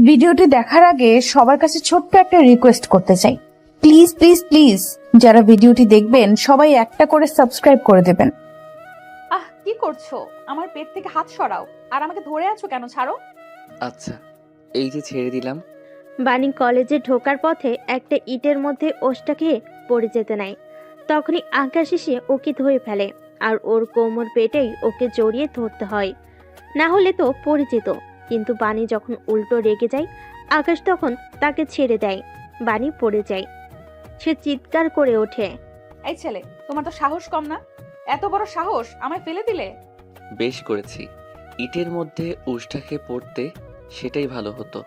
ভিডিওটি দেখার আগে সবার কাছে ছোট্ট একটা রিকোয়েস্ট করতে চাই, প্লিজ প্লিজ প্লিজ যারা ভিডিওটি দেখবেন সবাই একটা করে সাবস্ক্রাইব করে দেবেন। কি করছো? আমার পেট থেকে হাত সরাও। আর আমাকে ধরে আছো কেন? ছাড়ো। আচ্ছা, এই যে ছেড়ে দিলাম। বাণী কলেজে ঢোকার পথে একটা ইটের মধ্যে ওষ্টা খেয়ে পড়ে যেতে নাই। তখনই আকাশ এসে ওকে ধরে ফেলে আর ওর কোমর পেটেই ওকে জড়িয়ে ধরতে হয়, না হলে তো পড়ে যেত। কিন্তু বাণী যখন উল্টো রেগে যায়, আকাশ তখন তাকে ছেড়ে দেয়। বাণী পড়ে যায়। সে চিৎকার করে ওঠে। এই ছেলে, তোমার তো সাহস কম না? এত বড় সাহস, আমায় ফেলে দিলে? বেশ করেছি। ইটের মধ্যে উষ্ঠাকে পড়তে সেটাই ভালো হতো।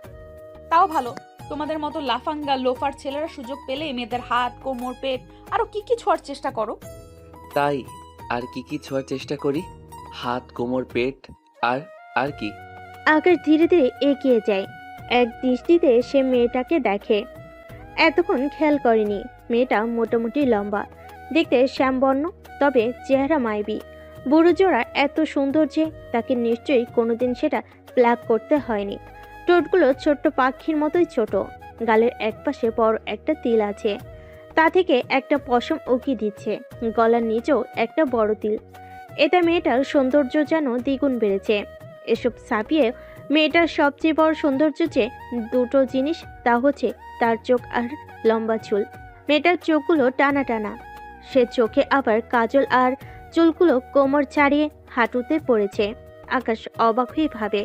তাও ভালো, তোমাদের মতো লাফাঙ্গা লোফার ছেলেরা সুযোগ পেলে মেয়েদের হাত, কোমর, পেট আরো কি কি ছোঁয়ার চেষ্টা করো। তাই আর কি কি ছোঁয়ার চেষ্টা করি? হাত, কোমর, পেট আর আর কি? আকাশ ধীরে ধীরে এগিয়ে যায়। এক দৃষ্টিতে সে মেয়েটাকে দেখে। এতক্ষণ খেয়াল করেনি। মেয়েটা মোটামুটি লম্বা, দেখতে শ্যামবর্ণ, তবে চেহারা মায়াবী। বুড়ো জোড়া এত সুন্দর যে তাকে নিশ্চয়ই কোনোদিন সেটা প্লাগ করতে হয়নি। ঠোঁটগুলো ছোট্ট পাখির মতোই ছোট। গালের একপাশে বড় একটা তিল আছে, তা থেকে একটা পশম উকি দিচ্ছে। গলার নিচেও একটা বড় তিল। এতে মেয়েটার সৌন্দর্য যেন দ্বিগুণ বেড়েছে। এসব ছাপিয়ে মেয়েটার সবচেয়ে বড় সৌন্দর্য যে দুটো জিনিস, তা হচ্ছে তার চোখ আর লম্বা চুল। মেয়েটার চোখগুলো টানা টানা, সে চোখে আবার কাজল, আর চুলগুলো কোমর ছাড়িয়ে হাঁটুতে পড়েছে। আকাশ অবাক হয়ে ভাবে,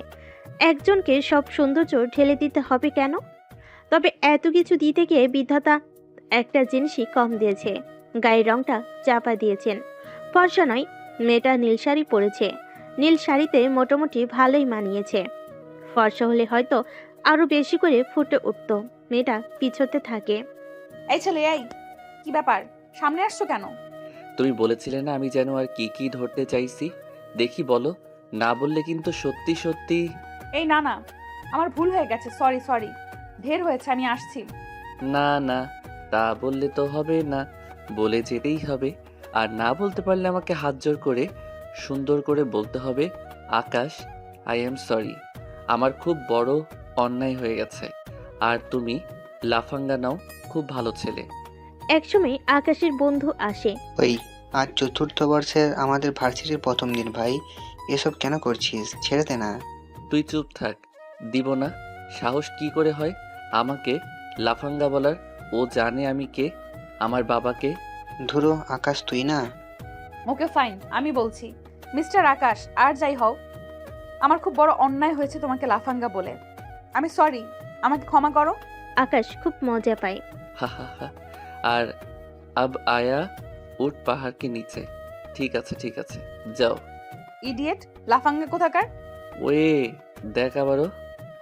একজনকে সব সৌন্দর্য ঢেলে দিতে হবে কেন? তবে এত কিছু দিতে গিয়ে বিধাতা একটা জিনিসই কম দিয়েছে, গায়ের রংটা চাপা দিয়েছেন। ফর্সা নয়, মেয়েটা নীল শাড়ি পরেছে। নীল শাড়িতে মোটামুটি ভালোই মানিয়েছে। ফর্সা হলে হয়তো আরো বেশি করে ফুটে উঠত। মেয়েটা পিছতে থাকে। এই ছেলে, এই কি ব্যাপার? সামনে আসছো কেন? তুমি বলেছিলে না আমি যেন আর কি কি ধরতে চাইছি? দেখি বলো, না বললে কিন্তু সত্যি সত্যি। এই না না, আমার ভুল হয়ে গেছে, সরি সরি, ঢের হয়েছে, আমি আসছি। না না, তা বললে তো হবে না, বলে যেতেই হবে। আর না বলতে পারলে আমাকে হাত জোর করে সুন্দর করে বলতে হবে, আকাশ, আই এম সরি, আমার খুব বড় অন্যায় হয়ে গেছে। আর তুমি লাফাঙ্গা নাও, খুব ভালো ছেলে। একসময় আকাশের বন্ধু আসে। ওই, আজ চতুর্থ বর্ষের আমাদের ভার্সিটির প্রথম দিন ভাই, এসব কেন করছিস? ছেড়ে দে না। তুই চুপ থাক, দিব না। সাহস কি করে হয় আমাকে লাফাঙ্গা বলার? ও জানে আমি কে, আমার বাবাকে। ধুরো আকাশ, তুই না। ওকে ফাইন, আমি বলছি, মিস্টার আকাশ, আর যাই হও, আমার খুব বড় অন্যায় হয়েছে তোমাকে লাফাঙ্গা বলে। আমি সরি, আমাকে ক্ষমা করো। আকাশ খুব মজা পায়। হা হা হা। আর আব আয়া উঠ পাহাড় के নিচে। ঠিক আছে ঠিক আছে, যাও। ইডিয়েট লাফাঙ্গা কোথাকার। ওয়ে, দেখ আবারও।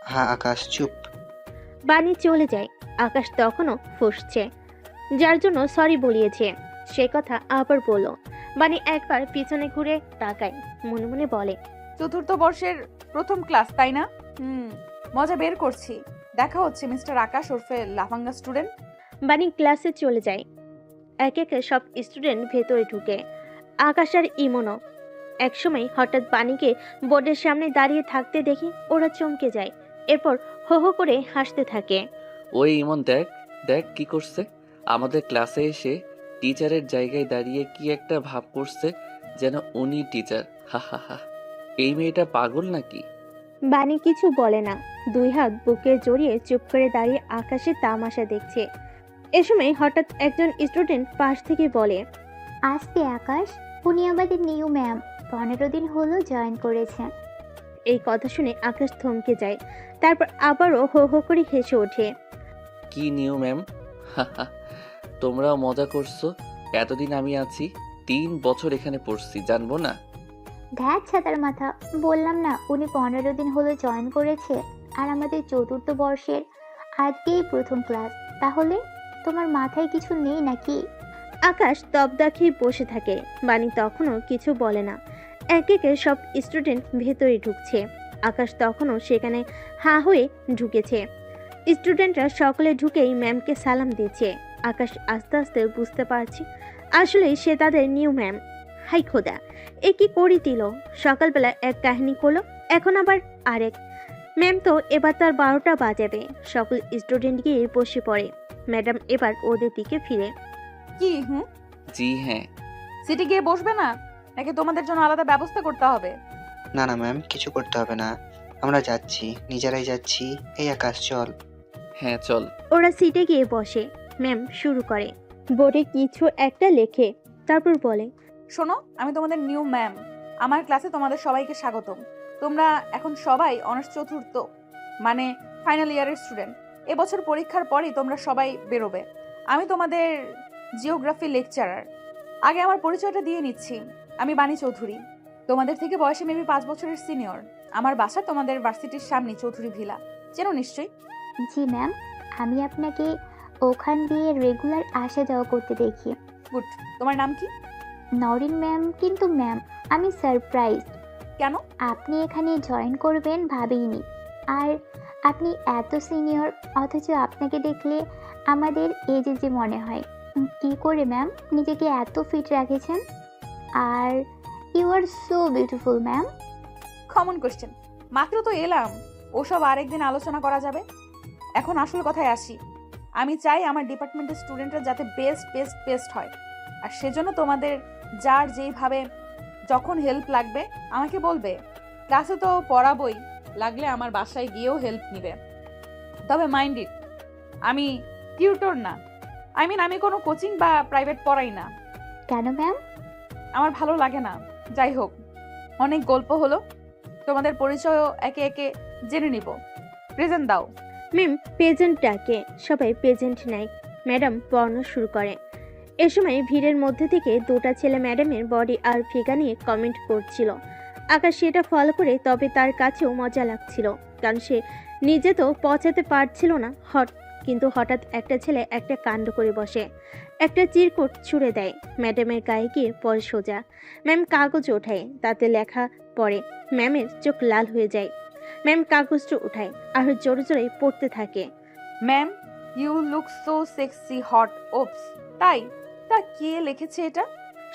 হ্যাঁ আকাশ, চুপ। বাণী চলে যায়। আকাশ তখনও ফুঁসছে, যার জন্য সরি বলিয়েছে। সে কথা আবার বলল। বাণী একবার পিছনে ঘুরে তাকায়, মনে মনে বলে, চতুর্থ বর্ষের প্রথম ক্লাস, তাই না? মজা বের করছি। দেখা হচ্ছে মিস্টার আকাশ ওরফে লাফাঙ্গা স্টুডেন্ট। বাণী ক্লাসে চলে যায়। এক একে সব স্টুডেন্ট ভেতরে ঢুকে। আকাশ আর ইমনও। একসময় হঠাৎ বাণীকে বোর্ডের সামনে দাঁড়িয়ে থাকতে দেখি ওরা চমকে যায়। এরপর হো হো করে হাসতে থাকে। ওই ইমন, দেখ দেখ কি করছে। আমাদের ক্লাসে এসে টিচারের জায়গায় দাঁড়িয়ে কি একটা ভাব করছে, যেন উনি টিচার। হা হা হা। এই মেয়েটা পাগল নাকি? বাণী কিছু বলে না, দুই হাত বুকে জড়িয়ে চুপ করে দাঁড়িয়ে আকাশে তামাশা দেখছে। এ সময় হঠাৎ একজন স্টুডেন্ট পাশ থেকে বলে, আজকে আকাশ, উনি আমাদের নিউ ম্যাম, 15 দিন হলো জয়েন করেছেন। এই কথা শুনে আকাশ থমকে যায়। তারপর আবারও হো হো করে হেসে ওঠে। কি নিউ ম্যাম? তোমরাও মজা করছো। এতদিন আমি আছি, 3 বছর এখানে পড়ছি, জানবো না? ধ্যাত ছাতার মাথা, বললাম না উনি 15 দিন হলো জয়েন করেছে, আর আমাদের চতুর্থ বর্ষের আজকেই প্রথম ক্লাস। তাহলে তোমার মাথায় কিছু নেই নাকি? আকাশ তবদা খেয়ে বসে থাকে। বাণী তখনও কিছু বলে না। এক একে সব স্টুডেন্ট ভেতরে ঢুকছে। আকাশ তখনও সেখানে হা হয়ে ঢুকেছে। স্টুডেন্টরা সকলে ঢুকেই ম্যামকে সালাম দিচ্ছে। আকাশ আস্তে আস্তে বুঝতে পারছে আসলে সে তাদের নিউ ম্যাম। হাই খোদা, এ কি করে দিল! সকালবেলা এক কাহিনী করলো, এখন আবার আরেক। ম্যাম তো এবার তার 12টা বাজাবে। সকল স্টুডেন্ট গিয়ে বসে পড়ে। ম্যাডাম এবার ওদের দিকে ফিরে। কি জি হ্যাঁ। সিটি গিয়ে বসবে না, নাকি তোমাদের জন্য আলাদা ব্যবস্থা করতে হবে? না না ম্যাম, কিছু করতে হবে না, আমরা যাচ্ছি, নিজেরাই যাচ্ছি। এই আকাশ চল। হ্যাঁ চল। ওরা সিটে গিয়ে বসে। ম্যাম শুরু করে, বোর্ডে কিছু একটা লেখে, তারপর বলে, শোনো, আমি তোমাদের নিউ ম্যাম। আমার ক্লাসে তোমাদের সবাইকে স্বাগতম। তোমরা এখন সবাই অনার্স চতুর্থ মানে ফাইনাল ইয়ারের স্টুডেন্ট। এবছর পরীক্ষার পরেই তোমরা সবাই বেরোবে। আমি তোমাদের জিওগ্রাফি লেকচারার। আগে আমার পরিচয়টা দিয়ে নিচ্ছি। আমি বাণী চৌধুরী, তোমাদের থেকে বয়সে মেবি 5 বছরের সিনিয়র। আমার বাসা তোমাদের ভার্সিটির সামনে, চৌধুরী ভিলা। চেনো নিশ্চয়ই? জি ম্যাম, আমি আপনাকে ওখান দিয়ে রেগুলার আসা যাওয়া করতে দেখি। গুড। তোমার নাম কি? নরিন ম্যাম। কিন্তু ম্যাম, আমি সারপ্রাইজ। কেন? আপনি এখানে জয়েন করবেন ভাবিনি। আর আপনি এত সিনিয়র, অথচ আপনাকে দেখলে আমাদের এজে যে মনে হয়। কি করে ম্যাম নিজেকে এত ফিট রাখেছেন? আর you are so beautiful ma'am. Common question, মাত্র তো এলাম, ওসব আরেকদিন আলোচনা করা যাবে। এখন আসল কথায় আসি। আমি চাই আমার ডিপার্টমেন্টের স্টুডেন্টরা যাতে বেস্ট বেস্ট বেস্ট হয়। আর সেজন্য তোমাদের যার যেইভাবে যখন হেল্প লাগবে আমাকে বলবে। ক্লাসে তো পড়াবই, লাগলে আমার বাসায় গিয়েও হেল্প নিবে। তবে মাইন্ড ইট, আমি টিউটর না। আমি কোনো কোচিং বা প্রাইভেট পড়াই না। কেন ম্যাম? আমার ভালো লাগে না। যাই হোক, অনেক গল্প হলো, তোমাদের পরিচয়ও একে একে জেনে নিব। প্রেজেন্ট দাও। ম্যাম পেজেন্ট ডাকে, সবাই পেজেন্ট নেয়। ম্যাডাম পড়ানো শুরু করে। এ সময় ভিড়ের মধ্যে থেকে দুটা ছেলে ম্যাডামের বডি আর ফিগার নিয়ে কমেন্ট করছিল। আকাশ সেটা ফলো করে, তবে তার কাছেও মজা লাগছিল, কারণ সে নিজে তো পচাতে পারছিল না। কিন্তু হঠাৎ একটা ছেলে একটা কাণ্ড করে বসে, একটা চিরকুট ছুঁড়ে দেয়। ম্যাডামের গায়ে গিয়ে পড়ে সোজা। ম্যাম কাগজ ওঠায়, তাতে লেখা পড়ে। ম্যামের চোখ লাল হয়ে যায়। ম্যাম কাগজটা উঠায় আর জোরে জোরে পড়তে থাকে। Ma'am, you look so sexy hot. Oops, তাই? তা কে লিখেছে এটা?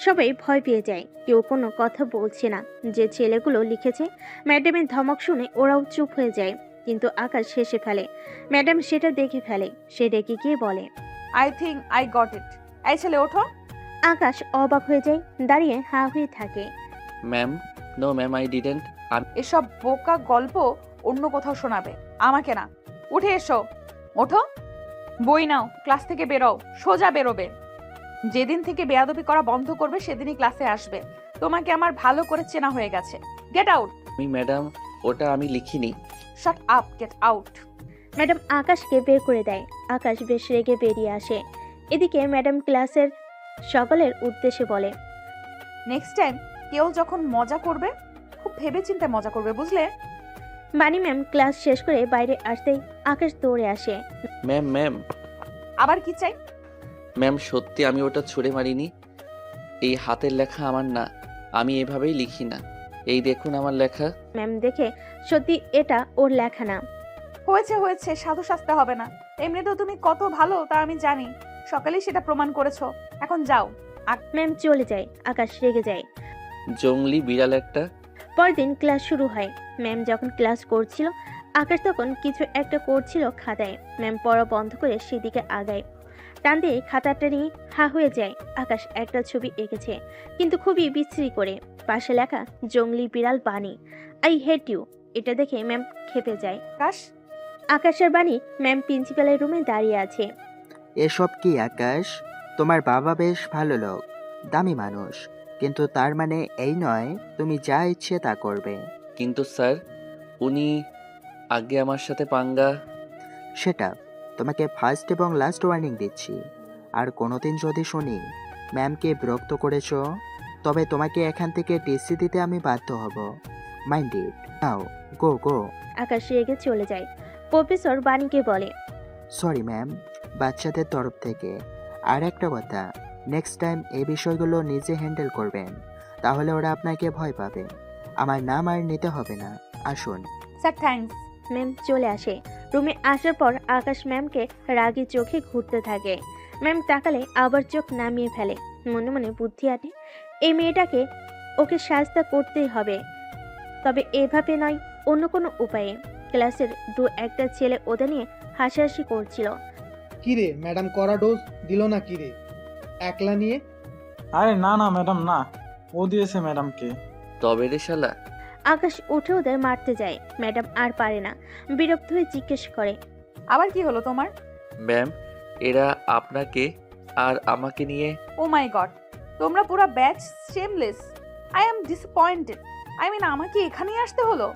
সবাই ভয় পেয়ে যায়, কেউ কোনো কথা বলছে না। যে ছেলেগুলো লিখেছে, ম্যাডামের ধমক শুনে ওরাও চুপ হয়ে যায়। কিন্তু আকাশ শেষে ফেলে। ম্যাডাম সেটা দেখে ফেলে। সে রেগে গিয়ে বলে, I think I got it. এই ছেলে ওঠো। আকাশ অবাক হয়ে যায়, দাঁড়িয়ে হা হয়ে থাকে। Ma'am, no ma'am, I didn't. এসব বোকা গল্প অন্য কোথাও শোনাবে, আমাকে না। উঠে এসো। ওঠো, বই নাও, ক্লাস থেকে বেরো। সোজা বেরোবে। যেদিন থেকে বেয়াদবি করা বন্ধ করবে সেদিনই ক্লাসে আসবে। তোমাকে আমার ভালো করে চেনা হয়ে গেছে। Get out. ম্যাডাম, ওটা আমি লিখিনি। Shut up, get out. Madam আকাশকে বের করে দেয়। আকাশ বেশ রেগে বেরিয়ে আসে। এদিকে ম্যাডাম ক্লাসের সকলের উদ্দেশ্যে বলে, নেক্সট টাইম কেউ যখন মজা করবে, খুব ভেবেচিন্তে মজা করবে, বুঝলে? বাণী ম্যাম ক্লাস শেষ করে বাইরে আসতেই আকাশ দৌড়ে আসে। ম্যাম, আবার কি চাই? ম্যাম সত্যি আমি ওটা ছুঁড়ে মারিনি। এই হাতের লেখা আমার না, আমি এভাবেই লিখি না। এই দেখুন আমার লেখা। ম্যাম দেখে সত্যি এটা ওর লেখা না। হয়েছে হয়েছে, সাধু সাজতে হবে না। এমনিতেও তুমি কত ভালো তা আমি জানি। সকালেই সেটা প্রমাণ করেছো। এখন যাও। ম্যাম চলে যায়। আকাশ রেগে যায়। জংলি বিড়াল একটা। পরদিন ক্লাস শুরু হয়। ম্যাম যখন ক্লাস করছিল, আকাশ তখন কিছু একটা করছিল খাতায়। ম্যাম পড়া বন্ধ করে সেদিকে আগায়। টান দিয়ে খাতাটা নিয়ে হা হয়ে যায়। আকাশ একটা ছবি এঁকেছে, কিন্তু খুবই বিশ্রী করে। পাশে লেখা জংলি বিড়াল বাণী, আই হেট ইউ। এটা দেখে ম্যাম খেপে যায়। আকাশ, আকাশের বাণী ম্যাম প্রিন্সিপালের রুমে দাঁড়িয়ে আছে। এসব কি আকাশ? তোমার বাবা বেশ ভালো লোক, দামি মানুষ, কিন্তু তার মানে এই নয় তুমি যা ইচ্ছে তা করবে। কিন্তু স্যার, উনি আগে আমার সাথে পাঙ্গা। সেটা তোমাকে ফার্স্ট এবং লাস্ট ওয়ার্নিং দিচ্ছি। আর কোনোদিন যদি শুনি ম্যামকে বিরক্ত করেছ, তবে তোমাকে এখান থেকে টিসি দিতে আমি বাধ্য হব। Mind it. নাও গো গো। আকাশ রেগে চলে যায়। প্রফেসর বাণীকে বলে, সরি ম্যাম, বাচ্চাদের তরফ থেকে। আর একটা কথা, নেক্সট টাইম এই বিষয়গুলো নিজে হ্যান্ডেল করবেন, তাহলে ওরা আপনাকে ভয় পাবে। আমার নাম আর নিতে হবে না। আসুন। Sir thanks. ম্যাম চলে আসে। রুমে আসার পর আকাশ ম্যামকে রাগী চোখে ঘুরতে থাকে। ম্যাম তাকালে আবার চোখ নামিয়ে ফেলে। মনে মনে বুদ্ধি আনে, এই মেয়েটাকে ওকে শাস্তি করতেই হবে, তবে এভাবে নয়, অন্য কোনো উপায়ে। ক্লাসের দু একটা ছেলে ওদের নিয়ে হাসাহাসি করছিল। কিরে ম্যাডাম কড়া ডোজ দিল না কিরে একলা নিয়ে? আরে না না ম্যাডাম না, ও দিয়েছে ম্যাডামকে। তবে রে শালা, আকাশ উঠে ওদের মারতে যায়। ম্যাডাম আর পারে না, বিরক্ত হয়ে জিজ্ঞেস করে, আবার কি হলো তোমার? ম্যাম এরা আপনাকে আর আমাকে নিয়ে। ও মাই গড, তোমরা পুরো batch shameless. I am disappointed. I mean আমাকে এখানেই আসতে হলো।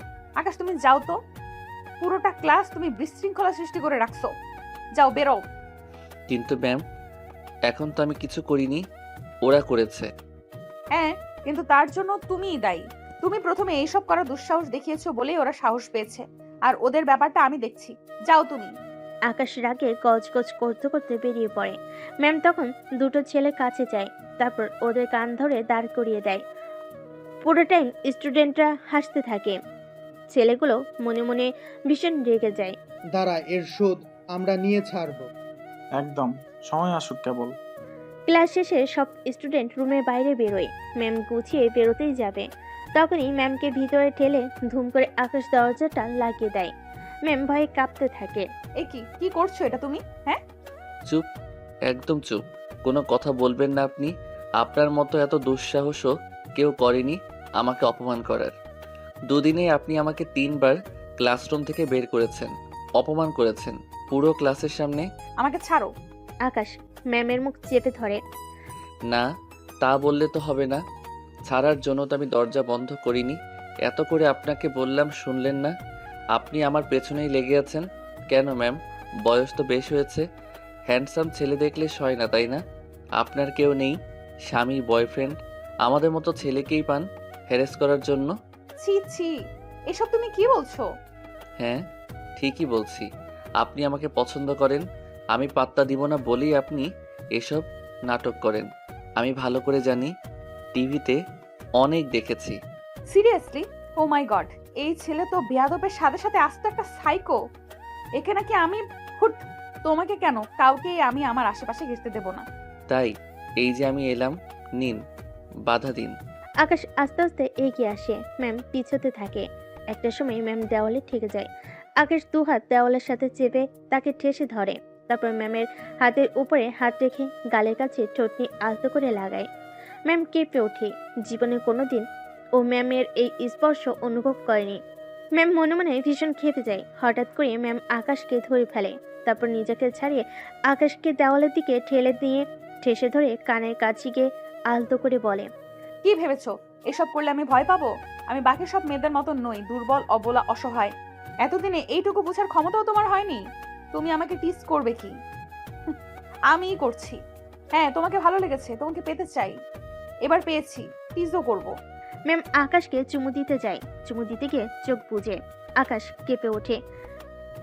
আকাশ তুমি যাও তো, পুরোটা ক্লাস তুমি বিশৃঙ্খলা সৃষ্টি করে রাখছো। যাও বেরো। কিন্তু ম্যাম এখন তো আমি কিছু করিনি, ওরা করেছে। হ্যাঁ, কিন্তু তার জন্য তুমিই দায়ী। তুমি প্রথমে এইসব করার দুঃসাহস দেখিয়েছো বলেই ওরা সাহস পেয়েছে, আর ওদের ব্যাপারটা আমি দেখছি। যাও তুমি। আকাশ রাগে গজগজ করতে করতে বেরিয়ে পড়ে। ম্যাম তখন দুটো ছেলে কাছে যায়, তারপর ওদের কান ধরে দাঁড় করিয়ে দেয়। পুরো টাইম স্টুডেন্টরা হাসতে থাকে। ছেলেগুলো মনে মনে ভীষণ রেগে যায়। দাঁড়া, এর শোধ আমরা নিয়ে ছাড়বো। একদম, সময় আসুক কেবল। ক্লাস শেষে সব স্টুডেন্ট রুমের বাইরে বেরোয়। ম্যাম গুছিয়ে বেরোতেই যাবে, তখনই ম্যামকে ভিতরে ঠেলে ধুম করে আকাশ দরজাটা লাগিয়ে দেয়। ম্যাম ভয়ে কাঁপতে থাকে। এ কি কি করছো এটা তুমি? হ্যাঁ, চুপ, একদম চুপ, কোনো কথা বলবেন না আপনি। আপনার মতো এত দুঃসাহসও কেউ করেনি আমাকে অপমান করার। দুদিনেই আপনি আমাকে 3 বার ক্লাসরুম থেকে বের করেছেন, অপমান করেছেন পুরো ক্লাসের সামনে। আমাকে ছাড়ো। আকাশ ম্যামের মুখ চেপে ধরে। না, তা বললে তো হবে না। ছাড়ার জন্য তো আমি দরজা বন্ধ করিনি। এত করে আপনাকে বললাম, শুনলেন না। আপনি আমার পেছনেই লেগে আছেন কেন ম্যাম? বয়স তো বেশ হয়েছে, হ্যান্ডসাম ছেলে দেখলে সয় না, তাই না? আপনার কেউ নেই, স্বামী, বয়ফ্রেন্ড? আমাদের মতো ছেলেকেই পান হ্যারেস করার জন্য। ছি ছি, এসব তুমি কি বলছো? হ্যাঁ, ঠিকই বলছি। আপনি আমাকে পছন্দ করেন, আমি পাত্তা দিব না বলেই আপনি এসব নাটক করেন। আমি ভালো করে জানি, টিভিতে অনেক দেখেছি। সিরিয়াসলি? ও মাই গড, এই ছেলে তো বেয়াদবের সাথে সাথে আস্ত একটা সাইকো। একে নাকি আমি হুট, তোমাকে কেন, কাউকেই আমি আমার আশেপাশে ঘেঁচতে দেব না। তাই এই যে আমি এলাম, নিন, বাধা দিন। আকাশ আস্তে আস্তে এগিয়ে আসে। ম্যাম পিছোতে থাকে। একটা সময় ম্যাম দেওয়ালে ঠেকে যায়। আকাশ দুহাত দেওয়ালের সাথে চেপে তাকে ঠেসে ধরে। তারপর ম্যামের হাতের উপরে হাত রেখে গালের কাছে ঠোঁটনি আলতো করে লাগায়। ম্যাম কেঁপে ওঠে। জীবনে কোনোদিন ও ম্যামের এই স্পর্শ অনুভব করেনি। ম্যাম মনে মনে ভীষণ খেপে যায়। হঠাৎ করে ম্যাম আকাশকে ধরে ফেলে। তারপর নিজেকে ছাড়িয়ে আকাশকে দেওয়ালের দিকে ঠেলে দিয়ে ঠেসে ধরে কানের কাছে গিয়ে আলতো করে বলে, কি ভেবেছো এসব করলে আমি ভয় পাবো? আমি বাকি সব মেয়েদের মতো নই, দুর্বল, অবলা, অসহায়। এতদিনে এইটুকু বোঝার ক্ষমতাও তোমার হয়নি? তুমি আমাকে টিস করবে কি? আমিই করছি। হ্যাঁ, তোমাকে ভালো লেগেছে, তোমাকে পেতে চাই। এবার পেয়েছি, টিসও করব। ম্যাম আকাশকে চুমু দিতে যায়। চুমু দিতে গিয়ে চোখ বুজে। আকাশ কেঁপে ওঠে।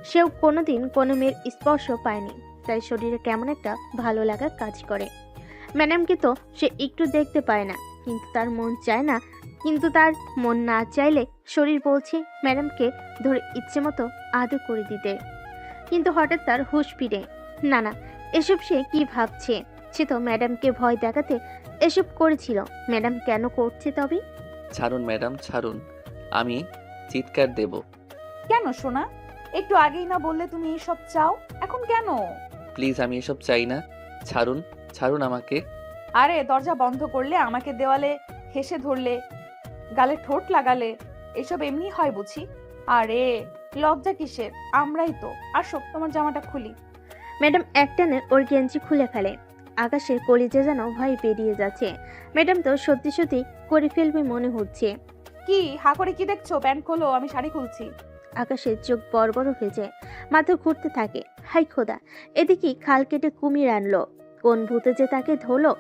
সেও কোনোদিন কোনো মেয়ের স্পর্শ পায়নি, তাই শরীরে কেমন একটা ভালো লাগা কাজ করে। ম্যাডামকে তো সে একটু দেখতে পায় না, কিন্তু তার মন চায় না। কিন্তু তার মন না চাইলে শরীর বলছে ম্যাডামকে ধরে ইচ্ছে মতো আদর করে দিতে। কিন্তু হঠাৎ তার হুঁশ ফিরে। না না, এসব সে কি ভাবছে? সে তো ম্যাডামকে ভয় দেখাতে এসব করেছিল। ম্যাডাম কেন করছে তবে? ছাড়ুন ম্যাডাম, ছাড়ুন, আমি চিৎকার দেব। কেন সোনা? একটু আগেই না বললে তুমি এইসব চাও, এখন কেন? প্লিজ, আমি এসব চাই না। ছাড়ুন, ছাড়ুন আমাকে। আরে দরজা বন্ধ করলে, আমাকে দেওয়ালে হেসে ধরলে, গালে ঠোঁট লাগালে, এসব এমনি হয় বুঝি? আরে লজ্জা কিসের? আমরাই তো। আসো, তোমার জামাটা খুলি। ম্যাডাম একটানে ওর গেঞ্জি খুলে ফেলে। আকাশের কলিজা যেন ভয় বেরিয়ে যাচ্ছে। ম্যাডাম তো সত্যি সত্যি করে ফেলবে মনে হচ্ছে। কি হা করে কি দেখছো? প্যান্ট খোলো, আমি শাড়ি খুলছি। আকাশের চোখ বড় বড় হয়ে যায়, মাথা ঘুরতে থাকে। হাই খোদা, এদিকে খাল কেটে কুমির আনলো। কোন ভূতে যে তাকে ধরলো?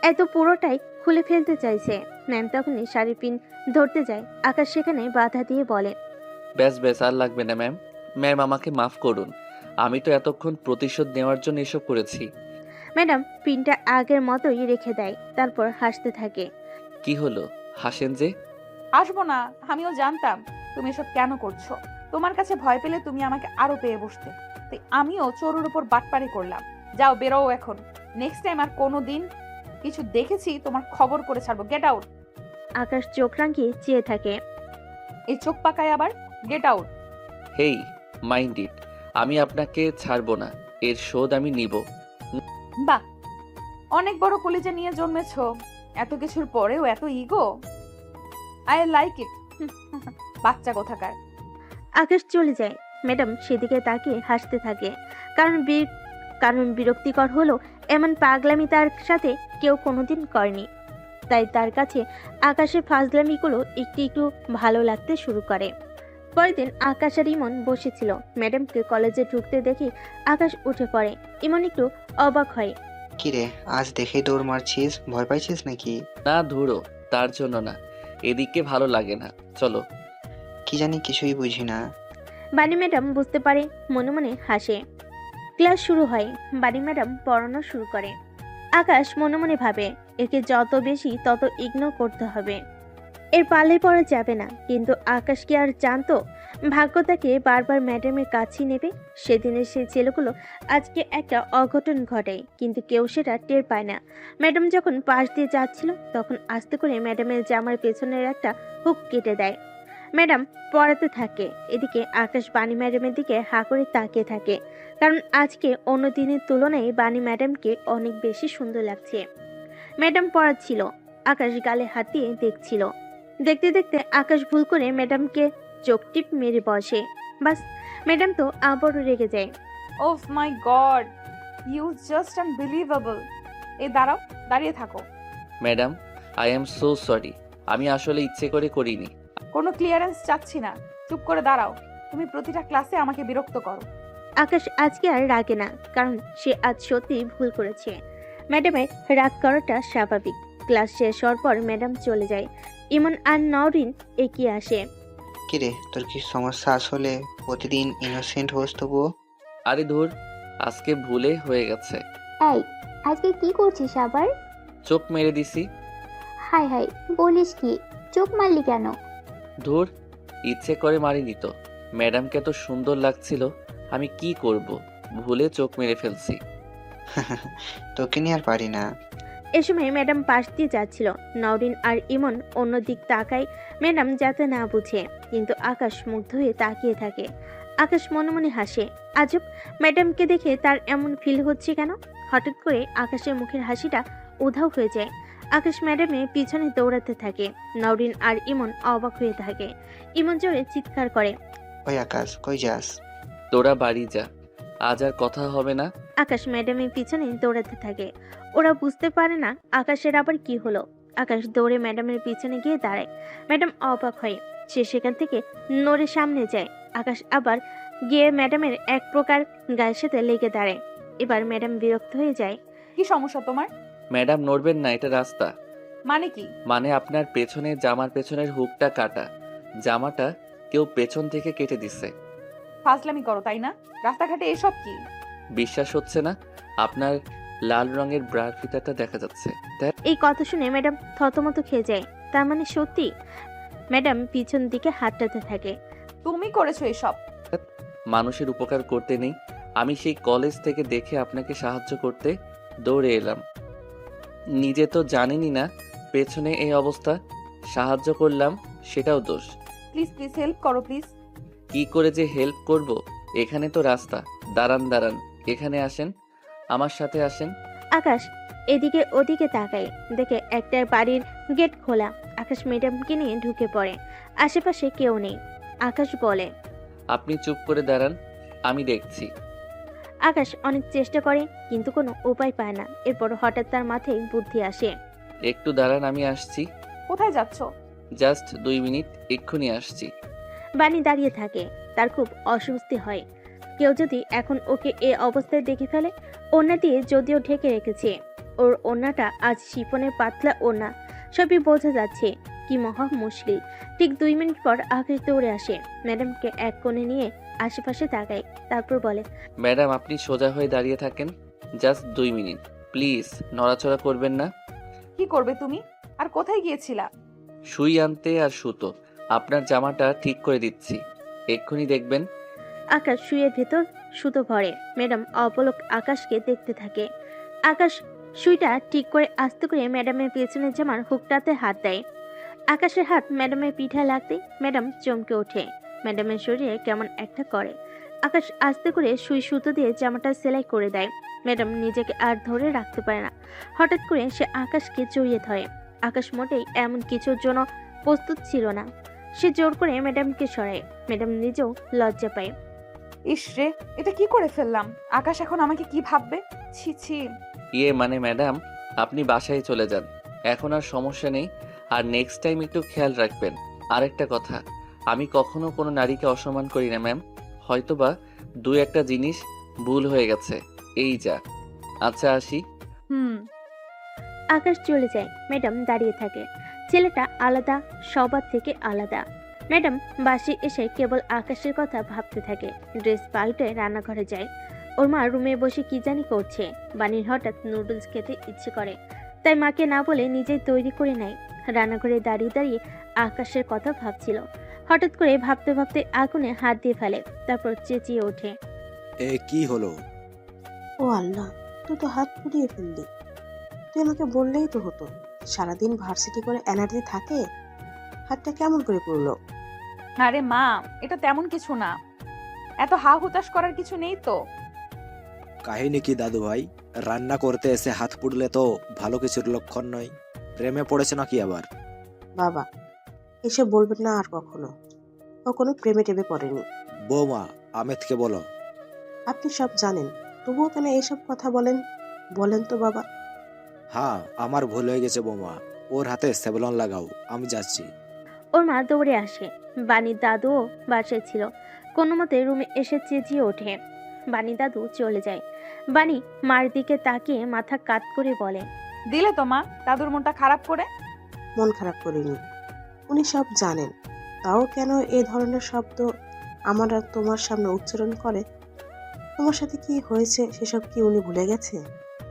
এত পুরোটাই খুলে ফেলতে চাইছে। ম্যাম তখনই শাড়ি পিন ধরতে যায়। আকাশ সেখানে বাধা দিয়ে বলে, ব্যাস ব্যাস, আর লাগবে না ম্যাম। ম্যাম আমাকে মাফ করুন, আমি তো এতক্ষণ প্রতিশোধ নেওয়ার জন্য এসব করেছি। ম্যাডাম পিনটা আগের মতোই রেখে দেয়। তারপর হাসতে থাকে। কি হলো, হাসেন যে? আসবো না, আমিও জানতাম তুমি এসব কেন করছো। তোমার কাছে ভয় পেলে তুমি আমাকে আরো পেয়ে বসতে, তাই আমিও চোরের উপর বাটপারি করলাম। যাও, বেরোও এখন। নেক্সট টাইম আর কোনো দিন কিছু দেখেছি তোমার খবর করে ছাড়বো। Get out. আকাশ চোখ রাঙিয়ে চেয়ে থাকে। এই চোখ পাকায় আবার। Get out. Hey mind it, আমি আপনাকে ছাড়বো না, এর শোধ আমি নিব। বাহ, অনেক বড় কলিজা নিয়ে জন্মেছো, এত কিছুর পরেও এত ইগো। I like it. বাচ্চা কোথাকার। আকাশ চলে যায়। ম্যাডাম সেদিকে তাকিয়ে হাসতে থাকে। কারণ বিরক্তিকর হলো এমন পাগলামি তার সাথে কেউ কোনোদিন করেনি। তাই তার কাছে আকাশের ফাজলামিগুলো একটু একটু ভালো লাগতে শুরু করে। পরের দিন আকাশ আর ইমন বসেছিল। ম্যাডামকে কলেজে ঢুকতে দেখে আকাশ উঠে পড়ে। ইমন একটু অবাক হয়। কিরে, আজ দেখে দৌড় মারছিস, ভয় পাইছিস নাকি? না ধুরো, তার জন্য না, এদিকে ভালো লাগে না, চলো। কি জানি, কিছুই বুঝি না। বাণী ম্যাডাম বুঝতে পারে, মনে মনে হাসে। ক্লাস শুরু হয়। বাণী ম্যাডাম পড়ানো শুরু করে। আকাশ মনে মনে ভাবে, একে যত বেশি তত ইগনোর করতে হবে, এর পালে পড়া যাবে না। কিন্তু আকাশ কি আর জানতো ভাগ্য তাকে বারবার ম্যাডামের কাছে নেবে? সেদিনের সেই ছেলেগুলো আজকে একটা অঘটন ঘটায়, কিন্তু কেউ সেটা টের পায় না। ম্যাডাম যখন পাশ দিয়ে যাচ্ছিল তখন আস্তে করে ম্যাডামের জামার পেছনের একটা হুক কেটে দেয়। ম্যাডাম পড়াতে থাকে। এদিকে আকাশ বাণী ম্যাডামের দিকে হা করে তাকিয়ে থাকে, কারণ আজকে অন্য দিনের তুলনায় বাণী ম্যাডামকে অনেক বেশি সুন্দর লাগছে। ম্যাডাম পড়াচ্ছিল, আকাশ গালে হাত দিয়ে দেখছিল। দেখতে দেখতে আকাশ ভুল করে ম্যাডামকে চোখ টিপ মেরে বসে। বাস, ম্যাডাম তো আবারও রেগে যায়। ওহ মাই গড, ইউ জাস্ট আনবিলিভেবল। এই দাঁড়াও, দাঁড়িয়ে থাকো। Madam, I am so sorry, আমি আসলে ইচ্ছে করে করিনি। কোনো ক্লিয়ারেন্স চাচ্ছি না, চুপ করে দাঁড়াও। তুমি প্রতিটা ক্লাসে আমাকে বিরক্ত করো। আকাশ আজকে আর রাগে না, কারণ সে আজ সত্যি ভুল করেছে। ম্যাডামের রাগ করাটা স্বাভাবিক। ক্লাস শেষ হওয়ার পর ম্যাডাম চলে যায়। ইমন আর নওরিন এগিয়ে আসে। কিরে, তোর কি সমস্যা? আসলে প্রতিদিন ইনোসেন্ট হোস তবুও? আরে ধুর, আজকে ভুলে হয়ে গেছে। এই, আজকে কি করছিস আবার? চোখ মেরে দিছি। হাই হাই, বলিস কি? চোখ মারলি কেন? ধুর, ইচ্ছে করে মারিনি তো। ম্যাডামকে এত সুন্দর লাগছিল, আমি কি করব, ভুলে চোখ মেরে ফেলছি। তোকে নিয়ে আর পারি না। এ সময় ম্যাডাম পাশ দিয়ে যাচ্ছিল। নওরিন আর ইমন অন্য দিক তাকায় ম্যাডাম যাতে না বুঝে, কিন্তু আকাশ মুগ্ধ হয়ে তাকিয়ে থাকে। আকাশ মনে মনে হাসে। আজব, ম্যাডামকে দেখে তার এমন ফিল হচ্ছে কেন? হঠাৎ করে আকাশের মুখের হাসিটা উধাও হয়ে যায়। আকাশ ম্যাডামের পিছনে দৌড়াতে থাকে। নওরিন আর ইমন অবাক হয়ে থাকে। ইমন জোরে চিৎকার করে। ওই আকাশ, কই যাস? তোরা বাড়ি যা, আজ আর কথা হবে না। আকাশ ম্যাডামের পিছনে দৌড়াতে থাকে। ওরা বুঝতে পারে না আকাশের আবার কি হলো। আকাশ দৌড়ে ম্যাডামের পিছনে গিয়ে দাঁড়ায়। ম্যাডাম অবাক হয়। সে সেখান থেকে নড়ে সামনে যায়। আকাশ আবার গিয়ে ম্যাডামের এক প্রকার গায়ের সাথে লেগে দাঁড়ায়। এবার ম্যাডাম বিরক্ত হয়ে যায়। কি সমস্যা তোমার? ম্যাডাম নড়বেন না, এটা রাস্তা। মানে কি? মানে আপনার পেছনে জামার পেছনের হুকটা কাটা, জামাটা কেউ পেছন থেকে কেটে দিছে। ফাজলামি করো তাই না? রাস্তাঘাটে এসব কি? বিশ্বাস হচ্ছে না? আপনার লাল রঙের ব্রার ফিতাটা দেখা যাচ্ছে। এই কথা শুনে ম্যাডাম থতমত খেয়ে যায়। তার মানে সত্যি? ম্যাডাম পিছন দিকে হাঁটাতে থাকে। তুমি করেছো এসব? মানুষের উপকার করতে নেই, আমি সেই কলেজ থেকে দেখে আপনাকে সাহায্য করতে দৌড়ে এলাম। নিজে তো জানেনই না পেছনে এই অবস্থা, সাহায্য করলাম, সেটাও দোষ। প্লিজ প্লিজ হেল্প করো প্লিজ। কি করে যে হেল্প করব? এখানে তো রাস্তা। দাঁড়ান দাঁড়ান, এখানে আসেন, আমার সাথে আসেন। আকাশ এদিকে ওদিকে তাকায়, দেখে একটা বাড়ির গেট খোলা। আকাশ ম্যাডামকে নিয়ে ঢুকে পড়ে। আশেপাশে কেউ নেই। আকাশ বলে, আপনি চুপ করে দাঁড়ান, আমি দেখছি। আকাশ অনেক চেষ্টা করে কিন্তু কোনো উপায় পায় না। এরপর হঠাৎ তার মাথায় বুদ্ধি আসে। একটু দাঁড়ান, আমি আসছি। কোথায় যাচ্ছ? জাস্ট 2 মিনিট, এক্ষুনি আসছি। বাণী দাঁড়িয়ে থাকে। তার খুব অস্বস্তি হয়। কেউ যদি এখন ওকে এ অবস্থায় দেখে ফেলে। ওড়না দিয়ে যদিও ঢেকে রেখেছে, ওর ওড়নাটা আজ শিফনের পাতলা ওড়না, সবই বোঝা যাচ্ছে। কি মহা মুশকিল। ঠিক 2 মিনিট পর আকাশ দৌড়ে আসে। ম্যাডামকে এক কোণে নিয়ে আশেপাশে তাকায়, তারপর বলে, ম্যাডাম আপনি সোজা হয়ে দাঁড়িয়ে থাকেন, জাস্ট 2 মিনিট প্লিজ, নড়াচড়া করবেন না। কি করবে তুমি? আর কোথায় গিয়েছিলা? সুই আনতে আর সুতো। আপনার জামাটা ঠিক করে দিচ্ছি, এক্ষুনি দেখবেন। আকাশ শুয়ের ভেতর সুতো ভরে। ম্যাডাম অপলক আকাশকে দেখতে থাকে। আকাশ সুইটা ঠিক করে আস্তে করে ম্যাডামের পেছনের জামার হুকটাতে হাত দেয়। আকাশের হাত ম্যাডামের পিঠে লাগতে ম্যাডাম চমকে ওঠে। ম্যাডামের শরীরে কেমন একটা করে। আকাশ আস্তে করে সুই সুতো দিয়ে জামাটা সেলাই করে দেয়। ম্যাডাম নিজেকে আর ধরে রাখতে পারে না। হঠাৎ করে সে আকাশকে জড়িয়ে ধরে। আকাশ মোটেই এমন কিছুর জন্য প্রস্তুত ছিল না। সে জোর করে ম্যাডামকে সরায়। ম্যাডাম নিজেও লজ্জা পায়। ইস রে, এটা কি করে ফেললাম। আকাশ এখন আমাকে কি ভাববে। ছি ছি। মানে ম্যাডাম, আপনি বাসায় চলে যান, এখন আর সমস্যা নেই। আর নেক্সট টাইম একটু খেয়াল রাখবেন। আরেকটা কথা, আমি কখনো কোনো নারীকে অসম্মান করি না ম্যাম। হয়তোবা দু একটা জিনিস ভুল হয়ে গেছে, এই যা। আচ্ছা আসি। হুম। আকাশ চলে যায়। ম্যাডাম দাঁড়িয়ে থাকে। ছেলেটা আলাদা, সবার থেকে আলাদা। ম্যাডাম বাসে এসে কেবল আকাশের কথা ভাবতে থাকে। ড্রেস পাল্টে রান্নাঘরে যায়। ওর মা রুমে বসে কি জানি করছে। বানির হঠাৎ নুডলস খেতে ইচ্ছে করে, তাই মাকে না বলে নিজেই তৈরি করে নেয়। রান্নাঘরে দাঁড়িয়ে দাঁড়িয়ে আকাশের কথা ভাবছিল। হঠাৎ করে ভাবতে ভাবতে আগুনে হাত দিয়ে ফেলে, তারপর চেঁচিয়ে ওঠে। এ কি হলো? ও আল্লাহ, তুই তো হাত পুড়িয়ে ফেললি। তুই আমাকে বললেই তো হতো। সারাদিন ভার্সিটি করে এনার্জি থাকে, হাতটা কেমন করে পড়লো? আরে মা, এটা তেমন কিছু না। এত হা হুতাশ করার কিছু নেই তো। কাহিনী কি দাদু ভাই? রান্না করতে এসে হাত পুড়লে তো ভালো কিছুর লক্ষণ নয়। প্রেমে পড়েছে নাকি আবার? বাবা, এসে বলবেন না আর কখনো। কখনো প্রেমে টেমে পড়েনি। বৌমা, আমেদকে বলো। আপনি সব জানেন, তবুও কেন এসব কথা বলেন? বলেন তো বাবা। হ্যাঁ, আমার ভুল হয়ে গেছে বৌমা। ওর হাতে সেভলন লাগাও, আমি যাচ্ছি। ওর মা দৌড়ে আসে। বানির দাদুও বাসায় ছিল। কোনো মতে রুমে এসে চেঁচিয়ে ওঠে। বানি দাদু চলে যায়। বানি মার দিকে তাকিয়ে মাথা কাত করে বলে, দিলে তো মা দাদুর মনটা খারাপ করে। মন খারাপ করিনি, উনি সব জানেন। তাও কেন এ ধরনের শব্দ আমার আর তোমার সামনে উচ্চারণ করে? তোমার সাথে কি হয়েছে সেসব কি উনি ভুলে গেছে?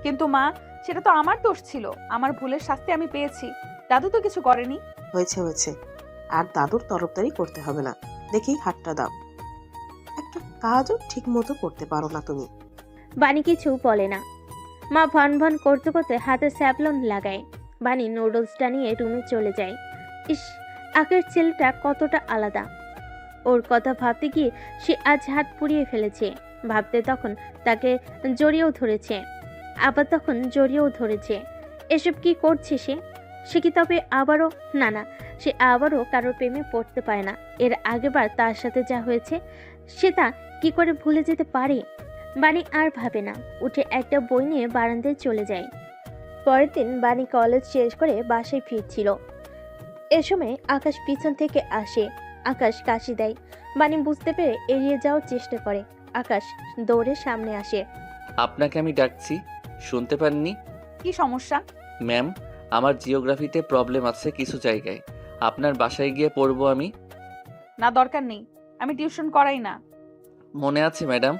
কিন্তু মা, সেটা তো আমার দোষ ছিল। আমার ভুলের শাস্তি আমি পেয়েছি। দাদু তো কিছু করেনি। হয়েছে হয়েছে, আর দাদুর তরফদারি করতে হবে না। দেখি হাতটা দাও। একটা কাজও ঠিক মতো করতে পারো না তুমি। বানি কিছু বলে না। মা ভন ভন করতে করতে হাতে স্যাভলন লাগায়। বানি নুডলসটা নিয়ে রুমে চলে যায়। ইস, আগের ছেলেটা কতটা আলাদা। ওর কথা ভাবতে গিয়ে সে আজ হাত পুড়িয়ে ফেলেছে। ভাবতে তখন তাকে জড়িয়েও ধরেছে, আবার তখন জড়িয়েও ধরেছে। এসব কি করছে সে? সে কি তবে আবারও? না না, সে আবারও কারোর প্রেমে পড়তে পারে না। এর আগেবার তার সাথে যা হয়েছে সে তা কি করে ভুলে যেতে পারে? বানি আর ভাবে না, উঠে একটা বই নিয়ে বারান্দায় চলে যায়। পরের দিন বানি কলেজ শেষ করে বাসায় ফিরছিল। এ সময় আকাশ পিছন থেকে আসে। আকাশ কাশি দেয়। বানি বুঝতে পেরে এড়িয়ে যাওয়ার চেষ্টা করে। আকাশ দৌড়ে সামনে আসে। আপনাকে আমি ডাকছি, শুনতে পাননি? কি সমস্যা? ম্যাম, আমার জিওগ্রাফিতে প্রবলেম আছে কিছু জায়গায়। আপনার বাসায় গিয়ে পড়বো আমি। না, দরকার নেই, আমি টিউশন করাই না। মনে আছে ম্যাডাম,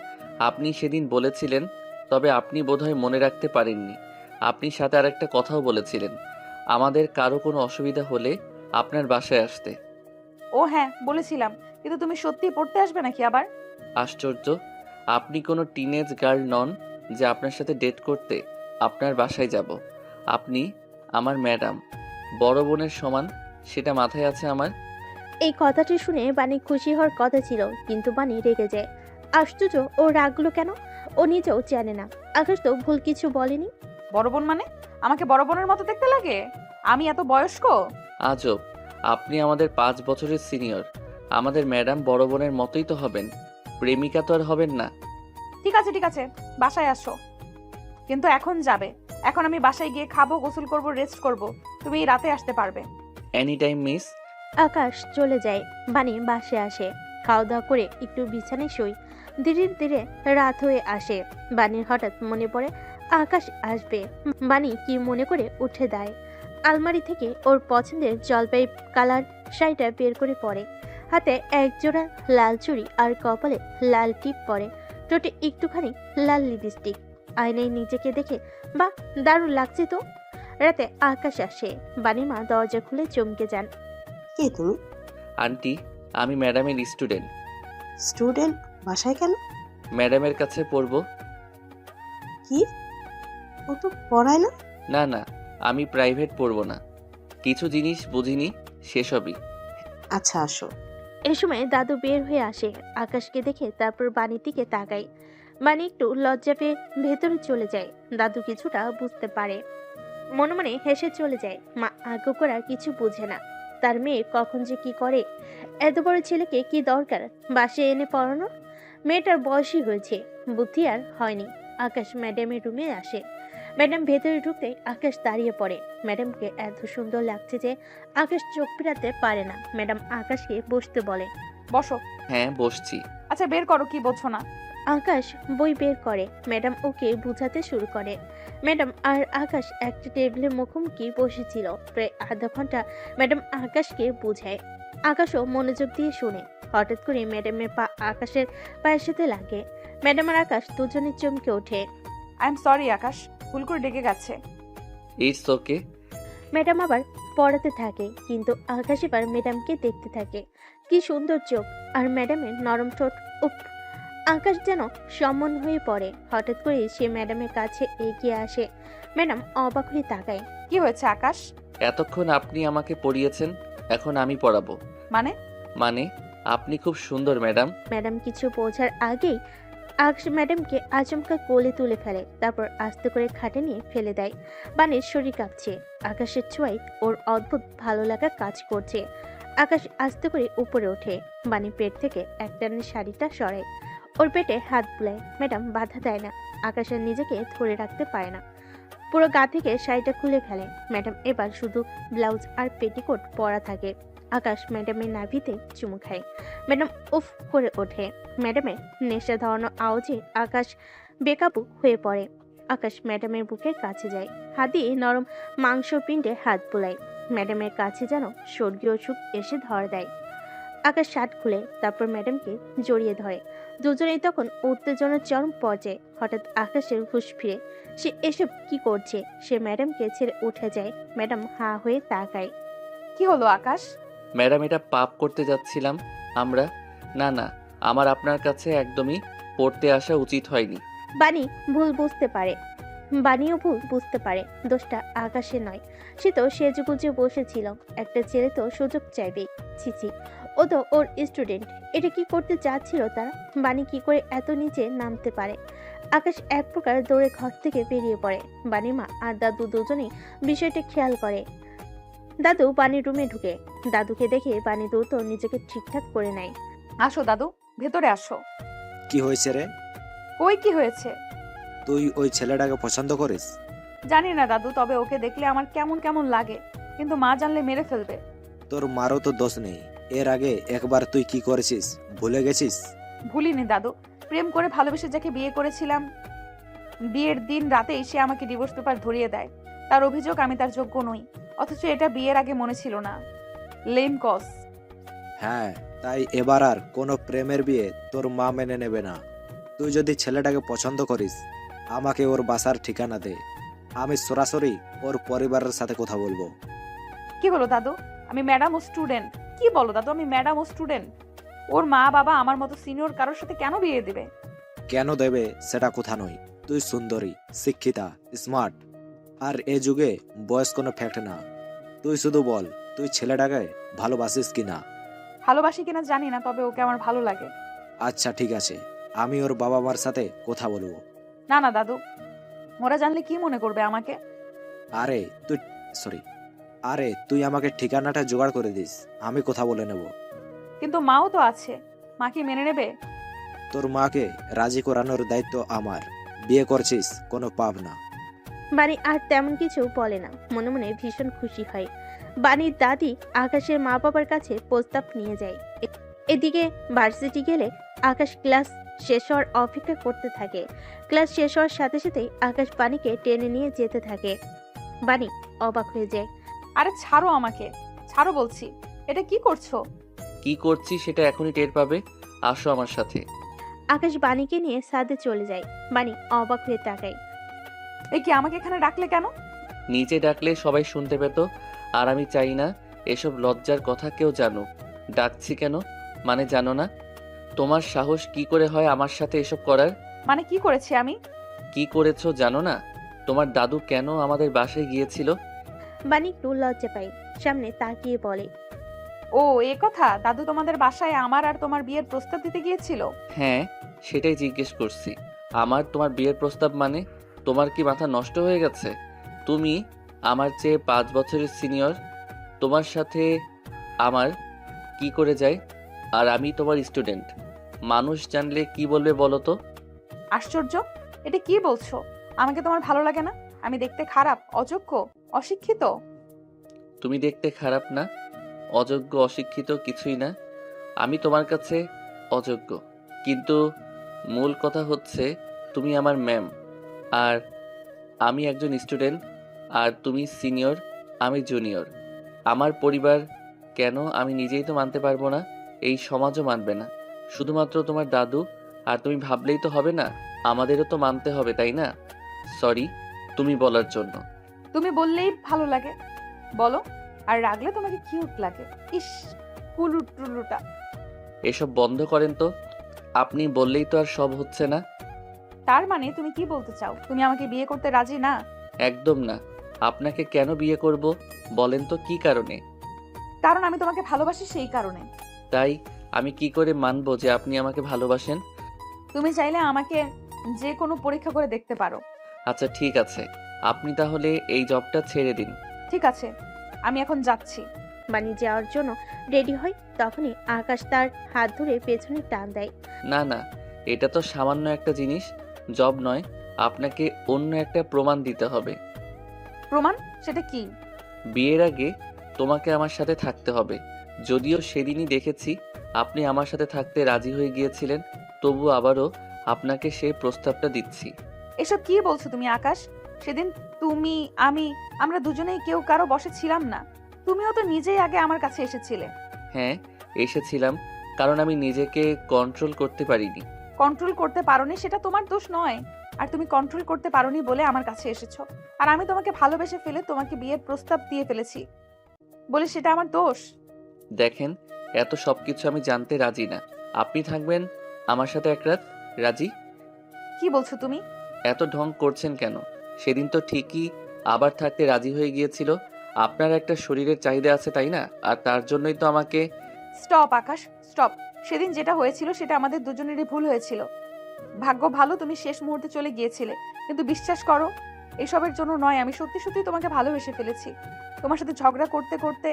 আপনি সেদিন বলেছিলেন, তবে আপনি বোধহয় মনে রাখতে পারেননি। আপনি সাথে আরেকটা কথাও বলেছিলেন, আমাদের কারো কোনো অসুবিধা হলে আপনার বাসায় আসতে। ও হ্যাঁ, বলেছিলাম, কিন্তু তুমি সত্যি পড়তে আসবে নাকি আবার? আশ্চর্য, আপনি কোনো টিনেজ গার্ল নন যে আপনার সাথে ডেট করতে আপনার বাসায় যাব। আপনি আমার ম্যাডাম, বড় বোনের সমান, সেটা মাথায় আছে আমার। এই কথাটি শুনে বানি খুশি হওয়ার কথা ছিল, কিন্তু বানি রেগে যায়। আশ্চর্য, ও রাগলো কেন? ও নিজেও জানে না। আকাশ তো ভুল কিছু বলেনি। বড় বোন মানে? আমাকে বড় বোনের মতো দেখতে লাগে? আমি এত বয়স্ক? আজব, আপনি আমাদের 5 বছরের সিনিয়র। আমাদের ম্যাডাম বড় বোনের মতোই তো হবেন, প্রেমিকা তো আর হবেন না। ঠিক আছে ঠিক আছে, বাসায় আসো, কিন্তু এখন যাবে। এখন আমি বাসায় গিয়ে খাবো, গোসল করব, রেস্ট করব। তুমি এই রাতে আসতে পারবে? Any time miss. আকাশ চলে যায়। বানি বাসে আসে। খাওয়া দাওয়া করে একটু বিছানায় শুই। ধীরে ধীরে রাত হয়ে আসে। বানির হঠাৎ মনে পড়ে আকাশ আসবে। বানি কি মনে করে উঠে দেয়। আলমারি থেকে ওর পছন্দের জলপাই কালার শাড়িটা বের করে পরে। হাতে একজোড়া লাল চুড়ি আর কপালে লাল টিপ পরে। ঠোঁটে একটুখানি লাল লিপস্টিক। আয়নায় নিজেকে দেখে বা দারুণ লাগছে তো। রাতে আকাশ আসে। বানির মা দরজা খুলে চমকে যান। কে তুমি? আন্টি, আমি ম্যাডামের স্টুডেন্ট। স্টুডেন্ট? বাসায় কেন? ম্যাডামের কাছে পড়বো। কি? ও তো পড়ায় না। না না, আমি প্রাইভেট পড়বো না, কিছু জিনিস বুঝিনি সেসবই। আচ্ছা আসো। এ সময় দাদু বের হয়ে আসে। আকাশকে দেখে তারপর বাণীর দিকে তাকায়। বাণী একটু লজ্জা পেয়ে ভেতরে চলে যায়। দাদু কিছুটা বুঝতে পারে, মনে মনে হেসে চলে যায়। মা আগ্রহ করা কিছু বুঝে না, তার মেয়ে কখন যে কি করে। এত বড় ছেলেকে কি দরকার বাসে এনে পড়ানো? মেয়েটার বয়সই হয়েছে, বুদ্ধি আর হয়নি। আকাশ ম্যাডামের রুমে আসে। ম্যাডাম ভেতরে ঢুকতে আকাশ দাঁড়িয়ে পড়ে। ম্যাডামকে এত সুন্দর লাগছে যে আকাশ চোখ ফেরাতে পারে না। ম্যাডাম আকাশকে বসতে বলে। বসো। হ্যাঁ বসছি। আচ্ছা বের করো, কি বোঝো না? আকাশ বই বের করে। ম্যাডাম ওকে বুঝাতে শুরু করে। ম্যাডাম আর আকাশ একটা টেবিলের মুখোমুখি বসেছিল। প্রায় আধা ঘন্টা ম্যাডাম আকাশকে বুঝায়। আকাশও মনোযোগ দিয়ে শুনে। হঠাৎ করে ম্যাডামের পা আকাশের পায়ের সাথে লাগে। ম্যাডাম আর আকাশ দুজনে চমকে ওঠে। আই এম সরি আকাশ, ভুল করে ডেকে গেছে। It's okay. ম্যাডাম আবার পড়াতে থাকে, কিন্তু আকাশ এবার ম্যাডামকে দেখতে থাকে। কি সুন্দর চোখ আর ম্যাডামের নরম ঠোঁট। উফ! আকাশ যেন সম্মন হয়ে পড়ে। হঠাৎ করে সে ম্যাডামের কাছে এগিয়ে আসে। ম্যাডাম অবাক হয়ে তাকায়। কি হয়েছে আকাশ? এতক্ষণ আপনি আমাকে পড়িয়েছেন, এখন আমি পড়াবো। মানে আপনি খুব সুন্দর ম্যাডাম। ম্যাডাম কিছু বোঝার আগেই আকাশ ম্যাডামকে আচমকা কোলে তুলে ফেলে, তারপর আস্তে করে খাটে নিয়ে ফেলে দেয়। বাণীর শরীর কাঁপছে। আকাশের ছোঁয়ায় ওর অদ্ভুত ভালো লাগা কাজ করছে। আকাশ আস্তে করে উপরে ওঠে। বাণী পেট থেকে একটানের শাড়িটা সরায়, ওর পেটে হাত বুলায়। ম্যাডাম বাধা দেয় না। আকাশের নিজেকে ধরে রাখতে পারে না, পুরো গা থেকে শাড়িটা খুলে ফেলে। ম্যাডাম এবার শুধু ব্লাউজ আর পেটিকোট পরা থাকে। আকাশ ম্যাডামের নাভিতে চুমু খায়। ম্যাডাম উফ করে ওঠে। ম্যাডামের নেশা ধরানো আওয়াজে আকাশ বেকাবু হয়ে পড়ে। আকাশ ম্যাডামের বুকের কাছে যায়, হাত দিয়ে নরম মাংসপিণ্ডে হাত বুলায়। ম্যাডামের কাছে যেন স্বর্গীয় সুখ এসে ধরা দেয়। আকাশ শার্ট খুলে তারপর ম্যাডামকে জড়িয়ে ধরে। দুজনেই তখন উত্তেজনার চরম পর্যায়ে। হঠাৎ আকাশের হুঁশ ফিরে। সে এসব কি করছে? সে ম্যাডামকে ছেড়ে উঠে যায়। ম্যাডাম হা হয়ে তাকায়। কি হলো আকাশ? ম্যাডাম এটা পাপ করতে যাচ্ছিলাম আমরা। না আমার আপনার কাছে একদমই পড়তে আসা উচিত হয়নি। বাণী ভুল বুঝতে পারে। বাণীও ভুল বুঝতে পারে। দোষটা আকাশে নয়। সে তো সেজেগুজে বসেছিল। একটা ছেলে তো সুযোগ চাইবেই। ছিছি, ও তো ওর স্টুডেন্ট। এটা কি করতে চাচ্ছিল তারা? বাণী কি করে এত নিচে নামতে পারে? আকাশ এক প্রকার দৌড়ে ঘর থেকে বেরিয়ে পড়ে। বাণীর মা আর দাদু দুজনেই বিষয়টা খেয়াল করে। দাদু বাণীর রুমে ঢুকে। দাদুকে দেখে বাণী দ্রুত নিজেকে ঠিকঠাক করে নেয়। আসো দাদু, ভেতরে আসো। কি হয়েছে রে? কই কি হয়েছে? তুই ওই ছেলেটাকে পছন্দ করিস? জানি না দাদু, তবে ওকে দেখলে আমার কেমন কেমন লাগে, কিন্তু মা জানলে মেরে ফেলবে। তোর মারও তো দোষ নেই। এর আগে একবার তুই কি করেছিস ভুলে গেছিস? ভুলিনি দাদু, প্রেম করে ভালোবেসে যাকে বিয়ে করেছিলাম, বিয়ের দিন রাতেই সে আমাকে ডিভোর্স পেপার ধরিয়ে দেয়। তার অভিযোগ আমি তার যোগ্য নই, অথচ এটা বিয়ের আগে মনে ছিল না। লেম কস। হ্যাঁ, তাই এবার আর কোনো প্রেমের বিয়ে তোর মা মেনে নেবে না। তুই যদি ছেলেটাকে পছন্দ করিস, আমাকে ওর বাসার ঠিকানা দে। আমি সরাসরি ওর পরিবারের সাথে কথা বলবো। কি হলো দাদু? আমি ম্যাডাম ও স্টুডেন্ট। কি বলো দাদু, আমি ম্যাডাম ও স্টুডেন্ট। ওর মা বাবা আমার মতো সিনিয়র কারোর সাথে কেন বিয়ে দেবে? কেন দেবে সেটা কথা নয়। তুই সুন্দরী, শিক্ষিতা, স্মার্ট, আর এ যুগে বয়স কোনো ফ্যাক্ট না। তুই শুধু বল, তুই ছেলেটাকে ভালোবাসিস কিনা? ভালোবাসি কিনা জানি না, তবে ওকে আমার ভালো লাগে। আচ্ছা ঠিক আছে, আমি ওর বাবা মার সাথে কথা বলবো। না না দাদু, ওরা জানলে কি মনে করবে আমাকে? আরে তুই আমাকে ঠিকানাটা জোগাড় করে দিস, আমি কথা বলে নেব। কিন্তু মাও তো আছে, মা কি মেনে নেবে? তোর মাকে রাজি করানোর দায়িত্ব আমার। বিয়ে করছিস, কোনো পাপ না। বাণী আর তেমন কিছু বলে না, মনে মনে ভীষণ খুশি হয়। বাণীর দাদি আকাশের মা বাবার কাছে প্রস্তাব নিয়ে যায়। এদিকে ভার্সিটি গেলে আকাশ ক্লাস শেষ হওয়ার অপেক্ষা করতে থাকে। ক্লাস শেষ হওয়ার সাথে সাথেই আকাশ বাণীকে টেনে নিয়ে যেতে থাকে। বাণী অবাক হয়ে যায়। আরে ছাড়ো আমাকে, ছাড়ো বলছি। এটা কি করছো? কি করছি সেটা এখনই টের পাবে। আসো আমার সাথে। আকাশ বাণীকে নিয়ে ছাদে চলে যায়। বাণী অবাক হয়ে তাকায়। এই কি, আমাকে এখানে ডাকলে কেন? নিচে ডাকলে সবাই শুনতে পেত, আর আমি চাই না এসব লজ্জার কথা কেউ জানুক। ডাকছি কেন মানে জানো না? তোমার সাহস কি করে হয় আমার সাথে এসব করার? মানে কি করেছি আমি? কি করেছো জানো না? তোমার দাদু কেন আমাদের বাসায় গিয়েছিল? বাণী একটু লজ্জা পায়, সামনে তাকিয়ে বলে। ও এ কথা, দাদু তোমাদের বাসায় আমার আর তোমার বিয়ের প্রস্তাব দিতে গিয়েছিল? হ্যাঁ, সেটাই জিজ্ঞেস করছি। আমার তোমার বিয়ের প্রস্তাব মানে? তোমার কি মাথা নষ্ট হয়ে গেছে? তুমি আমার চেয়ে 5 বছরের সিনিয়র, তোমার সাথে আমার কি করে যায়? আর আমি তোমার স্টুডেন্ট। মানুষ জানলে কি বলবে বলো তো? আশ্চর্য, এটা কি বলছো? আমাকে তোমার ভালো লাগে না? আমি দেখতে খারাপ, অযোগ্য, অশিক্ষিত? তুমি দেখতে খারাপ না, অযোগ্য, অশিক্ষিত কিছুই না। আমি তোমার কাছে অযোগ্য, কিন্তু মূল কথা হচ্ছে তুমি আমার ম্যাম, আর আমি একজন স্টুডেন্ট, আর তুমি সিনিয়র, আমি জুনিয়র। আমার পরিবার কেন, আমি নিজেই তো মানতে পারবো না, এই সমাজও মানবে না। শুধুমাত্র তোমার দাদু আর তুমি ভাবলেই তো হবে না, আমাদেরও তো মানতে হবে, তাই না? সরি তুমি বলার জন্য। তুমি বললেই ভালো লাগে, বলো। আর রাগলে তোমাকে কিউট লাগে। ইস, কুলু টুলুটা। এসব বন্ধ করেন তো, আপনি বললেই তো আর সব হচ্ছে না। তার মানে তুমি কি বলতে চাও? তুমি আমাকে বিয়ে করতে রাজি না? একদম না। আপনাকে কেন বিয়ে করব বলেন তো, কি কারণে? কারণ আমি তোমাকে ভালোবাসি, সেই কারণে। তাই আমি কি করে মানবো যে আপনি আমাকে ভালোবাসেন? তুমি চাইলে আমাকে যে কোনো পরীক্ষা করে দেখতে পারো। আচ্ছা ঠিক আছে, আপনি তাহলে এই জবটা ছেড়ে দিন। ঠিক আছে, আমি এখন যাচ্ছি। বাণী যাওয়ার জন্য রেডি হয়, তখনই আকাশ তার হাত ধরে পেছনে টান দেয়। না না, এটা তো সামান্য একটা জিনিস, জব নয়। আপনাকে অন্য একটা প্রমাণ দিতে হবে। প্রমাণ? সেটা কি? বিয়ের আগে তোমাকে আমার সাথে থাকতে হবে। যদিও সেদিনই দেখেছি আপনি আমার সাথে থাকতে রাজি হয়ে গিয়েছিলেন, তবু আবারও আপনাকে সেই প্রস্তাবটা দিচ্ছি। এসব কি বলছো তুমি আকাশ? সেদিন তুমি, আমরা দুজনেই কেউ কারো বসে ছিলাম না। তুমিও তো নিজেই আগে আমার কাছে এসেছিলে। হ্যাঁ, এসেছিলাম, কারণ আমি নিজেকে কন্ট্রোল করতে পারিনি। কন্ট্রোল করতে পারোনি সেটা তোমার দোষ নয়। আর তুমি কন্ট্রোল করতে পারোনি বলে আমার কাছে এসেছো। আর আমি তোমাকে ভালোবেসে ফেলে তোমাকে বিয়ের প্রস্তাব দিয়ে ফেলেছি বলে সেটা আমার দোষ? দেখেন, এত সবকিছু আমি জানতে রাজি না। আপনি থাকবেন আমার সাথে এক রাত, রাজি? কি বলছো তুমি? এত ঢং করছেন কেন? সেদিন তো ঠিকই আবার থাকতে রাজি হয়ে গিয়েছিল। আপনার একটা শরীরের চাহিদা আছে, তাই না? আর তার জন্যই তো আমাকে। স্টপ আকাশ, স্টপ। সেদিন যেটা হয়েছিল সেটা আমাদের দুজনেরই ভুল হয়েছিল। ভাগ্য ভালো তুমি শেষ মুহূর্তে চলে গিয়েছিলে, কিন্তু বিশ্বাস করো, এসবের জন্য নয়। আমি সত্যি সত্যি তোমাকে ভালোবেসে ফেলেছি। তোমার সাথে ঝগড়া করতে করতে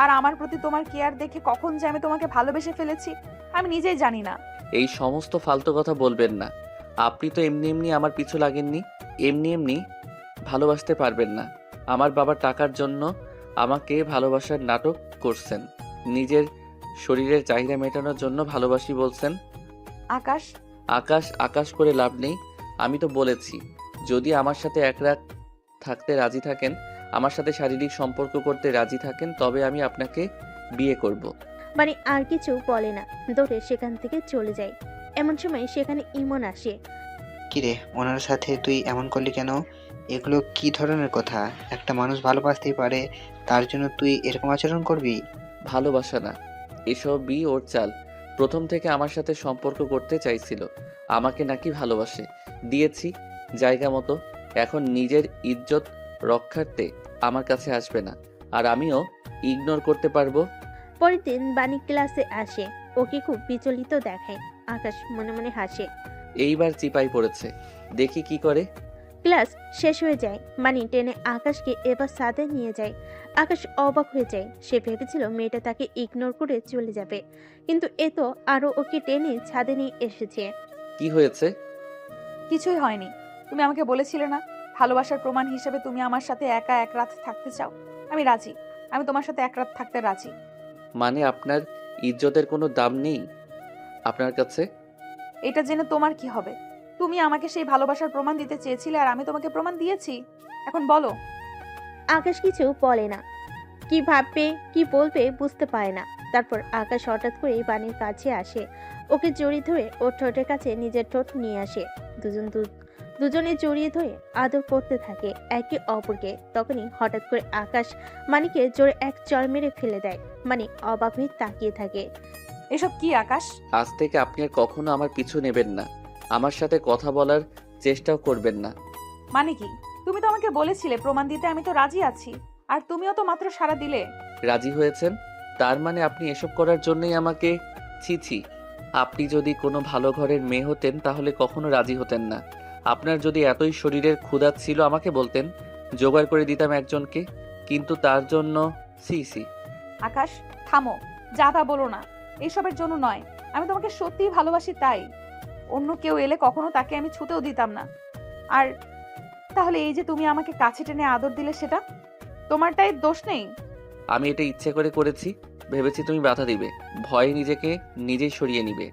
আর আমার প্রতি তোমার কেয়ার দেখে কখন যে আমি তোমাকে ভালোবেসে ফেলেছি আমি নিজেই জানি না। এই সমস্ত ফালতু কথা বলবেন না। আপনি তো এমনি এমনি আমার পিছু লাগেননি, এমনি এমনি ভালোবাসতে পারবেন না। আমার বাবার টাকার জন্য আমাকে ভালোবাসার নাটক করছেন, নিজের শরীরের চাহিদা মেটানোর জন্য ভালোবাসি বলছেন। আকাশ, আকাশ আকাশ করে লাভ নেই। আমি তো বলেছি, যদি আমার সাথে এক রাত থাকতে রাজি থাকেন, আমার সাথে শারীরিক সম্পর্ক করতে রাজি থাকেন, তবে আমি আপনাকে বিয়ে করব। বাণী আর কিছু বলে না, দৌড়ে সেখান থেকে চলে যায়। এমন সময় সেখানে ইমন আসে। কিরে, ওনার সাথে তুই এমন করলি কেন? এগুলো কি ধরনের কথা? একটা মানুষ ভালোবাসতেই পারে, তার জন্য তুই এরকম আচরণ করবি? ভালোবাসা না, এসবই ওর চাল। প্রথম থেকে আমার সাথে সম্পর্ক করতে চাইছিল, আমাকে নাকি ভালোবাসে। দিয়েছি জায়গা মতো। এখন নিজের ইজ্জত রক্ষার্থে আমার কাছে আসবে না, আর আমিও ইগনোর করতে পারবো। পরের দিন বাণী ক্লাসে আসে, ওকে খুব বিচলিত দেখায়। আকাশ মনে মনে হাসে। এইবার চিপাই পড়েছে, দেখি কি করে। ক্লাস শেষ হয়ে যায়, বাণী টেনে আকাশকে এবার ছাদে নিয়ে যায়। আকাশ অবাক হয়ে যায়, সে ভেবেছিল মেয়েটা তাকে ইগনোর করে চলে যাবে, কিন্তু এ তো আরো ওকে টেনে ছাদে নিয়ে এসেছে। কি হয়েছে? কিছুই হয়নি। তুমি আমাকে বলেছিলে না ভালোবাসার প্রমাণ হিসেবে তুমি আমার সাথে একা এক রাত থাকতে চাও? আমি রাজি। আমি তোমার সাথে এক রাত থাকতে রাজি। মানে আপনার ইজ্জতের কোনো দাম নেই আপনার কাছে? এটা জেনে তোমার কি হবে? তুমি আমাকে সেই ভালোবাসার প্রমাণ দিতে চেয়েছিলে আর আমি তোমাকে প্রমাণ দিয়েছি। এখন বলো। আকাশ কিছু বলে না, কি ভাববে কি বলবে বুঝতে পারে না। তারপর আকাশ হঠাৎ করে বাণীর কাছে আসে, ওকে জড়িয়ে ধরে ওর ঠোঁটের কাছে নিজের ঠোঁট নিয়ে আসে। দুজনে জড়িয়ে ধরে আদর করতে থাকে একে অপরকে। তখনই হঠাৎ করে আকাশ মানিকে জোরে এক চড় মেরে ফেলে দেয়। মানে অবাক হয়ে তাকিয়ে থাকে। এসব কি আকাশ? আজ থেকে আপনি আর কখনো আমার পিছু নেবেন না, আমার সাথে কথা বলার চেষ্টাও করবেন না। মানে কি? তুমি তো আমাকে বলেছিলে প্রমাণ দিতে, আমি তো রাজি আছি। আর তুমিও তো মাত্র সাড়া দিলে। রাজি হয়েছেন? তার মানে আপনি এসব করার জন্যই আমাকে... ছি ছি, আপনি যদি কোনো ভালো ঘরের মেয়ে হতেন তাহলে কখনো রাজি হতেন না। আপনার যদি এতই শরীরের ক্ষুধা ছিল আমাকে বলতেন, জোগাড় করে দিতাম একজনকে। কিন্তু তার জন্য... সি সি। আকাশ, থামো, যা তা বলো না। এইসবের জন্য নয়, আমি তোমাকে সত্যিই ভালোবাসি তাই। অন্য কেউ এলে কখনো তাকে আমি ছুতেও দিতাম না। আর তাহলে এই যে তুমি আমাকে কাছে টেনে আদর দিলে, সেটা তোমারটাই দোষ নেই? আমি এটা ইচ্ছে করে করেছি, ভেবেছি তুমি বাধা দিবে, ভয়ে নিজেকে নিজেই সরিয়ে নিবে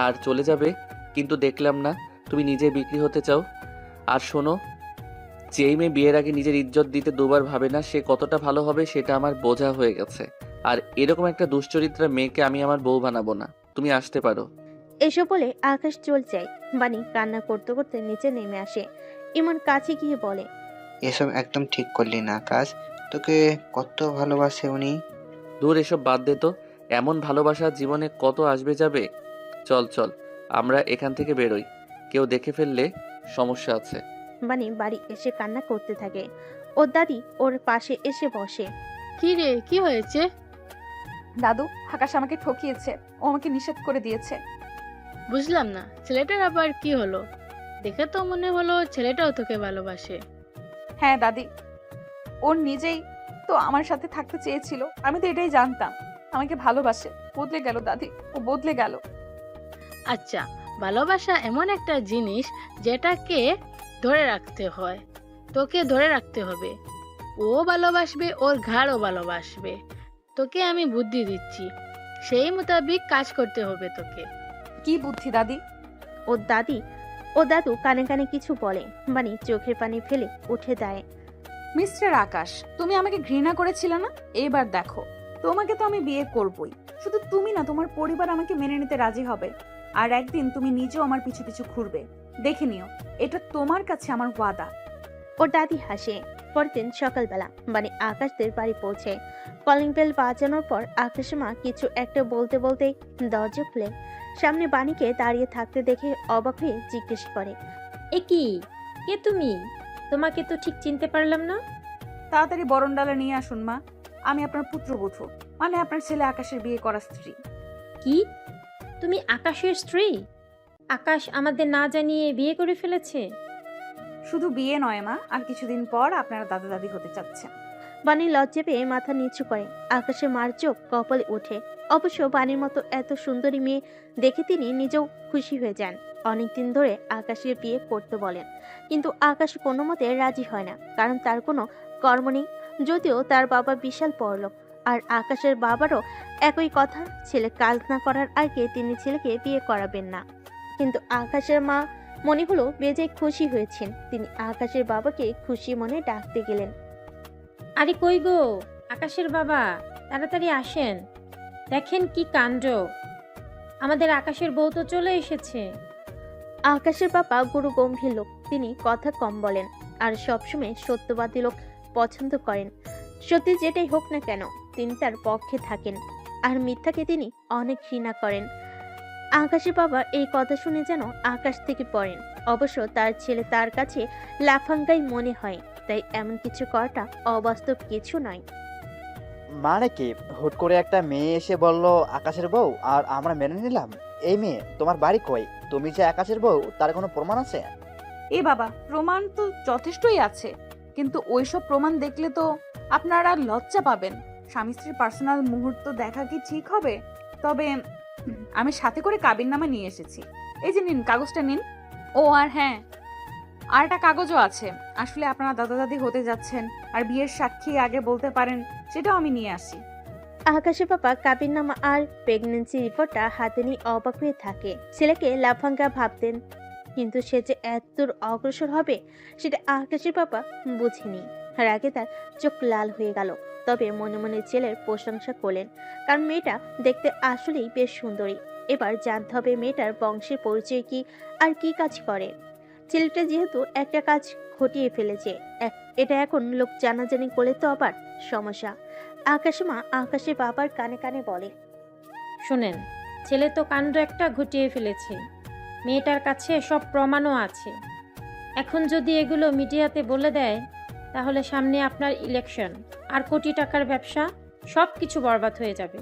আর চলে যাবে। কিন্তু দেখলাম না, তুমি নিজে বিক্রি হতে চাও। আর শোনো, যেই মেয়ে বিয়ের আগে নিজের ইজ্জত দিতে দুবার ভাবে না, সে কতটা ভালো হবে সেটা আমার বোঝা হয়ে গেছে। আর এরকম একটা দুশ্চরিত্রা মেয়েকে আমি আমার বউ বানাবো না। তুমি আসতে পারো। এসব বলে আকাশ চলে যায়। বানি কান্না করতে করতে নিচে নেমে আসে। ইমন কাছে গিয়ে বলে, এসব একদম ঠিক করলি না আকাশ। তোকে কত ভালোবাসে উনি। দূর, এসব বাদ দে তো। এমন ভালোবাসা জীবনে কত আসবে যাবে। চল চল, আমরা এখান থেকে বেরোই। কেউ দেখে ফেললে সমস্যা আছে। বানি বাড়ি এসে কান্না করতে থাকে। ওর দাদি ওর পাশে এসে বসে। কি রে, কি হয়েছে? দাদু, আকাশ আমাকে ঠকিয়েছে। ও আমাকে নিষেধ করে দিয়েছে। বুঝলাম না, ছেলেটার আবার কি হলো? দেখে তো মনে হলো ছেলেটাও তোকে ভালোবাসে। হ্যাঁ দাদি, ওর নিজেই তো আমার সাথে থাকতে চেয়েছিল। আমি তো এটাই জানতাম আমাকে ভালোবাসে। বদলে গেল দাদি, ও বদলে গেল। আচ্ছা, ভালোবাসা এমন একটা জিনিস যেটাকে ধরে রাখতে হয়, তোকে ধরে রাখতে হবে। ও ভালোবাসবে, ওর ঘাড়ও ভালোবাসবে। তোকে আমি বুদ্ধি দিচ্ছি, সেই মোতাবিক কাজ করতে হবে তোকে। কি বুদ্ধি দাদি? ও দাদু কানে কানে কিছু বলে। বানি চোখের পানি ফেলে উঠে দেয়। মিস্টার আকাশ, তুমি আমাকে ঘৃণা করেছিলে না? এবার দেখো, তোমাকে তো আমি বিয়ে করবই। শুধু তুমি না, তোমার পরিবার আমাকে মেনে নিতে রাজি হবে। আর একদিন তুমি নিজেও আমার পিছু পিছু ঘুরবে। দেখে নিও, এটা তোমার কাছে আমার ওয়াদা। ওর দাদি হাসে। পরদিন সকালবেলা বানি আকাশদের বাড়ি পৌঁছে। কলিং বেল বাজানোর পর আকাশের মা কিছু একটা বলতে বলতেই দরজা খুলে সামনে বাণীকে দাঁড়িয়ে থাকতে দেখে অবাক হয়ে জিজ্ঞেস করে, এ কি, কে তুমি? তোমাকে তো ঠিক চিনতে পারলাম না। তাড়াতাড়ি বরণডালা নিয়ে আসুন মা। আমি আপনার পুত্রবধূ, মানে আপনার ছেলে আকাশের বিয়ে করা স্ত্রী। কি, তুমি আকাশের স্ত্রী? আকাশ আমাদের না জানিয়ে বিয়ে করে ফেলেছে? শুধু বিয়ে নয় মা, আর কিছুদিন পর আপনারা দাদা দাদি হতে চাচ্ছেন। বাণী লজ্জা পেয়ে মাথা নিচু করে। আকাশে মার চোখ কপালে ওঠে। অবশ্য বাণীর মতো এত সুন্দরী মেয়ে দেখে তিনি নিজেও খুশি হয়ে যান। অনেকদিন ধরে আকাশের বিয়ে করতে বলেন, কিন্তু আকাশ কোনো মতে রাজি হয় না, কারণ তার কোনো কর্ম নেই। যদিও তার বাবা বিশাল বড়লোক, আর আকাশের বাবারও একই কথা, ছেলে কাজ না করার আগে তিনি ছেলেকে বিয়ে করাবেন না। কিন্তু আকাশের মা মনে হলো বেজায় খুশি হয়েছেন। তিনি আকাশের বাবাকে খুশি মনে ডাকতে গেলেন। আরে কই গো, আকাশের বাবা, তাড়াতাড়ি আসেন, দেখেন কি কাণ্ড, আমাদের আকাশের বউ তো চলে এসেছে। আকাশের বাবা গুরু গম্ভীর লোক, তিনি কথা কম বলেন আর সবসময় সত্যবাদী লোক পছন্দ করেন। সত্যি যেটাই হোক না কেন তিনি তার পক্ষে থাকেন, আর মিথ্যাকে তিনি অনেক ঘৃণা করেন। আকাশের বাবা এই কথা শুনে যেন আকাশ থেকে পড়েন। অবশ্য তার ছেলে তার কাছে লাফাঙ্গাই মনে হয়, তাই এমন কিছু করাটা অবাস্তব কিছু নয়। মানে কি, হুট করে একটা মেয়ে এসে বলল আকাশের বউ, আর আমরা মেনে নিলাম? এই মেয়ে তোমার বাড়ি কই? তুমি যে আকাশের বউ তার কোনো প্রমাণ আছে? এ বাবা, প্রমাণ তো যথেষ্টই আছে, কিন্তু ওইসব প্রমাণ দেখলে তো আপনারা লজ্জা পাবেন। স্বামী স্ত্রীর পার্সোনাল মুহূর্ত দেখা কি ঠিক হবে? তবে আমি সাথে করে কাবিননামা নিয়ে এসেছি। এই যে নিন, কাগজটা নিন। ও আর হ্যাঁ, আর একটা কাগজও আছে। আসলে আপনারা দাদা দাদি হতে যাচ্ছেন, আর বিয়ের সাক্ষী আগে বলতে পারেন, সেটাও আমি নিয়ে আসি। আকাশের বাবা কাবিননামা আর প্রেগন্যান্সি রিপোর্টটা হাতে নিয়ে অবাক হয়ে থাকে। ছেলেকে লাফাঙ্গা ভাবতেন, কিন্তু সে যে এত অগ্রসর হবে সেটা আকাশের বাবা বুঝেনি। রাগে তার চোখ লাল হয়ে গেল, তবে মনে মনে ছেলের প্রশংসা করলেন, কারণ মেয়েটা দেখতে আসলেই বেশ সুন্দরী। এবার জানতে হবে মেয়েটার বংশের পরিচয় কি আর কি কাজ করে। ছেলেটা যেহেতু একটা কাজ ঘটিয়ে ফেলেছে, এটা এখন লোক জানাজানি করলে তো আবার সমস্যা। আকাশের মা আকাশের বাবার কানে কানে বলে, শোনেন, ছেলে তো কাণ্ড একটা ঘটিয়ে ফেলেছে, মেয়েটার কাছে সব প্রমাণও আছে। এখন যদি এগুলো মিডিয়াতে বলে দেয়, তাহলে সামনে আপনার ইলেকশন আর কোটি টাকার ব্যবসা, সব কিছু বরবাদ হয়ে যাবে।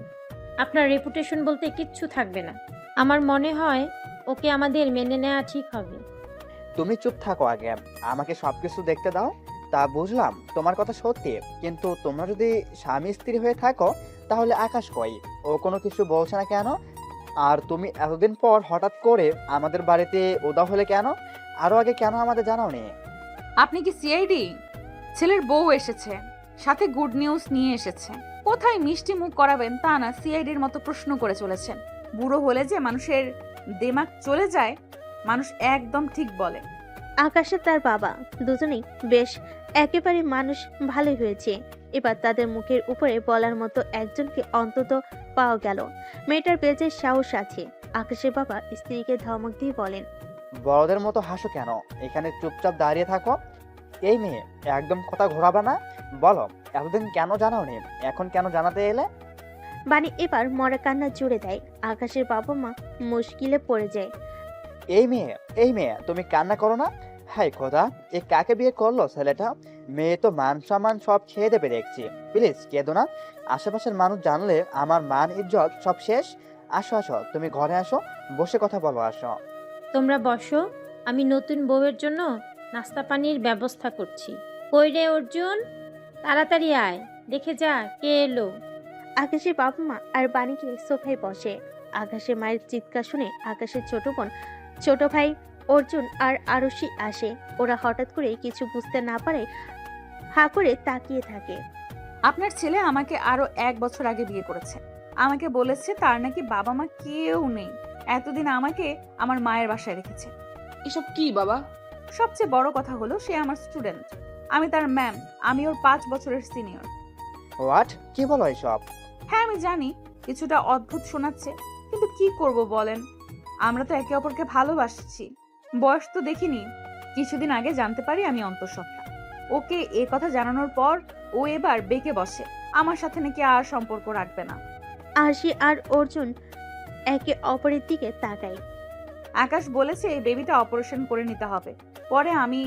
আপনার রেপুটেশন বলতে কিচ্ছু থাকবে না। আমার মনে হয় ওকে আমাদের মেনে নেওয়া ঠিক হবে। তুমি চুপ থাকো আগে, আমাকে সবকিছু দেখতে দাও। তা বুঝলাম তোমার কথা সত্যি, কিন্তু তোমরা যদি স্বামী স্ত্রী হয়ে থাকো তাহলে আকাশ কই? ও কোনো কিছু বলছে না কেন? আর তুমি এতদিন পর হঠাৎ করে আমাদের বাড়িতে উদা হলে কেন? আরো আগে কেন আমাদের জানাওনি? আপনি কি সিআইডি? ছেলের বউ এসেছে, সাথে গুড নিউজ নিয়ে এসেছে। কোথায় মিষ্টি মুখ করাবেন তা না, সিআইডির মতো প্রশ্ন করে চলেছেন। বুড়ো হলে যে মানুষের দেমাগ চলে যায়, মানুষ একদম ঠিক বলে। আকাশে তার বাবা দুজনেই বেশ একেবারে মানুষ ভালোই হয়েছে। এবার তাদের মুখের উপরে বলার মতো একজনকে অন্তত পাওয়া গেল। মেয়েটার বেজে সাহস আছে। আকাশের বাবা স্ত্রীকে ধমক দিয়ে বলেন, বড়দের মতো হাসো কেন? এখানে চুপচাপ দাঁড়িয়ে থাকো। এই মেয়ে, একদম কথা ঘোরাবা না। বলো, এতদিন কেন জানাওনি, এখন কেন জানাতে এলে? বাণী এবার মরা কান্না জুড়ে দেয়। আকাশের বাবা মা মুশকিলে পড়ে যায়। এই মেয়ে তুমি কান্না করো না। হাই খোদা, এ কাকে বিয়ে করলো ছেলেটা? মেয়ে তো মান সম্মান সব খেয়ে দেবে দেখছি। প্লিজ কেঁদো না, আশেপাশের মানুষ জানলে আমার মান ইজ্জত সব শেষ। আসো আসো, তুমি ঘরে আসো, বসে কথা বলো, আসো। তোমরা বসো, আমি নতুন বউয়ের জন্য নাস্তা পানির ব্যবস্থা করছি। কই রে অর্জুন, তাড়াতাড়ি আয়, দেখে যা কে এলো। আকাশের বাবা মা আর বাণীকে সোফায় বসে। আকাশের মায়ের চিৎকার শুনে আকাশের ছোট বোন, ছোট ভাই অর্জুন আর আরুষি আসে। ওরা হঠাৎ করে কিছু বুঝতে না পারে হা করে তাকিয়ে থাকে। আপনার ছেলে আমাকে আরো 1 বছর আগে বিয়ে করেছে। আমাকে বলেছে তার নাকি বাবা মা কেউ নেই। এতদিন আমাকে আমার মায়ের বাসায় রেখেছে। এসব কি বাবা? সবচেয়ে বড় কথা হলো সে আমার স্টুডেন্ট, আমি তার ম্যাম। আমি ওর 5 বছরের সিনিয়র। হোয়াট? কি বলো এসব? হ্যাঁ আমি জানি কিছুটা অদ্ভুত শোনাচ্ছে, কিন্তু কি করব বলেন? আমরা তো একে অপরকে ভালোবাসছি। বয়স তো দেখিনি, কিছুদিন আগে জানতে পারি আমি অন্তঃসত্ত্বা। ওকে এ কথা জানানোর পর ও এবার বেঁকে বসে, আমার সাথে নাকি আর সম্পর্ক রাখবে না। আরশি আর অর্জুন একে অপরের দিকে তাকায়। আকাশ বলেছে এই বেবিটা অপারেশন করে নিতে হবে। পরে আমি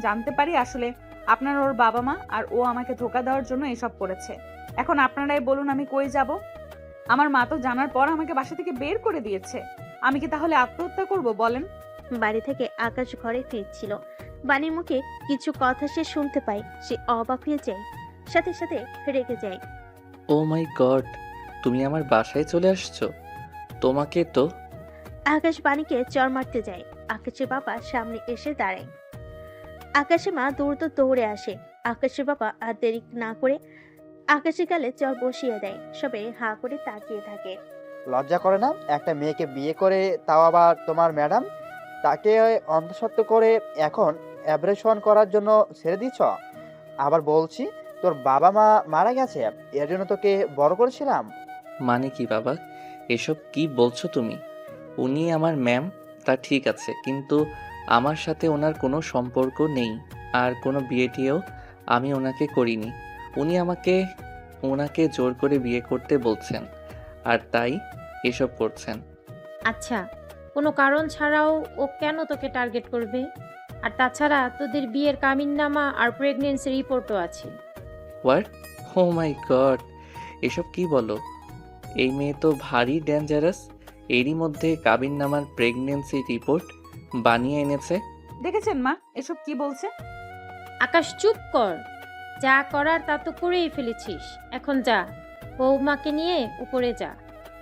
জানতে পারি আসলে আপনার ওর বাবা মা আর ও আমাকে ধোকা দেওয়ার জন্য এসব করেছে। এখন আপনারাই বলুন আমি কই যাব? আমার মা তো জানার পর আমাকে বাসা থেকে বের করে দিয়েছে। আমি কি তাহলে আত্মহত্যা করব বলেন? বাড়ি থেকে আকাশ ঘরে ফিরছিল। বাণীর মুখে কিছু কথা সে শুনতে পায়। সে অবাক হয়ে যায়, সাথে সাথে রেগে যায়। ও মাই গড, তুমি আমার বাসায় চলে আসছো? তোমাকে তো। আকাশ বাণীকে চর মারতে যায়। আকাশের বাবা সামনে এসে দাঁড়ায়। আকাশের মা দ্রুত দৌড়ে আসে। আকাশের বাবা আর দেরি না করে আকাশের গালে চর বসিয়ে দেয়। সবাই হা করে তাকিয়ে থাকে। লজ্জা করে না? একটা মেয়েকে বিয়ে করে, তাও আবার তোমার ম্যাডাম, তাকে অন্তঃসত্ত্বা করে এখন অ্যাবরেশন করার জন্য ছেড়ে দিচ্ছ? আবার বলছি তোর বাবা মা মারা গেছে, এর জন্য তোকে বড় করেছিলাম। মানে কি বাবা, এসব কি বলছো তুমি? উনি আমার ম্যাম, তা ঠিক আছে, কিন্তু আমার সাথে ওনার কোনো সম্পর্ক নেই। আর কোনো বিয়েটিও আমি ওনাকে করিনি। উনি ওনাকে জোর করে বিয়ে করতে বলছেন, আর তাই এসব করছেন। আচ্ছা, কোনো কারণ ছাড়াও ও কেন তোকে টার্গেট করবে? আর তাছাড়া তোদের বিয়ের কামিননামা আর প্রেগনেন্সি রিপোর্টও আছে। হোয়াট? ও মাই গড, এসব কি বলো? এই মেয়ে তো ভারী ডেঞ্জারাস। এরই মধ্যে কাবিননামার প্রেগনেন্সি রিপোর্ট বানিয়ে এনেছে। দেখেছেন মা এসব কি বলছে? আকাশ চুপ কর, যা করার তা তো করেই ফেলেছিস। এখন যা, বৌমাকে নিয়ে উপরে যা।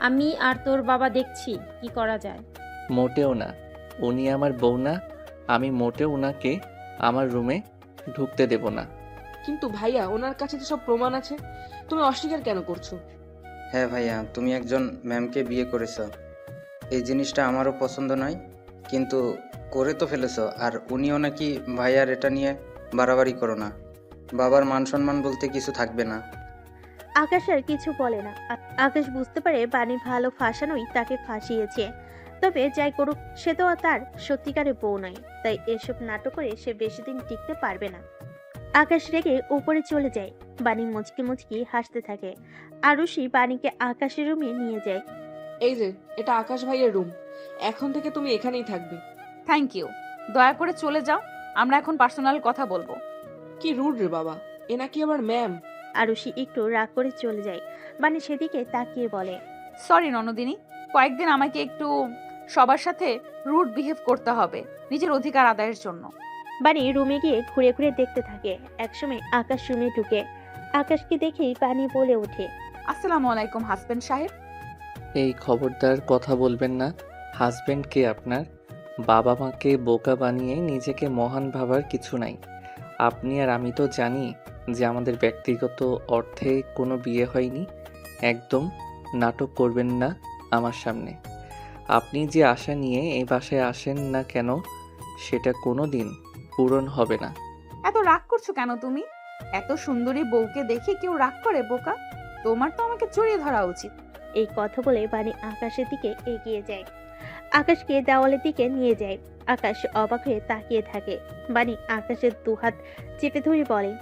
আমি আর তোর বাবা দেখছি কি করা যায়। মোটেও না, উনি আমার বউ না। আমি মোটেও ওনাকে আমার রুমে ঢুকতে দেব না। কিন্তু ভাইয়া, ওনার কাছে তো সব প্রমাণ আছে, তুমি অস্বীকার কেন করছো? হ্যাঁ ভাইয়া, তুমি একজন ম্যামকে বিয়ে করেছো। এই জিনিসটা আমারও পছন্দ নয়, কিন্তু করে তো ফেলেছো। আর উনিও নাকি ভাইয়ার এটা নিয়ে বাড়াবাড়ি করো না, বাবার মান সম্মান বলতে কিছু থাকবে না। আকাশ আর কিছু বলে না। আকাশ বুঝতে পারে বাণী ভালো ফাঁসানোই তাকে ফাঁসিয়েছে। তবে যাই করুক, সে তো আর তার সত্যিকারের বউ নয়। তাই এসব নাটক করে সে বেশি দিন টিকতে পারবে না। আকাশ রেগে উপরে চলে যায়। বাণী মুচকি মুচকি হাসতে থাকে। আরুষি বাণীকে আকাশের রুমে নিয়ে যায়। এই যে, এটা আকাশ ভাইয়ের রুম, এখন থেকে তুমি এখানেই থাকবে। থ্যাংক ইউ, দয়া করে চলে যাও, আমরা এখন পার্সোনাল কথা বলবো। কি রুড রে বাবা, এ নাকি আবার ম্যাম। আরুষি একটু রাগ করে চলে যায়। বানি সেদিকে তাকিয়ে বলে, সরি ননদিনী, কয়েকদিন আমাকে একটু সবার সাথে রুড বিহেভ করতে হবে নিজের অধিকার আদায়ের জন্য। বানি রুমে গিয়ে ঘুরে ঘুরে দেখতে থাকে। একসময় আকাশ রুমে ঢুকে। আকাশকে দেখেই বানি বলে ওঠে, আসসালামু আলাইকুম হাজবেন্ড সাহেব। এই খবরদার কথা বলবেন না। হাজবেন্ড কে আপনার? বাবা মাকে বোকা বানিয়ে নিজেকে মহান ভাবার কিছু নাই। আপনি আর আমি তো জানি যে আমাদের ব্যক্তিগত অর্থে কোনো বিয়ে হয়নি। একদম নাটক করবেন না আমার সামনে। আপনি যে আশা নিয়ে এই বাসায় আসেন না কেন, সেটা কোনো দিন পূরণ হবে না। এত রাগ করছো কেন তুমি? এত সুন্দরী বউকে দেখে কেউ রাগ করে বোকা? তোমার তো আমাকে জড়িয়ে ধরা উচিত। এই কথা বলে বানি আকাশের দিকে এগিয়ে যায়। আকাশকে দেওয়ালের দিকে নিয়ে যায়। আকাশ অবাক হয়ে তাকিয়ে থাকে। বানি আকাশের দুহাত চেপে ধরে বলে,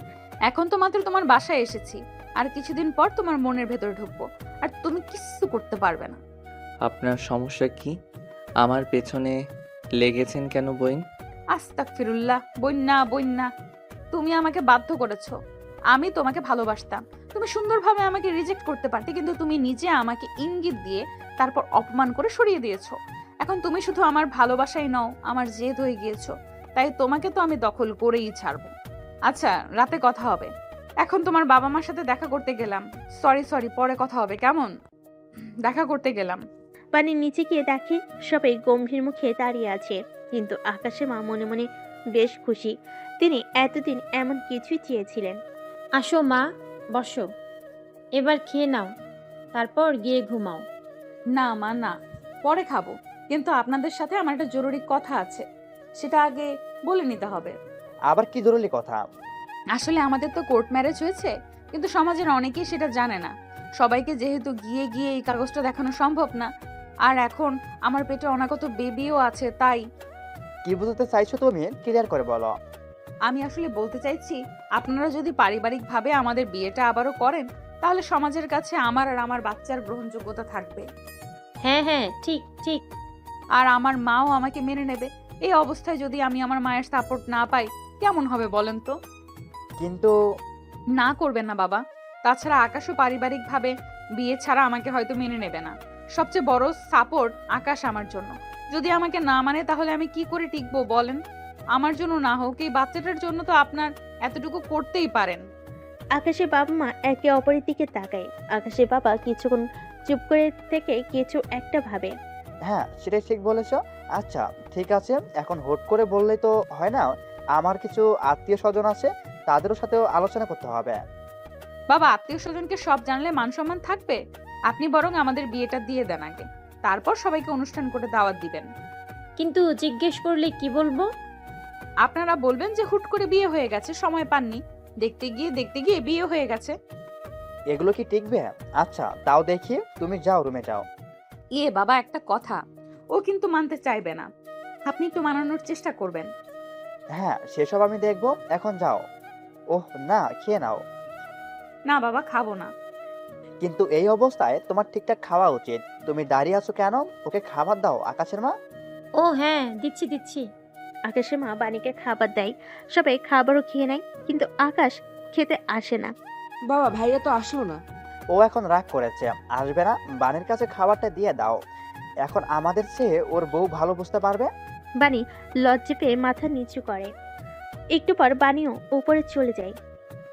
এখন তো মাত্র তোমার বাসায় এসেছি, আর কিছুদিন পর তোমার মনের ভেতর ঢুকবো, আর তুমি কিচ্ছু করতে পারবে না। আপনার সমস্যা কি? আমার পেছনে লেগেছেন কেন বইন? আস্তাগফিরুল্লাহ, বন্যা বন্যা, তুমি আমাকে বাধ্য করেছো। আমি তোমাকে ভালোবাসতাম, তুমি সুন্দরভাবে আমাকে রিজেক্ট করতে পারতে, কিন্তু তুমি নিজে আমাকে ইঙ্গিত দিয়ে তারপর অপমান করে সরিয়ে দিয়েছো। এখন তুমি শুধু আমার ভালোবাসাই নও, আমার জেদ হয়ে গিয়েছো। তাই তোমাকে তো আমি দখল করেই ছাড়বো। আচ্ছা, রাতে কথা হবে। এখন তোমার বাবা মার সাথে দেখা করতে গেলাম। সরি, পরে কথা হবে কেমন? দেখা করতে গেলাম। বানি নিচে গিয়ে দেখে সবাই গম্ভীর মুখে দাঁড়িয়ে আছে, কিন্তু আকাশের মা মনে মনে বেশ খুশি। তিনি এতদিন এমন কিছুই চেয়েছিলেন। আসো মা, বসো। এবার খেয়ে নাও, তারপর গিয়ে ঘুমাও। না মা, না, পরে খাবো, কিন্তু আপনাদের সাথে আমার একটা জরুরি কথা আছে, সেটা আগে বলে নিতে হবে। আবার কি জরুরি কথা? আসলে আমাদের তো কোর্ট ম্যারেজ হয়েছে, কিন্তু সমাজের অনেকেই সেটা জানে না। সবাইকে যেহেতু গিয়ে গিয়ে এই কাগজটা দেখানো সম্ভব না, আর এখন আমার পেটে অনাগত বেবিও আছে, তাই। কি বুঝতে চাইছো তুমি? ক্লিয়ার করে বলো। আমি আসলে বলতে চাইছি, আপনারা যদি পারিবারিকভাবে আমাদের বিয়েটা আবারও করেন, তাহলে সমাজের কাছে আমার আর আমার বাচ্চার গ্রহণযোগ্যতা থাকবে। হ্যাঁ হ্যাঁ, ঠিক ঠিক। আর আমার মাও আমাকে মেনে নেবে। এই অবস্থায় যদি আমি আমার মায়ের সাপোর্ট না পাই, কেমন হবে বলেন তো? কিন্তু না করবেন না বাবা। তাছাড়া আকাশও পারিবারিকভাবে বিয়ে ছাড়া আমাকে হয়তো মেনে নেবে না। সবচেয়ে বড় সাপোর্ট আকাশ আমার জন্য। যদি আমাকে না মানে, তাহলে আমি কি করে টিকবো বলেন? আমার জন্য না হোক, এই বাচ্চাটার জন্য তো আপনার এতটুকু করতেই পারেন। আকাশের বাবা মা একে অপরের দিকে তাকায়। আকাশের বাবা কিছুক্ষণ চুপ করে থেকে কিছু একটা ভাবে। হ্যাঁ, সেটাই ঠিক বলেছো। আচ্ছা ঠিক আছে, এখন হুট করে বললে তো হয় না। আমার কিছু আত্মীয় স্বজন আছে, তাদেরও সাথেও আলোচনা করতে হবে। বাবা, আত্মীয় স্বজনকে সব জানলে মান সম্মান থাকবে? আপনি বরং আমাদের বিয়েটা দিয়ে দেন আগে, তারপর সবাইকে অনুষ্ঠান করে দাওয়াত দিবেন। কিন্তু জিজ্ঞেস করলে কি বলবো? আপনারা বলবেন যে হুট করে বিয়ে হয়ে গেছে, সময় পাননি। দেখতে গিয়ে বিয়ে হয়ে গেছে। এগুলো কি টিকবে? আচ্ছা তাও দেখি, তুমি যাও, রুমে যাও। বাবা, একটা কথা, ও কিন্তু মানতে চাইবে না। আপনি একটু মানানোর চেষ্টা করবেন। হ্যাঁ, সেসব আমি দেখবো, এখন যাও। ওহ না, খেয়ে নাও। না বাবা, খাবো না। কিন্তু এই অবস্থায় তোমার ঠিকঠাক খাওয়া উচিত। তুমি দাঁড়িয়ে আছো কেন? ওকে খাবার দাও আকাশের মা। ও হ্যাঁ, দিচ্ছি দিচ্ছি। আকাশের মা বাণীকে খাবার দেয়। সবাই খাবারও খেয়ে নেয়, কিন্তু আকাশ খেতে আসে না। বাবা, ভাইয়া তো আসলো না। ও এখন রাগ করেছে, আসবে না। বাণীর কাছে খাবারটা দিয়ে দাও। এখন আমাদের চেয়ে ওর বউ ভালো বুঝতে পারবে। বাণী লজ্জা পেয়ে মাথা নিচু করে। একটু পর বাণীও উপরে চলে যায়।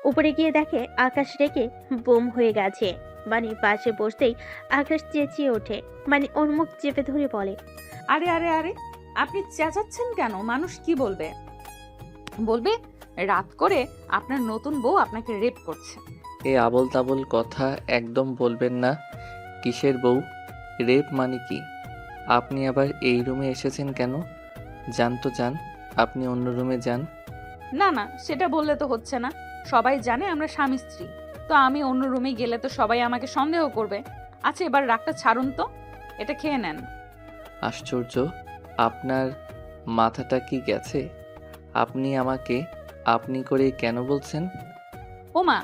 উপরে গিয়ে দেখে আকাশ রেগে বোম হয়ে গেছে। বাণী পাশে বসতেই আকাশ চেঁচিয়ে ওঠে। বাণী ওর মুখ চেপে ধরে বলে, আরে আরে আরে, আপনি চেঁচাচ্ছেন কেন? মানুষ কি বলবে? বলবে রাত করে আপনার নতুন বউ আপনাকে রেপ করছে। এই আবল তাবল কথা একদম বলবেন না। কিসের বউ? রেপ মানে কি? আপনি আবার এই রুমে এসেছেন কেন? যান তো যান, আপনি অন্য রুমে যান। না না, সেটা বললে তো হচ্ছে না। সবাই জানে আমরা স্বামী স্ত্রী, তো আমি অন্য রুমে গেলে তো সবাই আমাকে সন্দেহ করবে। আচ্ছা, এবার রাগটা ছাড়ুন তো, এটা খেয়ে নেন। আশ্চর্য, আপনার মাথাটা কি গেছে? আপনি আমাকে আপনি করে কেন বলছেন? ওমা,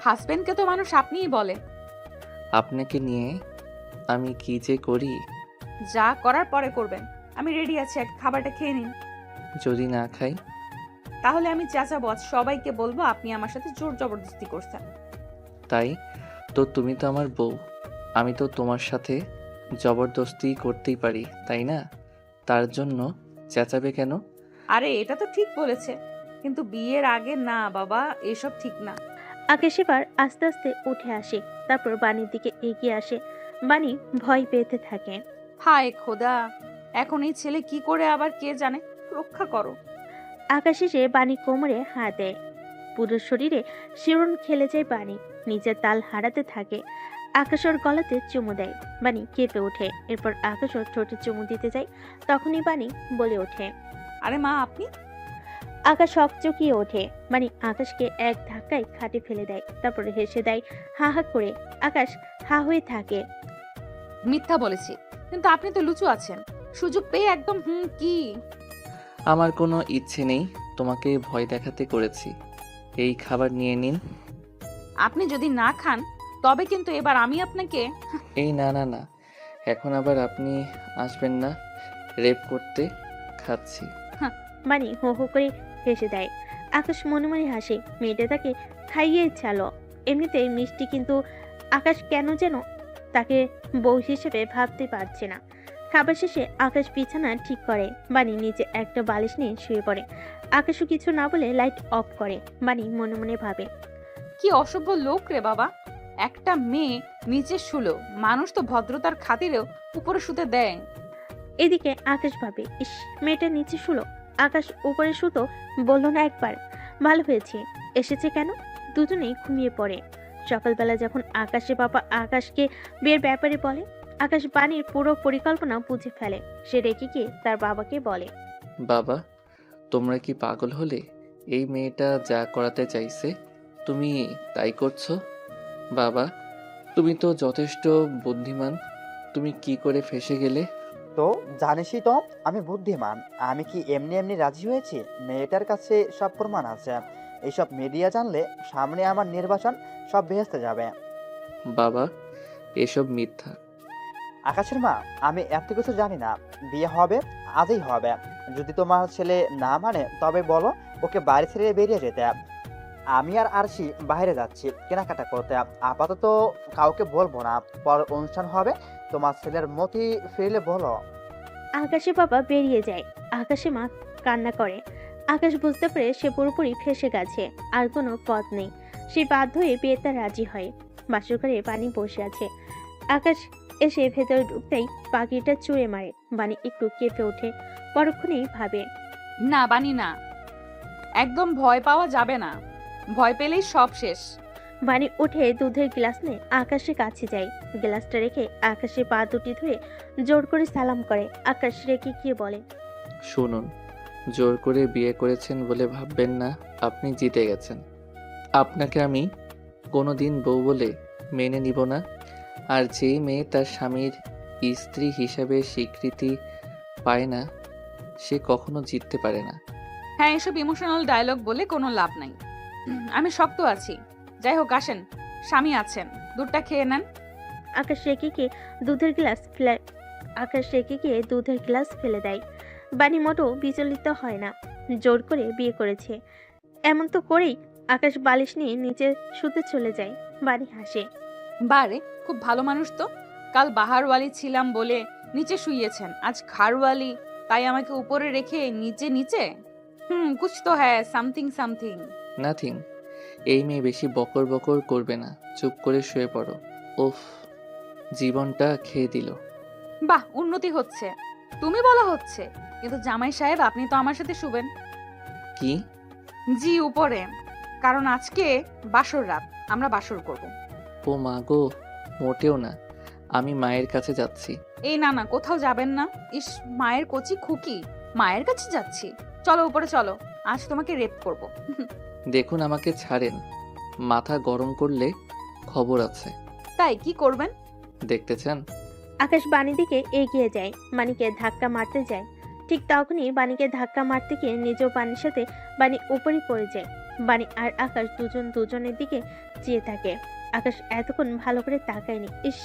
হাজবেন্ডকে তো মানুষ আপনিই বলে। আপনাকে নিয়ে আমি কি যে করি। যা করার পরে করবেন। আমি রেডি আছি, এক খাবারটা খেয়ে নিন। যদি না খাই? তাহলে আমি চেঁচাবো, সবাইকে বলবো আপনি আমার সাথে জোর জবরদস্তি করছেন। তাই তো তুমি তো আমার বউ, আমি তো তোমার সাথে জবরদস্তি করতেই পারি, তাই না? তার জন্য চেঁচাবে কেন? আরে এটা তো ঠিক বলেছে, কিন্তু বিয়ের আগে না বাবা, এসব ঠিক না। আকাশ এবার আস্তে আস্তে উঠে আসে, তারপর বাণীর দিকে এগিয়ে আসে। বাণী ভয় পেতে থাকে। হায় খোদা, এখন এই ছেলে কি করে আবার কে জানে, রক্ষা করো। আকাশ এসে বাণী কোমরে হাত দেয়। পুরো শরীরে শিরন খেলে যায় বাণী, নিজের তাল হারাতে থাকে। আকাশ ওর গলাতে চুমু দেয়। বাণী কেঁপে ওঠে। এরপর আকাশ ওর ঠোঁটে চুমু দিতে যায়। তখনই বাণী বলে ওঠে, আরে মা আপনি। আকাশ হকচকিয়ে ওঠে। বাণী আকাশকে এক ধাক্কায় খাটে ফেলে দেয়, তারপরে হেসে দেয় হা হা করে। আকাশ হা হয়ে থাকে। মিথ্যা বলেছি, কিন্তু আপনি তো লুচু আছেন, সুযোগ পেয়ে একদম কি। আমার কোনো ইচ্ছে নেই তোমাকে ভয় দেখাতে করেছি। এই খাবার নিয়ে নিন। আপনি যদি না খান তবে কিন্তু এবার আমি আপনাকে। এই না না না, এখন আবার আপনি আসবেন না রেপ করতে। খাচ্ছি। বাণী হো হো করে হেসে দেয়। আকাশ মনে মনে হাসে, মেয়েটা তাকে খাইয়ে চালো। এমনিতেই মিষ্টি, কিন্তু আকাশ কেন যেন তাকে বউ হিসেবে ভাবতে পারছে না। খাবার শেষে আকাশ বিছানা ঠিক করে। বাণী নিচে একটা বালিশ নিয়ে শুয়ে পড়ে। আকাশও কিছু না বলে লাইট অফ করে। বাণী মনে মনে ভাবে, কি অসভ্য লোক রে বাবা, একটা মেয়ে নিচে শুলো, মানুষ তো ভদ্রতার খাতিরেও উপরে শুতে দেয়। এদিকে আকাশ ভাবে, ইস, মেয়েটা নিচে শুলো, আকাশ উপরে শুতো বললো না একবার। ভালো হয়েছে এসেছে, কেন? দুজনেই ঘুমিয়ে পড়ে। সকালবেলা যখন আকাশের বাবা আকাশকে বিয়ের ব্যাপারে বলে, আকাশ বাণীর পুরো পরিকল্পনা বুঝে ফেলে। সে রেখে গিয়ে তার বাবাকে বলে, বাবা, তোমরা কি পাগল হলে? এই মেয়েটা যা করাতে চাইছে তুমি তাই করছো? বাবা, তুমি তো যথেষ্ট বুদ্ধিমান, তুমি কি করে ফেঁসে গেলে? তো জানিসই তো আমি বুদ্ধিমান। আমি কি এমনি এমনি রাজি হয়েছি? মেয়েটার কাছে সব প্রমাণ আছে। এইসব মিডিয়া জানলে সামনে আমার নির্বাচন সব ভেস্তে যাবে। বাবা, এসব মিথ্যা। আকাশের মা, আমি এত কিছু জানি না। বিয়ে হবে, আজই হবে। যদি তোমার ছেলে না মানে তবে বলো ওকে বাড়ি ছেড়ে বেরিয়ে যেতে। আমি আর আরশি বাইরে যাচ্ছি কেনাকাটা করতে। আপাতত কাউকে বলবো না। পর অনুষ্ঠান হবে, তোমার ছেলের মতি ফিরলে বলো। আকাশের বাবা বেরিয়ে যায়। আকাশে মা কান্না করে। আকাশ বুঝতে পারে সে পুরোপুরি ফেসে গেছে, আর কোনো পথ নেই। সে বাধ্য হয়ে বিয়েতে রাজি হয়। বাসর ঘরে বাণী বসে আছে। আকাশ এসে ভেতরে ঢুকতেই পাখিটা চুড়ে মারে। বাণী একটু কেঁপে ওঠে, পরক্ষণেই ভাবে, না বানি না, একদম ভয় পাওয়া যাবে না, ভয় পেলেই সব শেষ। বাণী উঠে দুধের গ্লাস নিয়ে আকাশের কাছে যায়। গ্লাসটা রেখে আকাশের পা দুটি ধরে জোর করে সালাম করে। আকাশ রেখে গিয়ে বলে, শুনুন, জোর করে বিয়ে করেছেন বলে ভাববেন না আপনি জিতে গেছেন। আপনাকে আমি কোনো দিন বউ বলে মেনে নিব না। আর যেই মেয়ে তার স্বামীর স্ত্রী হিসাবে স্বীকৃতি পায় না, সে কখনো জিততে পারে না। হ্যাঁ, এসব ইমোশনাল ডায়লগ বলে কোনো লাভ নাই। আমি শক্ত আছি। যাই হোক, আসেন, স্বামী আছেন, দুধটা খেয়ে নেন। আকাশ রেখে গিয়ে দুধের গ্লাস ফেলে দেয়। বাণী মোটেও বিচলিত হয় না। জোর করে বিয়ে করেছে এমন তো করেই আকাশ বালিশ নিয়ে নিচে শুতে চলে যায়। বাণী হাসে, বারে খুব ভালো মানুষ তো। কাল বাহারওয়ালি ছিলাম বলে নিচে শুইয়েছেন, আজ ঘাড়ওয়ালি, তাই আমাকে উপরে রেখে নিচে নিচে। কুছ তো হ্যায়, সামথিং সামথিং। নাথিং। এই মেয়ে বেশি বকর বকর করবে না, চুপ করে শুয়ে পড়ো। উফ, জীবনটা খেয়ে দিল। বাহ, উন্নতি হচ্ছে। তুমি বলা হচ্ছে, কিন্তু জামাই সাহেব আপনি তো আমার সাথে শুবেন। কি? জি, উপরে, কারণ আজকে বাসর রাত, আমরা বাসর করব। ও মা গো, মোটেও না, আমি মায়ের কাছে যাচ্ছি। এই না না, কোথাও যাবেন না। ইস, মায়ের কচি খুকি, মায়ের কাছে যাচ্ছি। চলো উপরে চলো, আজ তোমাকে রেপ করব। দেখুন আমাকে ছাড়েন, মাথা গরম করলে খবর আছে। তাই কি করবেন? দেখতে চান? আকাশ বাণীর দিকে এগিয়ে যায়, বাণীকে ধাক্কা মারতে যায়। ঠিক তখনই বাণীকে ধাক্কা মারতে গিয়ে নিজেও বাণীর সাথে বাণী উপরে পড়ে যায়। বাণী আর আকাশ দুজনের দিকে চেয়ে থাকে। আকাশ এতক্ষণ ভালো করে তাকায়নি। ইস,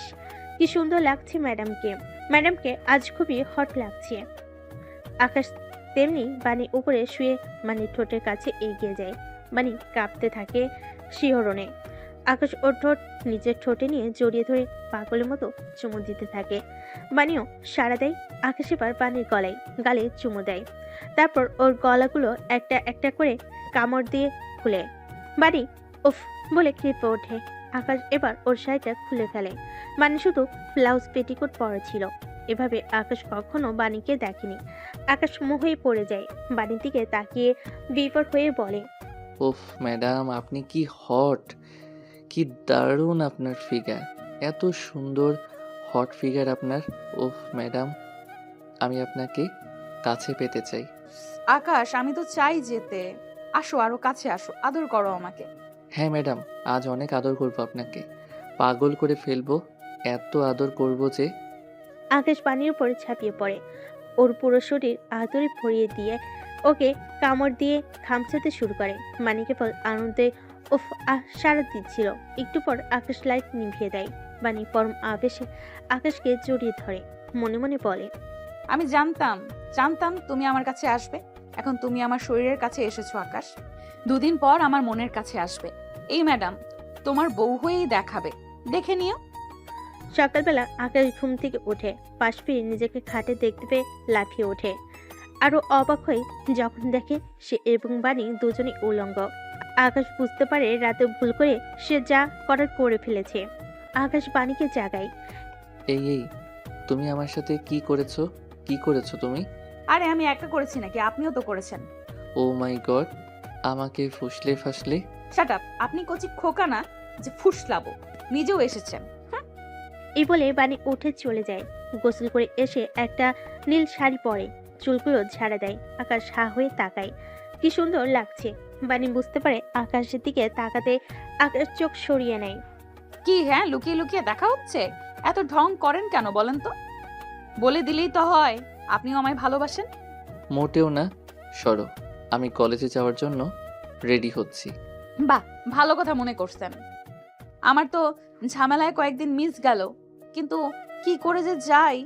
কি সুন্দর লাগছে ম্যাডামকে আজ খুবই হট লাগছে। আকাশ তেমনি বাণী উপরে শুয়ে বাণীর ঠোঁটের কাছে এগিয়ে যায়। বাণী কাঁপতে থাকে শিহরণে। আকাশ ওর ঠোঁট নিজের ঠোঁটে নিয়ে জড়িয়ে ধরে পাগলের মতো চুমু দিতে থাকে। বানিও সাড়া দেয়। আকাশ এবার বানির গলায় গালে চুমু দেয়। তারপর ওর গলাগুলো একটা একটা করে কামড় দিয়ে খুলে। বানি উফ বলে কেঁপে ওঠে। আকাশ এবার ওর শাড়িটা খুলে ফেলে। বানি শুধু ব্লাউজ পেটিকোট পরা ছিল। এভাবে আকাশ কখনো বানিকে দেখেনি। আকাশ মোহে পড়ে যায়। বানির দিকে তাকিয়ে বিপর হয়ে বলে, ওফ ম্যাডাম, আপনি কি হট, কি দারুণ আপনার ফিগার, এত সুন্দর হট ফিগার আপনার। ওফ ম্যাডাম, আমি আপনাকে কাছে পেতে চাই। আকাশ, আমি তো চাই যেতে। আসো, আরো কাছে আসো, আদর করো আমাকে। হ্যাঁ ম্যাডাম, আজ অনেক আদর করব আপনাকে, পাগল করে ফেলবো, এত আদর করব যে। আকাশ বানির উপরে ঝাঁপিয়ে পড়ে। ওর পুরো শরীর আদরে ভরিয়ে দিয়ে ওকে কামড় দিয়ে খামচাতে শুরু করে। বানি কেবল আনন্দে উফ সারা দিচ্ছিল। একটু পর আকাশ লাইট নিভিয়ে দেয়। বানি পরম আবেশে আকাশকে জড়িয়ে ধরে মনে মনে বলে, আমি জানতাম তুমি আমার কাছে আসবে। এখন তুমি আমার শরীরের কাছে এসেছো আকাশ। দুদিন পর আমার মনের কাছে আসবে। এই ম্যাডাম তোমার বউ হয়েই দেখাবে, দেখে নিও। সকালবেলা আকাশ ঘুম থেকে উঠে পাশ ফিরে নিজেকে খাটে দেখতে পেয়ে লাফিয়ে ওঠে। আরো অবাক হয়ে যখন দেখে সে এবং বানি দুজনেই উলঙ্গ। আকাশ বুঝতে পারে রাতে ভুল করে সে যা করার করে ফেলেছে। আকাশ বানিকে জাগায়। এই তুমি আমার সাথে কি করেছো তুমি? আরে আমি একা করেছি নাকি? আপনিও তো করেছেন। ও মাই গড, আমাকে ফুসলে ফাসলে। শাট আপ, আপনি কচি খোকা না যে ফুসলাবো। নিজেও এসেছেন। এই বলে বানি উঠে চলে যায়। গোসল করে এসে একটা নীল শাড়ি পরে চুলগুলো ঝাড়া দেয়। আকাশ হা হয়ে তাকায়। কি সুন্দর লাগছে। বানি বুঝতে পারে আকাশের দিকে তাকাতে আকাশ চোখ সরিয়ে নেয়। কি হ্যাঁ, লুকিয়ে লুকিয়ে দেখা হচ্ছে? এত ঢং করেন কেন বলেন তো? বলে দিলেই তো হয় আপনিও আমায় ভালোবাসেন। মোটেও না, সরো, আমি কলেজে যাওয়ার জন্য রেডি হচ্ছি। বাহ, ভালো কথা মনে করছেন। আমার তো ঝামেলায় কয়েকদিন মিস গেল, কিন্তু কি করে যে যাই।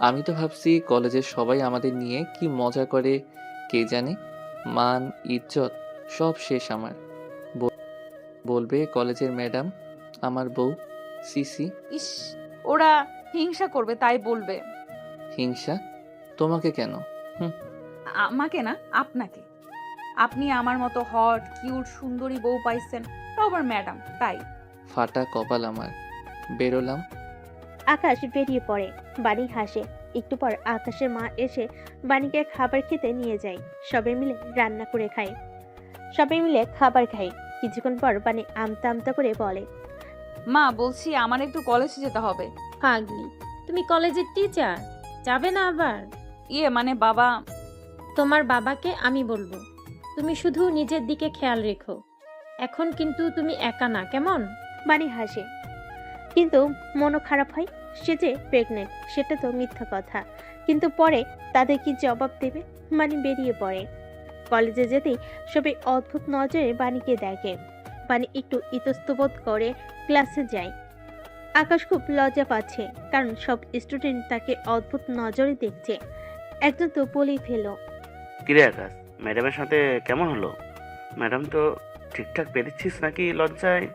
আমি তো ভাবছি কলেজের সবাই আমাদের নিয়ে কি মজা করে কে জানে, মান ইজ্জত সব শেষ আমার। বলবে কলেজের ম্যাডাম আমার বউ সিসি। ইস, ওরা হিংসা করবে তাই বলবে। হিংসা? তোমাকে কেন? আমাকে না, আপনাকে। আপনি আমার মতো হট কিউট সুন্দরী বউ পাইছেন, তো আবার ম্যাডাম, তাই। ফাটা কপাল আমার। বেরোলাম। আকাশ বেরিয়ে পড়ে। বানি হাসে। একটু পর আকাশের মা এসে বানিকে খাবার খেতে নিয়ে যায়। সবাই মিলে রান্না করে খায়। সবাই মিলে খাবার খায়। কিছুক্ষণ পর বানি আমতা আমতা করে বলে, মা বলছি আমার একটু কলেজে যেতে হবে। পাগলি, তুমি কলেজের টিচার, যাবে না আবার? মানে বাবা। তোমার বাবাকে আমি বলবো। তুমি শুধু নিজের দিকে খেয়াল রেখো। এখন কিন্তু তুমি একা না, কেমন? বানি হাসে, কিন্তু মনও খারাপ হয়। সে যে প্রেগনেন্ট সেটা তো মিথ্যা কথা। কিন্তু পরে তাদের কি জবাব দেবে? বানি বেরিয়ে পড়ে। কলেজে যেতেই সবাই অদ্ভুত নজরে বানিকে দেখে। বানি একটু ইতস্তবোধ করে ক্লাসে যায়। আকাশ খুব লজ্জা পাচ্ছে, কারণ সব স্টুডেন্ট তাকে অদ্ভুত নজরে দেখছে। একজন তো বলেই ফেলো, কিরে আকাশ, ম্যাডামের সাথে কেমন হলো? ম্যাডাম তো ঠিকঠাক পেরেছিস নাকি লজ্জায়?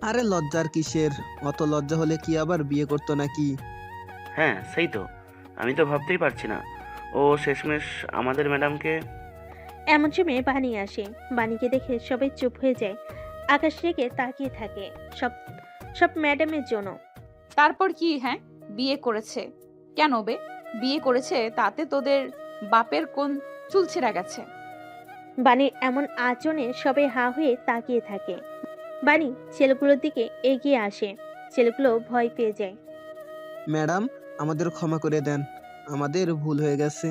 আরে লজ্জার কিসের? অত লজ্জা হলে কি আবার বিয়ে করতো নাকি? হ্যাঁ সেই তো, আমি তো ভাবতেই পারছি না ও শেষমেশ আমাদের ম্যাডামকে। এমন সময় বানি আসে। বানিকে দেখে সবাই চুপ হয়ে যায়। আকাশ রেগে তাকিয়ে থাকে। সব ম্যাডামের জন্য। তারপর কি? হ্যাঁ, বিয়ে করেছে কেন বে? বিয়ে করেছে তাতে তোদের বাপের কোন চুল ছিঁড়া গেছে? বানির এমন আচরণে সবাই হা হয়ে তাকিয়ে থাকে। বানি ছেলেগুলোর দিকে এগিয়ে আসে। ছেলেগুলো ভয় পেয়ে যায়। ম্যাডাম, আমাদের ক্ষমা করে দেন, আমাদের ভুল হয়ে গেছে।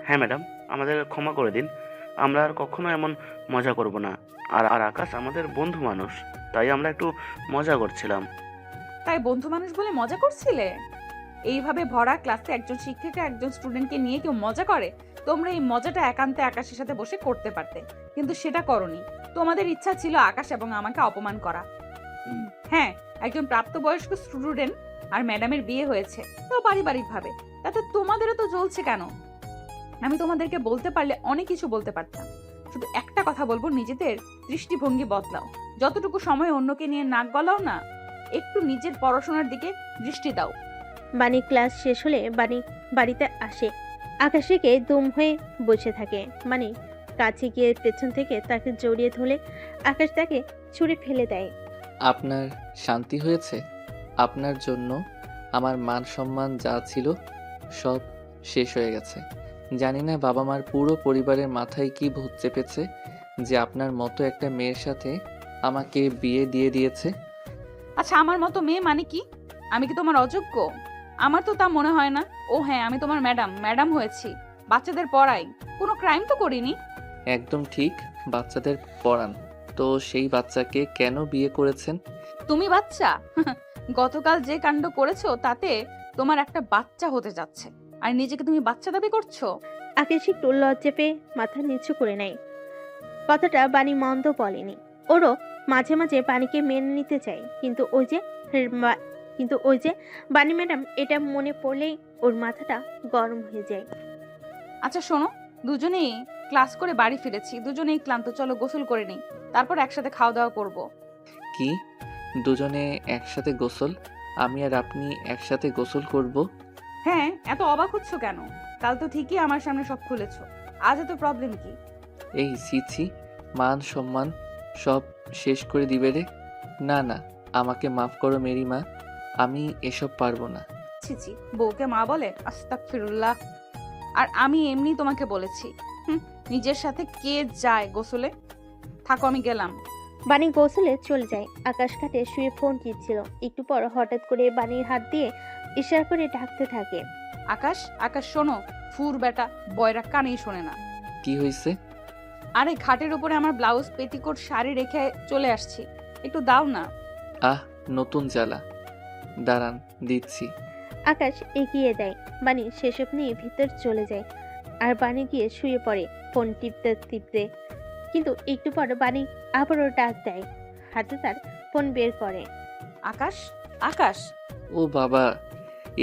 হ্যাঁ ম্যাডাম, আমাদের ক্ষমা করে দিন, আমরা আর কখনো এমন মজা করব না। আর আকাশ আমাদের বন্ধু মানুষ, তাই আমরা একটু মজা করছিলাম। তাই বন্ধু মানুষ বলে মজা করছিলে? এইভাবে ভরা ক্লাসে একজন শিক্ষিকা একজন স্টুডেন্টকে নিয়ে কেউ মজা করে? তোমরা এই মজাটা একান্তে আকাশের সাথে বসে করতে পারতে, কিন্তু সেটা করনি। তোমাদের ইচ্ছা ছিল আকাশ এবং আমাকে অপমান করা। হ্যাঁ, একজন প্রাপ্তবয়স্ক স্টুডেন্ট আর ম্যাডামের বিয়ে হয়েছে, তো পারিবারিক ভাবে, তাতে তোমাদেরও তো জ্বলছে কেন? আমি তোমাদেরকে বলতে পারলে অনেক কিছু বলতে পারতাম। শুধু একটা কথা বলবো, নিজেদের দৃষ্টিভঙ্গি বদলাও। যতটুকু সময় অন্যকে নিয়ে নাক গলাও না, একটু নিজের পড়াশোনার দিকে দৃষ্টি দাও। বাণী ক্লাস শেষ হলে বাণী বাড়িতে আসে। আকাশীকে দুম হয়ে বসে থাকে। বাণী কাছে গিয়ে পেছন থেকে তাকে জড়িয়ে ধরে আকাশ তাকে ছুঁড়ে ফেলে দেয়। আপনার শান্তি হয়েছে? আপনার জন্য আমার মান সম্মান যা ছিল সব শেষ হয়ে গেছে। জানি না বাবা মার পুরো পরিবারের মাথায় কি ভূত চেপেছে যে আপনার মতো একটা মেয়ের সাথে আমাকে বিয়ে দিয়ে দিয়েছে। আচ্ছা, আমার মতো মেয়ে মানে কি? আমি কি তোমার অযোগ্য? আমার তো তা মনে হয় না। ও হ্যাঁ, আমি তোমার ম্যাডাম হয়েছি, বাচ্চাদের পড়াই, কোনো ক্রাইম তো করিনি। একদম ঠিক, বাচ্চাদের পড়ান। তো সেই বাচ্চাকে কেন বিয়ে করেছেন? তুমি বাচ্চা? গতকাল যে কাণ্ড করেছো তাতে তোমার একটা বাচ্চা হতে যাচ্ছে, আর নিজেকে তুমি বাচ্চা দাবি করছো। আকাশ একটু লজ্জা পেয়ে মাথা নিচু করে নেয়। কথাটা বাণী মন্দ বলেনি। ওরও মাঝে মাঝে বাণীকে মেনে নিতে চায়, কিন্তু ওই যে বাণী ম্যাডাম, এটা মনে পড়লেই ওর মাথাটা গরম হয়ে যায়। আচ্ছা শোনো, দুজনেই ক্লাস করে বাড়ি ফিরেছি, দুজনেই ক্লান্ত, চলো গোসল করে নিই, তারপর একসাথে খাওয়া দাওয়া করব। কি দুজনে একসাথে গোসল? আমি আর আপনি একসাথে গোসল করব? হ্যাঁ, এত অবাক হচ্ছ কেন? কাল তো ঠিকই আমার সামনে সব খুলেছো, আজ এত প্রবলেম কি? এই ছি, মান সম্মান সব শেষ করে দিবে রে। না না, আমাকে মাফ করো মেরি মা, আমি এসব পারবো না। ছি, বউকে মা বলে? আস্তাগফিরুল্লাহ। আর আমি এমনি তোমাকে বলেছি, নিজের সাথে কে যায় গোসলে? থাকো, আমি গেলাম। বাণী গোসলে চলে যায়। আকাশ কাটে শুয়ে ফোন টিপছিল। একটু পর হঠাৎ করে বাণীর হাত দিয়ে ইশারা করে ডাকতে থাকে। আকাশ, আকাশ শোনো। ফুর বেটা, বয়রা কানেই শোনে না। কি হয়েছে? আরে খাটের উপরে আমার ব্লাউজ, পেটিকোট, শাড়ি রেখে চলে আসছি, একটু দাও না। আহ, নতুন জ্বালা, দাঁড়ান দিচ্ছি। আকাশ এগিয়ে দেয়। বাণী সেসব নিয়ে ভিতর চলে যায়। আর বাণী গিয়ে শুয়ে পড়ে ফোন টিপতে টিপতে। কিন্তু একটু পর বাণী আবারও ডাক দেয়। হাতে তার ফোন বের করে। আকাশ, আকাশ। ও বাবা,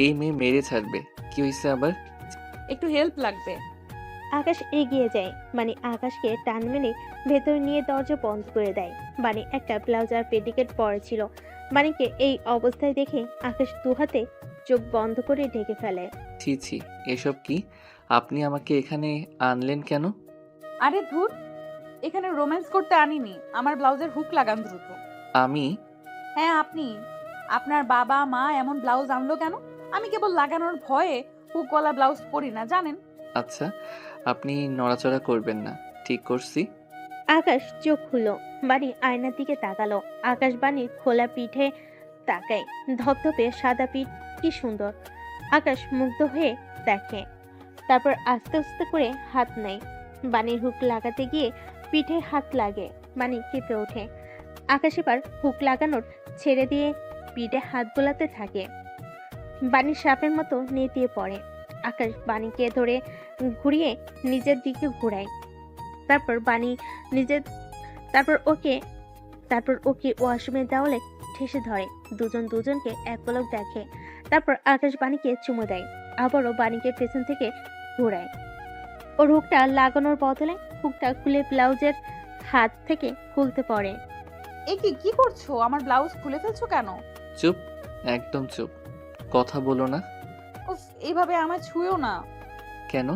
এই মেয়ে মেরে ছাড়বে। কি হয়েছে আবার? একটু হেল্প লাগবে। আকাশ এগিয়ে যায়। বাণী আকাশকে টান মেরে ভেতর নিয়ে দরজা বন্ধ করে দেয়। বাণী একটা ব্লাউজ আর পেটিকেট পরেছিল। বাণীকে এই অবস্থায় দেখে আকাশ দুহাতে চোখ বন্ধ করে ঢেকে ফেলে। ছি, এসব কি? আপনি আমাকে এখানে আনলেন কেন? আরে ধুর, এখানে রোম্যান্স করতে আনিনি, আমার ব্লাউজের হুক লাগান দ্রুত। আমি? হ্যাঁ আপনি। আপনার বাবা মা এমন ব্লাউজ আনলো কেন? আমি কেবল লাগানোর ভয়ে হুকওয়ালা ব্লাউজ পরি না, জানেন। আচ্ছা, আপনি নড়াচড়া করবেন না, ঠিক করছি। আকাশ চোখ খুলল। বাণী আয়নার দিকে তাকালো। আকাশ বাণীর খোলা পিঠে তাকায়। ধপধপে সাদা পিঠ, কি সুন্দর। আকাশ মুগ্ধ হয়ে দেখে। তারপর আস্তে আস্তে করে হাত নেয়। বাণীর হুক লাগাতে গিয়ে পিঠে হাত লাগে। বাণী কেঁপে ওঠে। আকাশ এবার হুক লাগানোর ছেড়ে দিয়ে পিঠে হাত বোলাতে থাকে। বাণী সাপের মতো নেতিয়ে পড়ে। আকাশ বাণীকে ধরে ঘুরিয়ে নিজের দিকে ঘোরায়। তারপর ওকে ওয়াশরুমের দেওয়ালে ঠেসে ধরে। দুজন দুজনকে এক পলক দেখে। তারপর আকাশ বাণীকে চুমু দেয়। আবারও বাণীকে পেছন থেকে ঘোরায়। ওর হুকটা লাগানোর বদলে হুকটা খুলে ব্লাউজের হাত থেকে খুলতে পড়ে। এ কি করছো? আমার ব্লাউজ খুলে ফেলছো কেন? চুপ, একদম চুপ, কথা বলো না। উফ, এইভাবে আমায় ছুঁয়ো না। কেন?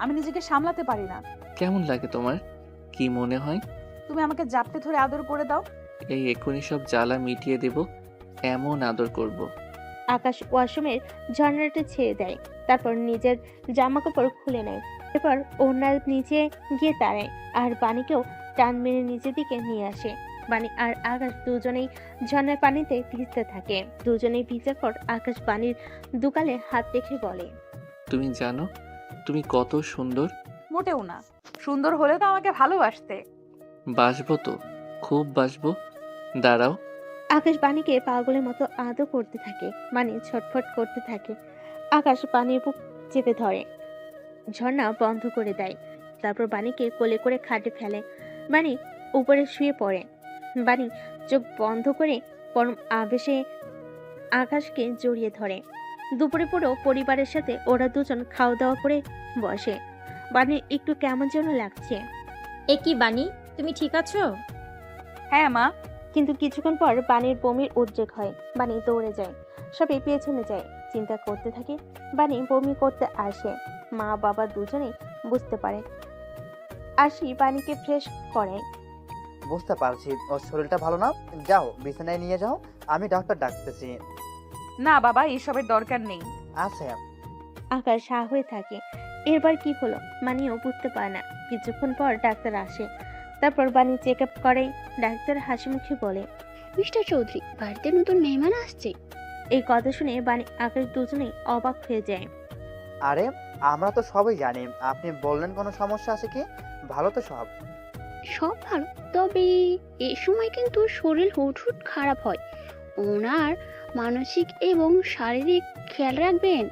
আমি নিজেকে সামলাতে পারি না। কেমন লাগে তোমার? কি মনে হয়? তুমি আমাকে জাপটে ধরে আদর করে দাও। এই এখনই সব জ্বালা মিটিয়ে দেব, এমন আদর করব। আকাশ ওয়াশরুমের ঝর্ণাটা ছেড়ে দেয়। তারপর নিজের জামা কাপড় খুলে নেয়। এরপর ওনার নিচে গিয়ে দাঁড়ায় আর বাণীকেও টান মেরে নিচের দিকে নিয়ে আসে। বাণী আর আকাশ দুজনেই ঝর্ণার পানিতে ভিজতে থাকে। দুজনেই ভিজার পর আকাশ বাণীর দুগালে হাত রেখে বলে, তুমি জানো তুমি কত সুন্দর? মোটেও না। সুন্দর হলে তো আমাকে ভালোবাসতে। বাসবো তো, খুব বাসবো। দাঁড়াও। আকাশ বাণীকে পাগলের মতো আদর করতে থাকে। বাণী ছটফট করতে থাকে। আকাশ বাণীর বুক চেপে ধরে। ঝর্ণা বন্ধ করে দেয়। তারপর বাণীকে কোলে করে খাটে ফেলে। বাণী উপরে শুয়ে পড়ে। বাণী চোখ বন্ধ করে পরম আবেশে আকাশকে জড়িয়ে ধরে। দুপুরে পুরো পরিবারের সাথে ওরা দুজন খাওয়া দাওয়া করে বসে। বাণীর একটু কেমন যেন লাগছে। এ কি বাণী, তুমি ঠিক আছো? হ্যাঁ মা, কিন্তু কিছুক্ষণ পর বাণীর বমির উদ্রেক হয়। বাণী দৌড়ে যায়, সবাই পেছনে যায়, চিন্তা করতে থাকে। বাণী বমি করতে আসে, মা বাবা দুজনেই বুঝতে পারে। আশি বাণীকে ফ্রেশ করায়। বুঝতে পারছি ওর শরীরটা ভালো না, যাও বিছানায় নিয়ে যাও, আমি ডাক্তার ডাকতেছি। না বাবা, এসবের দরকার নেই। আচ্ছা। আকাশ হা হয়ে থাকে। এরবার কি হলো বাণীও বুঝতে পারে না। কিছুক্ষণ পর ডাক্তার আসে, তারপর বাণী চেক আপ করে। ডাক্তার হাসি মুখে বলে, মিস্টার চৌধুরী, বাড়িতে নতুন মেহমান আসছে। এই কথা শুনে বাণী আকাশ দুজনেই অবাক হয়ে যায়। আরে আমরা তো সবই জানি, আপনি বললেন কোনো সমস্যা আছে কি? ভালো তো সব? সব ভালো, তবে এ সময় কিন্তু শরীর হুটহুট খারাপ হয়। ওনার মানসিক এবং শারীরিক খেয়াল রাখবেন।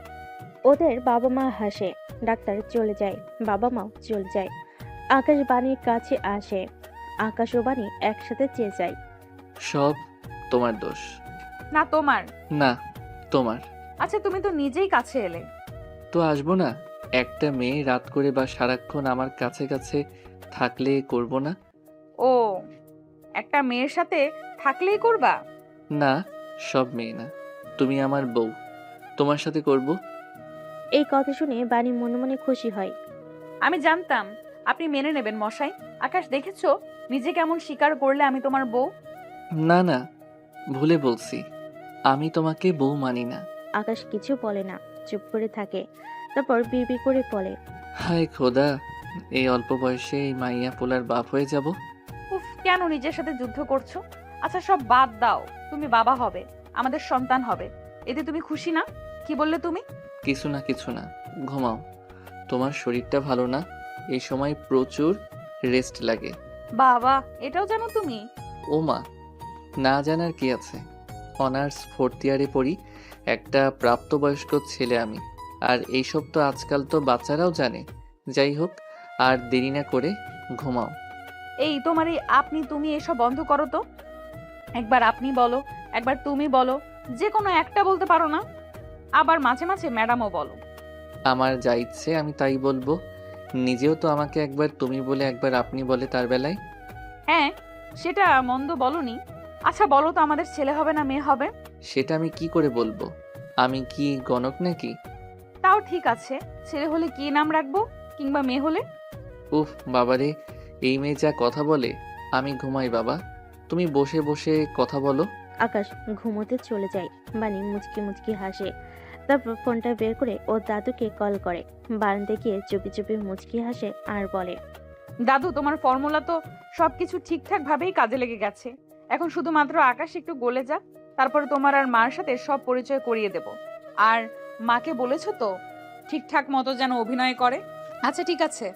ওদের বাবা মা হাসে। ডাক্তার চলে যায়, বাবা মাও চলে যায়। আকাশ বাণীর কাছে আসে। আকাশ ও বাণী একসাথে চেয়ে যায়। সব তোমার দোষ। না তোমার। না তোমার। আচ্ছা তুমি তো নিজেই কাছে এলে। তো আসবো না? একটা মেয়ে রাত করে বা সারাক্ষণ আমার কাছে কাছে থাকলে করব না? ও, একটা মেয়ের সাথে থাকলেই করবা? না, সব মেয়ে না, তুমি আমার বউ, তোমার সাথে করব। এই কথা শুনে বাণী মনে মনে খুশি হয়। আমি জানতাম আপনি মেনে নেবেন মশাই। আকাশ দেখেছো নিজে কেমন স্বীকার করলে আমি তোমার বউ। না না, ভুলে বলছি, আমি তোমাকে বউ মানি না। আকাশ কিছু বলে না, চুপ করে থাকে। তারপর বিড়বিড় করে বলে, হায় খোদা, এই অল্প বয়সে এই মাইয়া পোলার বাপ হয়ে যাব। উফ, কেন নিজের সাথে যুদ্ধ করছো? আচ্ছা সব বাদ দাও, তুমি বাবা হবে, আমাদের সন্তান হবে, এতে তুমি খুশি না? কি বললে তুমি? কিছু না কিছু না, ঘুমাও, তোমার শরীরটা ভালো না, এই সময় প্রচুর রেস্ট লাগে। বাবা, এটাও জানো তুমি? ও মা, না জানার কি আছে, অনার্স 4th ইয়ারে পড়ি, একটা প্রাপ্তবয়স্ক ছেলে আমি, আর এইসব তো আজকাল তো বাচ্চারাও জানে। যাই হোক, আর দেরি না করে ঘুমাও। এই তোমার এই আপনি তুমি এসব বন্ধ করো তো। একবার আপনি বলো, একবার তুমি বলো, যে কোনো একটা বলতে পারো না? আবার মাঝে মাঝে ম্যাডামও বলো। আমার যা ইচ্ছে আমি তাই বলবো। নিজেও তো আমাকে একবার তুমি বলে একবার আপনি বলে তার বেলায়। হ্যাঁ, সেটা মন্দ বলনি। আচ্ছা বলো তো, আমাদের ছেলে হবে না মেয়ে হবে? সেটা আমি কি করে বলবো? আমি কি গণক নাকি? তাও ঠিক আছে, ছেলে হলে কি নাম রাখবো, কিংবা মেয়ে হলে? উফ বাবারে, এই মেয়ে যা কথা বলে। আমি ঘুমাই বাবা, তুমি বসে বসে কথা বলো। আকাশ ঘুমোতে চলে যায়। বাণী মুচকি মুচকি হাসে। তারপর ফোনটা বের করে ওর দাদুকে কল করে। বারান্দায় গিয়ে চুপি চুপি মুচকি হাসে আর বলে, দাদু তোমার ফর্মুলা তো সবকিছু ঠিকঠাক ভাবেই কাজে লেগে গেছে। এখন শুধুমাত্র আকাশ একটু গলে যাক, তারপরে তোমার আর মার সাথে সব পরিচয় করিয়ে দেব। আর মাকে বলেছো তো ঠিকঠাক মতো যেন অভিনয় করে? আচ্ছা ঠিক আছে,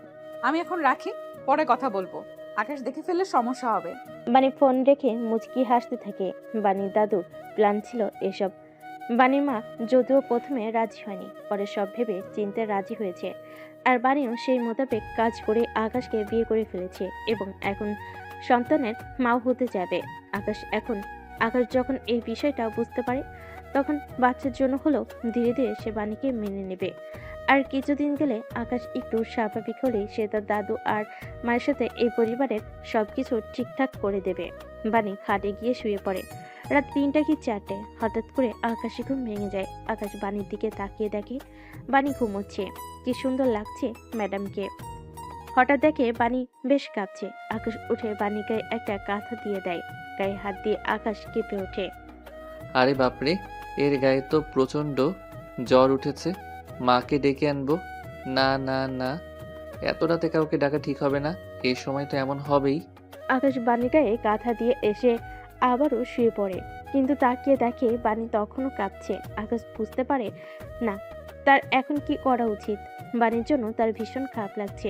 আমি এখন রাখি, পরে কথা বলবো। আকাশ দেখে ফেললে সমস্যা হবে। বাণী ফোন রেখে মুচকি হাসতে থাকে। বাণীর দাদুর প্ল্যান ছিল এসব। বাণীর মা যদিও প্রথমে রাজি হয়নি, পরে সব ভেবে চিনতে রাজি হয়েছে। আর বাণীও সেই মোতাবেক কাজ করে আকাশকে বিয়ে করে ফেলেছে এবং এখন সন্তানের মাও হতে যাবে। আকাশ যখন এই বিষয়টা বুঝতে পারে, তখন বাচ্চার জন্য হলেও ধীরে ধীরে সে বাণীকে মেনে নেবে। আর কিছুদিন গেলে আকাশ একটু স্বাভাবিক হলেই সে তার দাদু আর মায়ের সাথে এই পরিবারের সবকিছু ঠিকঠাক করে দেবে। বাণী খাটে গিয়ে শুয়ে পড়ে। রাত 3টা কি 4টে হঠাৎ করে আকাশে ঘুম ভেঙে যায়। আকাশ বাণীর দিকে তাকিয়ে দেখে বাণী ঘুমোচ্ছে। কি সুন্দর লাগছে ম্যাডামকে। হঠাৎ দেখে বাণী বেশ কাঁপছে। আকাশ উঠে বাণী গায়ে একটা কাঁথা দিয়ে দেয়। গায়ে হাত দিয়ে আকাশ কেঁপে ওঠে। আরে বাপরে, এর গায়ে তো প্রচন্ড জ্বর উঠেছে, মাকে ডেকে আনবো। না না না, এত রাতে কাউকে ডাকা ঠিক হবে না, এই সময় তো এমন হবেই। আকাশ বাণীর গায়ে কাঁথা দিয়ে এসে আবারও শুয়ে পড়ে, কিন্তু তাকিয়ে দেখে বাণী তখনও কাঁপছে। আকাশ বুঝতে পারে না তার এখন কি করা উচিত। বাণীর জন্য তার ভীষণ খারাপ লাগছে।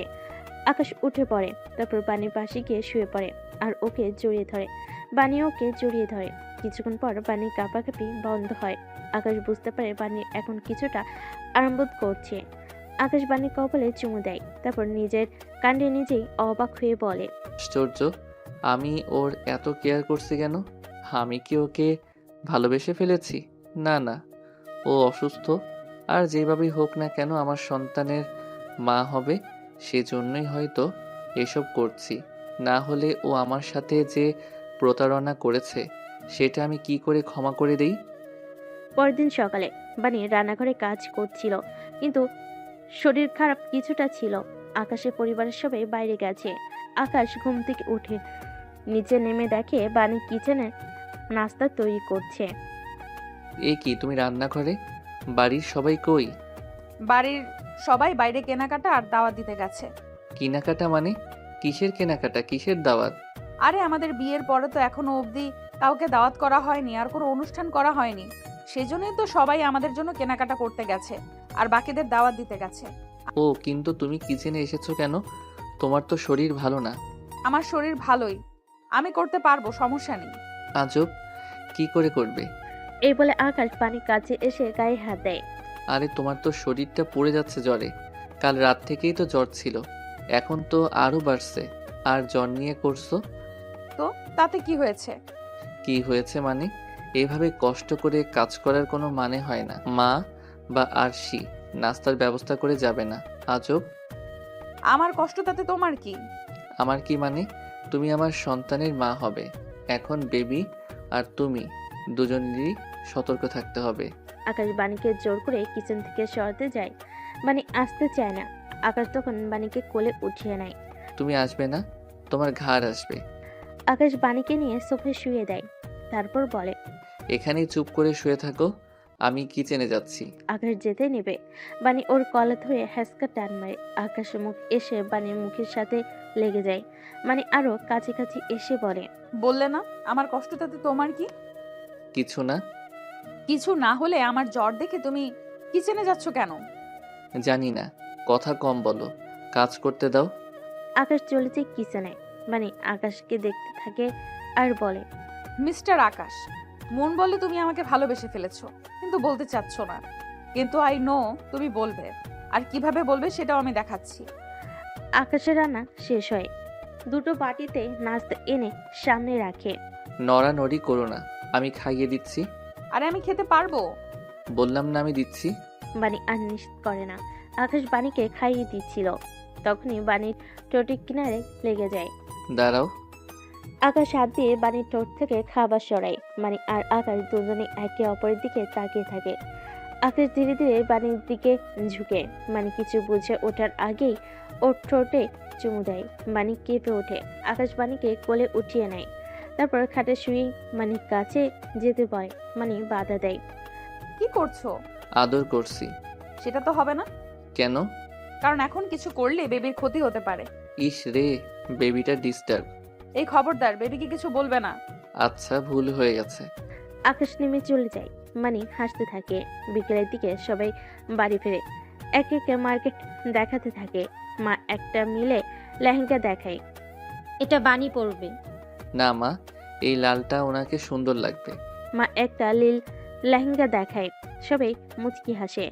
আকাশ উঠে পড়ে, তারপর বাণীর পাশে গিয়ে শুয়ে পড়ে আর ওকে জড়িয়ে ধরে। বাণী ওকে জড়িয়ে ধরে। কিছুক্ষণ পর বাণীর কাঁপাকাঁপি বন্ধ হয়। আকাশ বুঝতে পারে বাণী এখন কিছুটা আরাম বোধ করছে। আকাশ বাণীর কপালে চুমু দেয়, তারপর নিজের কাণ্ডে নিজেই অবাক হয়ে বলে, আশ্চর্য, আমি ওর এত কেয়ার করছি কেন? আমি কি ওকে ভালোবেসে ফেলেছি? না না, ও অসুস্থ, আর যেভাবেই হোক না কেন আমার সন্তানের মা হবে, সেজন্যই হয়তো এসব করছি। না হলে ও আমার সাথে যে প্রতারণা করেছে সেটা আমি কি করে ক্ষমা করে দেই? পরদিন সকালে বানি রান্নাঘরে কাজ করছিল, কিন্তু শরীর খারাপ কিছুটা ছিল। আকাশের পরিবারের সবাই বাইরে গেছে। আকাশ ঘুম থেকে উঠে নিচে নেমে দেখে বানি কিচেনে নাস্তা তৈরি করছে। এ কি, তুমি রান্নাঘরে? বাড়ির সবাই কই? বাড়ির সবাই বাইরে কেনাকাটা আর দাওয়াত দিতে গেছে। কেনাকাটা মানে? কিসের কেনাকাটা, কিসের দাওয়াত? আরে আমাদের বিয়ের পরে তো এখনো অবধি কাউকে দাওয়াত করা হয়নি আর কোনো অনুষ্ঠান করা হয়নি, সেজন্যই তো সবাই আমাদের জন্য কেনাকাটা করতে গেছে আর বাকিদের দাওয়াত দিতে গেছে। ও, কিন্তু তুমি কিচেনে এসেছো কেন? তোমার তো শরীর ভালো না। আমার শরীর ভালোই, আমি করতে পারবো, সমস্যা নেই। আজব, কি করে করবে? এই বলে আকাশ বানির কাছে এসে গায়ে হাত দেয়। আরে তোমার তো শরীরটা পড়ে যাচ্ছে জ্বরে। কাল রাত থেকেই তো জ্বর ছিল, এখন তো আরো বাড়ছে। আর জ্বর নিয়ে করছো? তো তাতে কি হয়েছে? কি হয়েছে মানে? এভাবে কষ্ট করে কাজ করার কোনো মানে হয় না। মা বা আরশি নাস্তার ব্যবস্থা করে যাবে না? আজব। আমার কষ্ট তাতে তোমার কি? আমার কি মানে? তুমি আমার সন্তানের মা হবে। এখন বেবি আর তুমি দুজনেরই সতর্ক থাকতে হবে। আকাশ বানিকে জোর করে কিচেন থেকে সরাতে যায়। বানি আসতে চায় না। আকাশ তখন বানিকে কোলে উঠিয়ে নেয়। তুমি আসবে না, তোমার ঘাড় আসবে। আকাশ বানিকে নিয়ে সোফায় শুয়ে দেয়, তারপর বলে, এখানেই চুপ করে শুয়ে থাকো, আমি কিচেনে যাচ্ছি। আকাশ যেতে নেবে, বানি ওর কলা ধরে হ্যাসকা টান মারে। আকাশের মুখ এসে বানির মুখের সাথে লেগে যায়। মানে আরো কাছাকাছি এসে বলে, বললে না আমার কষ্ট তাতে তোমার কি? কিছু না। কিছু না হলে আমার জ্বর দেখে তুমি কিচেনে যাচ্ছ কেন? জানি না, কথা কম বলো, কাজ করতে দাও। আকাশ চলে যায় কিচেনে। মানে আকাশকে দেখতে থাকে আর বলে, মিস্টার আকাশ, মন বলে তুমি আমাকে ভালোবেসে ফেলেছো, কিন্তু বলতে চাচ্ছ না। কিন্তু আই নো তুমি বলবে, আর কিভাবে বলবে সেটাও আমি দেখাচ্ছি। আকাশের রান্না শেষ হয়। দুটো বাটিতে নাস্তা এনে সামনে রাখে। নড়ানড়ি করো না, আমি খাইয়ে দিচ্ছি। আরে আমি খেতে পারবো। বললাম না আমি দিচ্ছি। বানি আর নিষেধ করে না। আকাশ বানিকে খাইয়ে দিচ্ছিল, তখনই বানির ঠোঁটের কিনারে লেগে যায়। দাঁড়াও। আকাশ হাত দিয়ে বানির ঠোঁট থেকে খাবার সরায়। মানে আর আকাশ দুজনে একে অপরের দিকে তাকিয়ে থাকে। আকাশ ধীরে ধীরে বানির দিকে ঝুঁকে। মানে কিছু বুঝে ওঠার আগেই ওর ঠোঁটে চুমু দেয়। বানি কেঁপে ওঠে। আকাশ বানিকে কোলে উঠিয়ে নেয়, তারপর খাটে শুয়ে মানির কাছে যেতে বলে। মানে বাধা দেয়। কি করছো? আদর করছি। সেটা তো হবে না। কেন? কারণ এখন কিছু করলে বেবির ক্ষতি হতে পারে। ইস রে, বেবিটা ডিস্টার্ব। এই খবরদার, বেবিকে কিছু বলবে না। আচ্ছা, ভুল হয়ে গেছে। আকাশ নেমে চলে যায়। মানে হাসতে থাকে। বিকেলের দিকে সবাই বাড়ি ফেরে। একে একে মার্কেট দেখাতে থাকে। মা একটা মিলে লেহেঙ্গা দেখায়। এটা বানি পড়বে। না মা, এই লালটা ওনাকে সুন্দর লাগবে। মা একটা লীল লেহেঙ্গা দেখায়। সবাই মুচকি হাসে।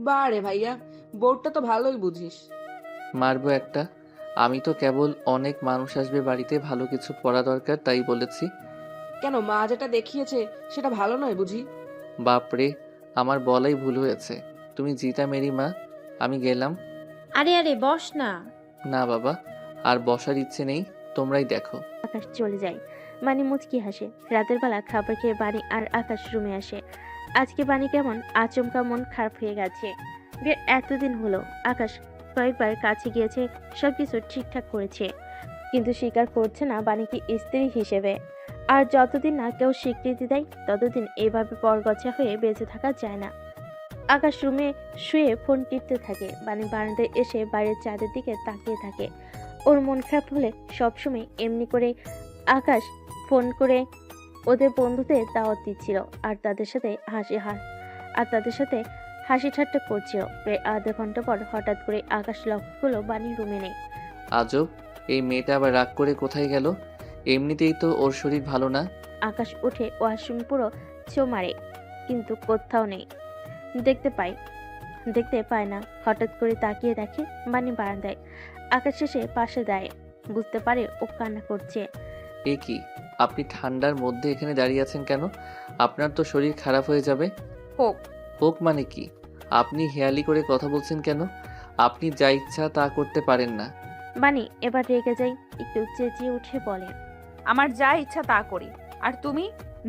বারে ভাইয়া, বোর্ডটা তো ভালোই বুঝিস। মারবো একটা। আমি তো কেবল অনেক মানুষ আসবে বাড়িতে, ভালো কিছু পড়া দরকার তাই বলেছি। কেন, মা যেটা দেখিয়েছে সেটা ভালো নয় বুঝি? বাপরে, আমার বলাই ভুল হয়েছে। তুমি জিতা মেরি মা, আমি গেলাম। আরে আরে বস না। না বাবা, আর বসার ইচ্ছে নেই, তোমরাই দেখো। আকাশ চলে যায়। বানি মুচকি হাসে। রাতের বেলা খাবার খেয়ে বানি আর আকাশ রুমে আসে। আজকে বানি কেমন আচমকা মন খারাপ হয়ে গেছে। বিয়ের এতদিন হলো আকাশ কয়েকবার কাছে গিয়েছে, সবকিছু ঠিকঠাক করেছে, কিন্তু স্বীকার করছে না বানিকে স্ত্রী হিসেবে। আর যতদিন না কেউ স্বীকৃতি দেয় ততদিন এভাবে পরগছা হয়ে বেঁচে থাকা যায় না। আকাশ রুমে শুয়ে ফোন টিপতে থাকে। বানি বারান্দায় এসে বাইরের চাঁদের দিকে তাকিয়ে থাকে। ওর মন খারাপ হলে সবসময় এমনি করে আকাশ ফোন করে ওদের বন্ধুদের দাওয়াত দিচ্ছিল আর তাদের সাথে হাসি ঠাট্টা করছিল। প্রায় আধা ঘন্টা পর হঠাৎ করে আকাশ লক্ষ্য করলো বানি রুমে নেই। আজব, এই মেয়েটা আবার রাগ করে কোথায় গেল? এমনিতেই তো ওর শরীর ভালো না। আকাশ উঠে ওয়াশরুম পুরো ছো মারে, কিন্তু কোথাও নেই। দেখতে পায় না। হঠাৎ করে তাকিয়ে দেখে বানি বারান্দায়। আকাশ শেষে পাশে দেয়। বুঝতে পারে ও কান্না করছে। এ কি, আপনি ঠান্ডার মধ্যে এখানে দাঁড়িয়ে আছেন কেন? আপনার তো শরীর খারাপ হয়ে যাবে। হোক। হোক মানে কি? আপনি হেয়ালি করে কথা বলছেন কেন? আপনি যা ইচ্ছা তা করতে পারেন না। বানি এবার রেগে যায়, একটু চেঁচিয়ে উঠে বলে, আমার যা ইচ্ছা তা করি। আর তুমি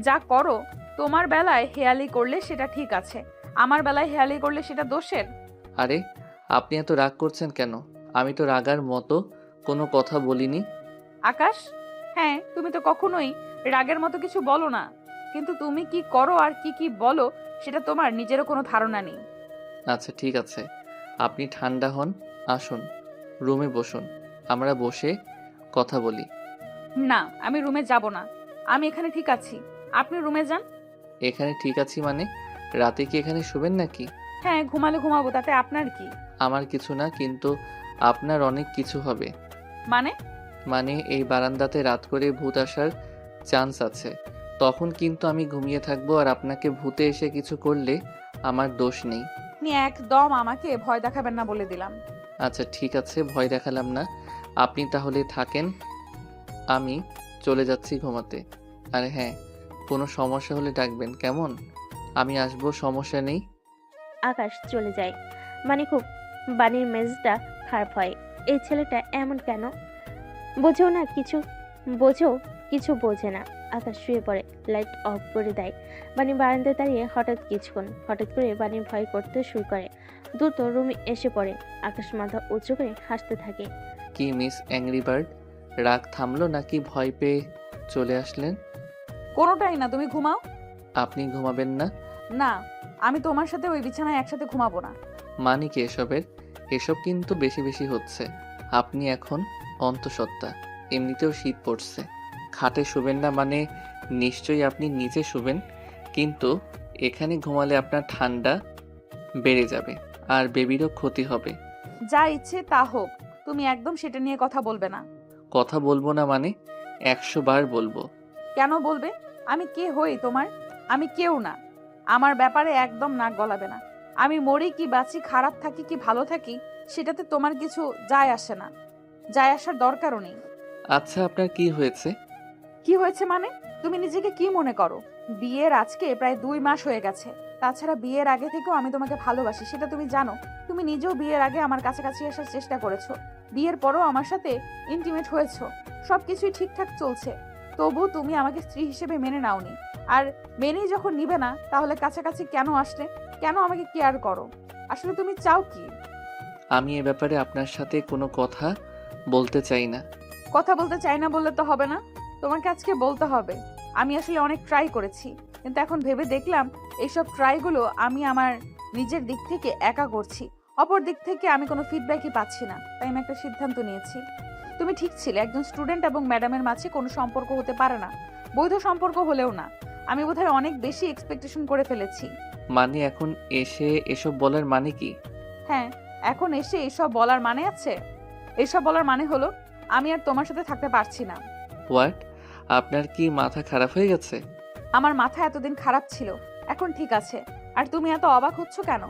যা করো, তোমার বেলায় হেয়ালি করলে সেটা ঠিক আছে, আমার বেলায় হেয়ালি করলে সেটা দোষের। আরে আপনি এত রাগ করছেন কেন? আমি তো রাগার মতো কোনো কথা বলিনি। আকাশ, হ্যাঁ তুমি তো কখনোই রাগের মতো কিছু বলো না, কিন্তু তুমি কি করো আর কি কি বলো সেটা তোমার নিজেরও কোনো ধারণা নেই। আচ্ছা ঠিক আছে, আপনি ঠান্ডা হন, আসুন রুমে বসুন, আমরা বসে কথা বলি। না, আমি রুমে যাব না, আমি এখানে ঠিক আছি, আপনি রুমে যান। এখানে ঠিক আছি মানে? রাতে কি এখানে শুবেন নাকি? হ্যাঁ, ঘুমালে ঘুমাবো, তাতে আপনার কি? আমার কিছু না, কিন্তু আপনার অনেক কিছু হবে। মানে? মানে এই বারান্দাতে রাত করে ভূত আসার চান্স আছে, তখন কিন্তু আমি ঘুমিয়ে থাকবো, আর আপনাকে ভূতে এসে কিছু করলে আমার দোষ নেই। আপনি একদম আমাকে ভয় দেখাবেন না বলে দিলাম। আচ্ছা ঠিক আছে, ভয় দেখালাম না, আপনি তাহলে থাকেন, আমি চলে যাচ্ছি ঘুমাতে। আর হ্যাঁ, কোনো সমস্যা হলে ডাকবেন কেমন? আমি আসবো, সমস্যা নেই। আকাশ চলে যায়। মানে খুব বাণীর মেজাজটা খারাপ হয়। এই ছেলেটা এমন কেন? বোঝেও না কিছু, বোঝেও কিছু বোঝে না। আকাশ শুয়ে পড়ে, লাইট অফ করে দেয়। বাণী বারান্দায় দাঁড়িয়ে হঠাৎ করে বাণী ভয় করতে শুরু করে। দ্রুত রুমে এসে পড়ে। আকাশ মাথা উঁচু করে হাসতে থাকে। কি মিস অ্যাংরি বার্ড, রাগ থামলো নাকি ভয় পেয়ে চলে আসলেন? কোনোটাই না, তুমি ঘুমাও। আপনি ঘুমাবেন না? না, আমি তোমার সাথে ওই বিছানায় একসাথে ঘুমাবো না। মানে কি এসবের? এসব কিন্তু বেশি বেশি হচ্ছে। আপনি এখন অন্তঃসত্ত্বা, এমনিতেও শীত পড়ছে, খাটে শুবেন না মানে নিশ্চয়ই আপনি নিচে শুবেন, কিন্তু এখানে ঘুমালে আপনার ঠান্ডা বেড়ে যাবে আর বেবিরও ক্ষতি হবে। যা ইচ্ছে তা হোক, তুমি একদম সেটা নিয়ে কথা বলবে না। কথা বলবো না মানে 100 বার বলবো। কেন বলবে? আমি কে হই তোমার? আমি কেউ না, আমার ব্যাপারে একদম নাক গলাবে না। আমি মরি কি বাঁচি, খারাপ থাকি কি ভালো থাকি, সেটাতে তোমার কিছু যায় আসে না, যায় আসার দরকারও নেই। আচ্ছা আপনার কি হয়েছে? কি হয়েছে মানে? তুমি নিজেকে কি মনে করো? বিয়ের আজকে প্রায় 2 মাস হয়ে গেছে। তাছাড়া বিয়ের আগে থেকেও আমি তোমাকে ভালোবাসি, সেটা তুমি জানো। তুমি নিজেও বিয়ের আগে আমার কাছাকাছি আসার চেষ্টা করেছো, বিয়ের পরও আমার সাথে ইন্টিমেট হয়েছো, সবকিছুই ঠিকঠাক চলছে, তবু তুমি আমাকে স্ত্রী হিসেবে মেনে নাওনি। আর মেনেই যখন নিবে না, তাহলে কাছাকাছি কেন আসলে? কেন আমাকে কেয়ার করো? আসলে তুমি চাও কি? আমি এ ব্যাপারে আপনার সাথে কোনো কথা বলতে চাই না। কথা বলতে চাই না বললে তো হবে না, তোমাকে আজকে বলতে হবে। আমি আসলে অনেক ট্রাই করেছি, কিন্তু এখন ভেবে দেখলাম এইসব ট্রাইগুলো আমি আমার নিজের দিক থেকে একা করছি, অপর দিক থেকে আমি কোনো ফিডব্যাকই পাচ্ছি না। তাই আমি একটা সিদ্ধান্ত নিয়েছি। তুমি ঠিক ছিলে, একজন স্টুডেন্ট এবং ম্যাডামের মাঝে কোনো সম্পর্ক হতে পারে না, বৈধ সম্পর্ক হলেও না। আমি বোধহয় অনেক বেশি এক্সপেকটেশন করে ফেলেছি। মানে এখন এসে এসব বলার মানে কি? হ্যাঁ, এখন এসে এসব বলার মানে আছে? এসব বলার মানে হলো আমি আর তোমার সাথে থাকতে পারছি না। হোয়াট? আপনার কি মাথা খারাপ হয়ে গেছে? আমার মাথা এতদিন খারাপ ছিল, এখন ঠিক আছে। আর তুমি এত অবাক হচ্ছ কেন?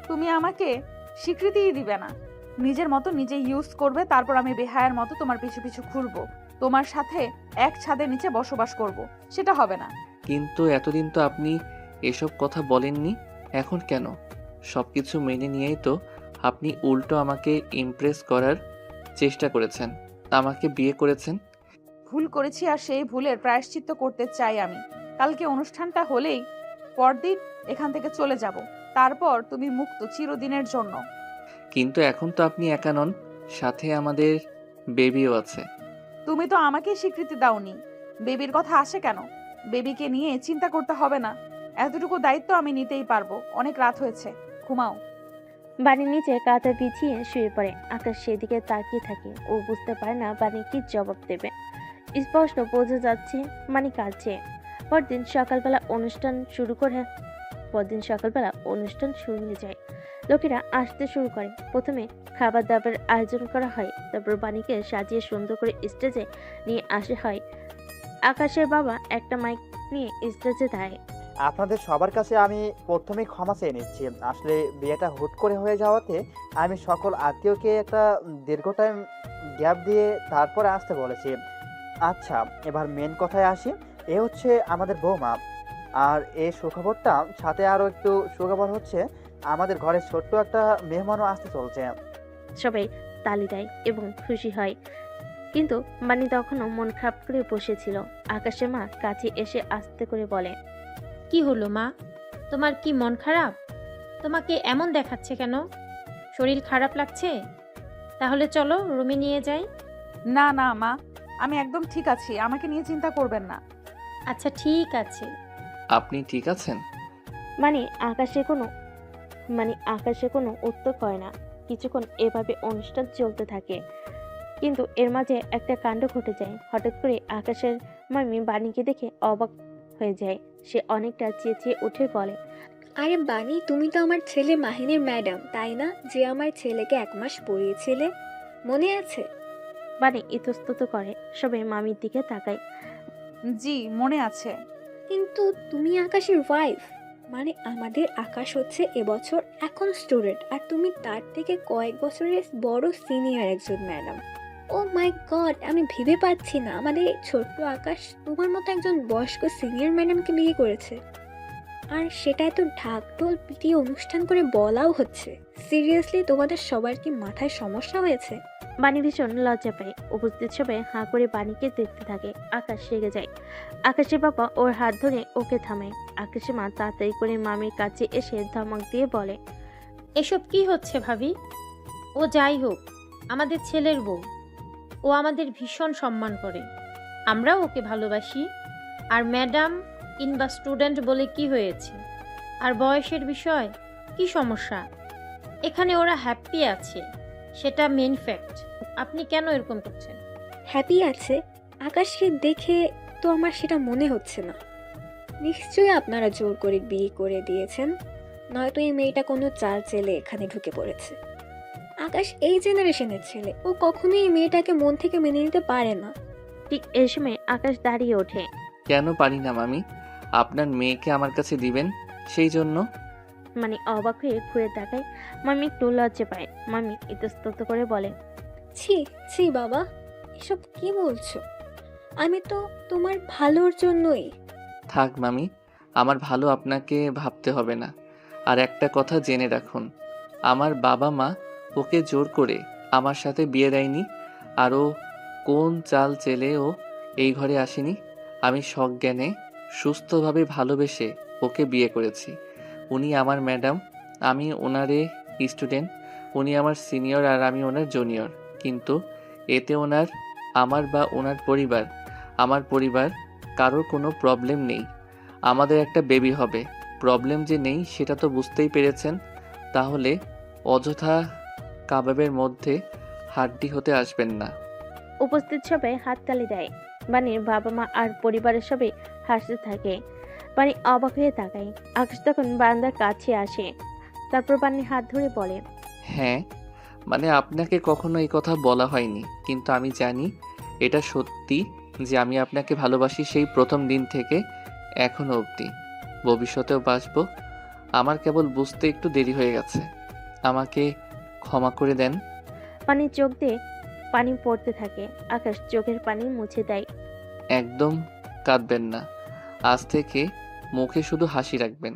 তুমি আমাকে স্বীকৃতিই দিবে না, নিজের মতো নিজে ইউজ করবে, তারপর আমি বেহায়ার মতো তোমার পিছু পিছু ঘুরবো, তোমার সাথে এক ছাদের নিচে বসবাস করব। সেটা হবে না। কিন্তু এতদিন তো আপনি এসব কথা বলেননি, এখন কেন? সবকিছু মেনে নিয়েই তো আপনি উল্টো আমাকে ইমপ্রেস করার চেষ্টা করেছেন, আমাকে বিয়ে করেছেন। ভুল করেছি আর সেই ভুলের প্রায়শ্চিত্ত করতে চাই আমি। কালকে অনুষ্ঠানটা হলেই পরদিন এখান থেকে চলে যাব, তারপর তুমি মুক্ত চিরদিনের জন্য। কিন্তু এখন তো আপনি একা নন, সাথে আমাদের বেবিও আছে। তুমি তো আমাকে স্বীকৃতি দাওনি, বেবির কথা আসে কেন? বেবিকে নিয়ে চিন্তা করতে হবে না, এতটুকু দায়িত্ব আমি নিতেই পারবো। অনেক রাত হয়েছে, ঘুমাও। বাড়ির নিচে কাঁথা বিছিয়ে শুয়ে পড়ে। আকাশ সেদিকে তাকিয়ে থাকে। ও বুঝতে পারে না বাণী কি জবাব দেবে। স্পষ্ট বোঝা যাচ্ছে মানে কাঁদছে। পরদিন সকালবেলা অনুষ্ঠান শুরু হয়ে যায়। লোকেরা আসতে শুরু করে। প্রথমে খাবার দাবার আয়োজন করা হয়, তারপর বাণীকে সাজিয়ে সুন্দর করে স্টেজে নিয়ে আসা হয়। আকাশের বাবা একটা মাইক নিয়ে স্টেজে দাঁড়ায়। আপনাদের সবার কাছে আমি প্রথমেই ক্ষমা চেয়ে নিচ্ছি। আসলে বিয়েটা হুট করে হয়ে যাওয়াতে আমি সকল আত্মীয়কে একটা দীর্ঘ টাইম গ্যাপ দিয়ে তারপরে আসতে বলেছি। আচ্ছা, এবার মেন কথায় আসি। এ হচ্ছে আমাদের বৌমা, আর এই সুখবরটা সাথে আরও একটু সুখবর হচ্ছে আমাদের ঘরে ছোট্ট একটা মেহমানও আসতে চলছে। সবাই তালি দেয় এবং খুশি হয়। কিন্তু বানি তখনও মন খারাপ করে বসেছিল। আকাশের মা কাছে এসে আস্তে করে বলে, কি হলো মা, তোমার কি মন খারাপ? তোমাকে এমন দেখাচ্ছে কেন? শরীর খারাপ লাগছে? তাহলে চলো রুমে নিয়ে যাই। না না মা, আমি একদম ঠিক আছি, আমাকে নিয়ে চিন্তা করবেন না। আচ্ছা ঠিক আছে। আপনি ঠিক আছেন? মানে আকাশে কোনো উত্তর করে না। কিছুক্ষণ এভাবে অনুষ্ঠান চলতে থাকে, কিন্তু এর মাঝে একটা কাণ্ড ঘটে যায়। হঠাৎ করে আকাশের মামি বাণীকে দেখে অবাক হয়ে যায়। সে অনেকটা চেঁচিয়ে উঠে বলে, আরে বানি, তুমি তো আমার ছেলে মাহিনের ম্যাডাম, তাই না? যে আমার ছেলেকে 1 মাস পড়িয়েছিলে, মনে আছে? বাণী ইতস্তত করে। সবাই মামির দিকে তাকায়। জি মনে আছে। কিন্তু তুমি আকাশের ওয়াইফ, মানে আমাদের আকাশ হচ্ছে এবছর এখন স্টুডেন্ট, আর তুমি তার থেকে কয়েক বছরের বড় সিনিয়র একজন ম্যাডাম। ও মাই গড, আমি ভেবে পাচ্ছি না আমাদের এই ছোট্ট আকাশ তোমার মতো একজন বয়স্ক সিনিয়র ম্যাডামকে বিয়ে করেছে, আর সেটা এত ঢাক ঢোল পিটিয়ে অনুষ্ঠান করে বলাও হচ্ছে। সিরিয়াসলি তোমাদের সবার কি মাথায় সমস্যা হয়েছে? বাণী ভীষণ লজ্জা পায়। উপস্থিত সবাই হাঁ করে বাণীকে দেখতে থাকে। আকাশ রেগে যায়। আকাশের বাবা ওর হাত ধরে ওকে থামায়। আকাশের মা তাড়াতাড়ি করে মামির কাছে এসে ধমক দিয়ে বলে, এসব কি হচ্ছে ভাবি? ও যাই হোক, আমাদের ছেলের বউ। ও আমাদের ভীষণ সম্মান করে, আমরাও ওকে ভালোবাসি। আর ম্যাডাম কিংবা স্টুডেন্ট বলে কি হয়েছে? আর বয়সের বিষয় কি সমস্যা? এখানে ওরা হ্যাপি আছে, সেটা মেন ফ্যাক্ট। আপনি কেন এরকম করছেন? হ্যাপি আছে? আকাশকে দেখে তো আমার সেটা মনে হচ্ছে না। নিশ্চয়ই আপনারা জোর করে বিয়ে করে দিয়েছেন, নয়তো এই মেয়েটা কোনো চাল চেলে এখানে ঢুকে পড়েছে। আকাশ এই জেনারেশনের ছেলে, ও কখনোই এই মেয়েটাকে মন থেকে মেনে নিতে পারে না। ঠিক এই সময় আকাশ দাঁড়িয়ে ওঠে। কেন পারি না মামি? আপনার মেয়েকে আমার কাছে দিবেন, সেই জন্য। মানে অবাক হয়ে ঘুরে তাকায়। মামি একটু লজ্জা পায়। মামি ইতস্তত করে বলে, ছি ছি বাবা, এসব কি বলছো? আমি তো তোমার ভালোর জন্যই। থাক মামি, আমার ভালো আপনাকে ভাবতে হবে না। আর একটা কথা জেনে রাখুন, আমার বাবা মা ওকে জোর করে আমার সাথে বিয়ে দেয়নি। আর ও কোন চাল চেলে ও এই ঘরে আসেনি। আমি সজ্ঞানে সুস্থভাবে ভালোবেসে ওকে বিয়ে করেছি। উনি আমার ম্যাডাম, আমি ওনারে স্টুডেন্ট। উনি আমার সিনিয়র আর আমি ওনার জুনিয়র। কিন্তু এতে আমার বা ওনার পরিবার, আমার পরিবার কারোর কোনো প্রবলেম নেই। আমাদের একটা বেবি হবে। প্রবলেম যে নেই সেটা তো বুঝতেই পেরেছেন। তাহলে অযথা কাবাবের মধ্যে হাড্ডি হতে আসবেন না। উপস্থিত সবাই হাততালি দেয়। বাণীর বাবা মা আর পরিবারের সবাই হাসতে থাকে। বাণী অবাক হয়ে তাকায়। আকাশ তখন বারান্দার কাছে আসে। তারপর বাণীর হাত ধরে বলে, হ্যাঁ, মানে আপনাকে কখনো এই কথা বলা হয়নি, কিন্তু আমি জানি এটা সত্যি যে আমি আপনাকে ভালোবাসি সেই প্রথম দিন থেকে এখনো অবধি, ভবিষ্যতেও বাসবো। আমার কেবল বুঝতে একটু দেরি হয়ে গেছে, আমাকে ক্ষমা করে দেন। বাণীর চোখ দিয়ে পানি পড়তে থাকে। আকাশ চোখের পানি মুছে দেয়। একদম কাঁদবেন না, আজ থেকে মুখে শুধু হাসি রাখবেন।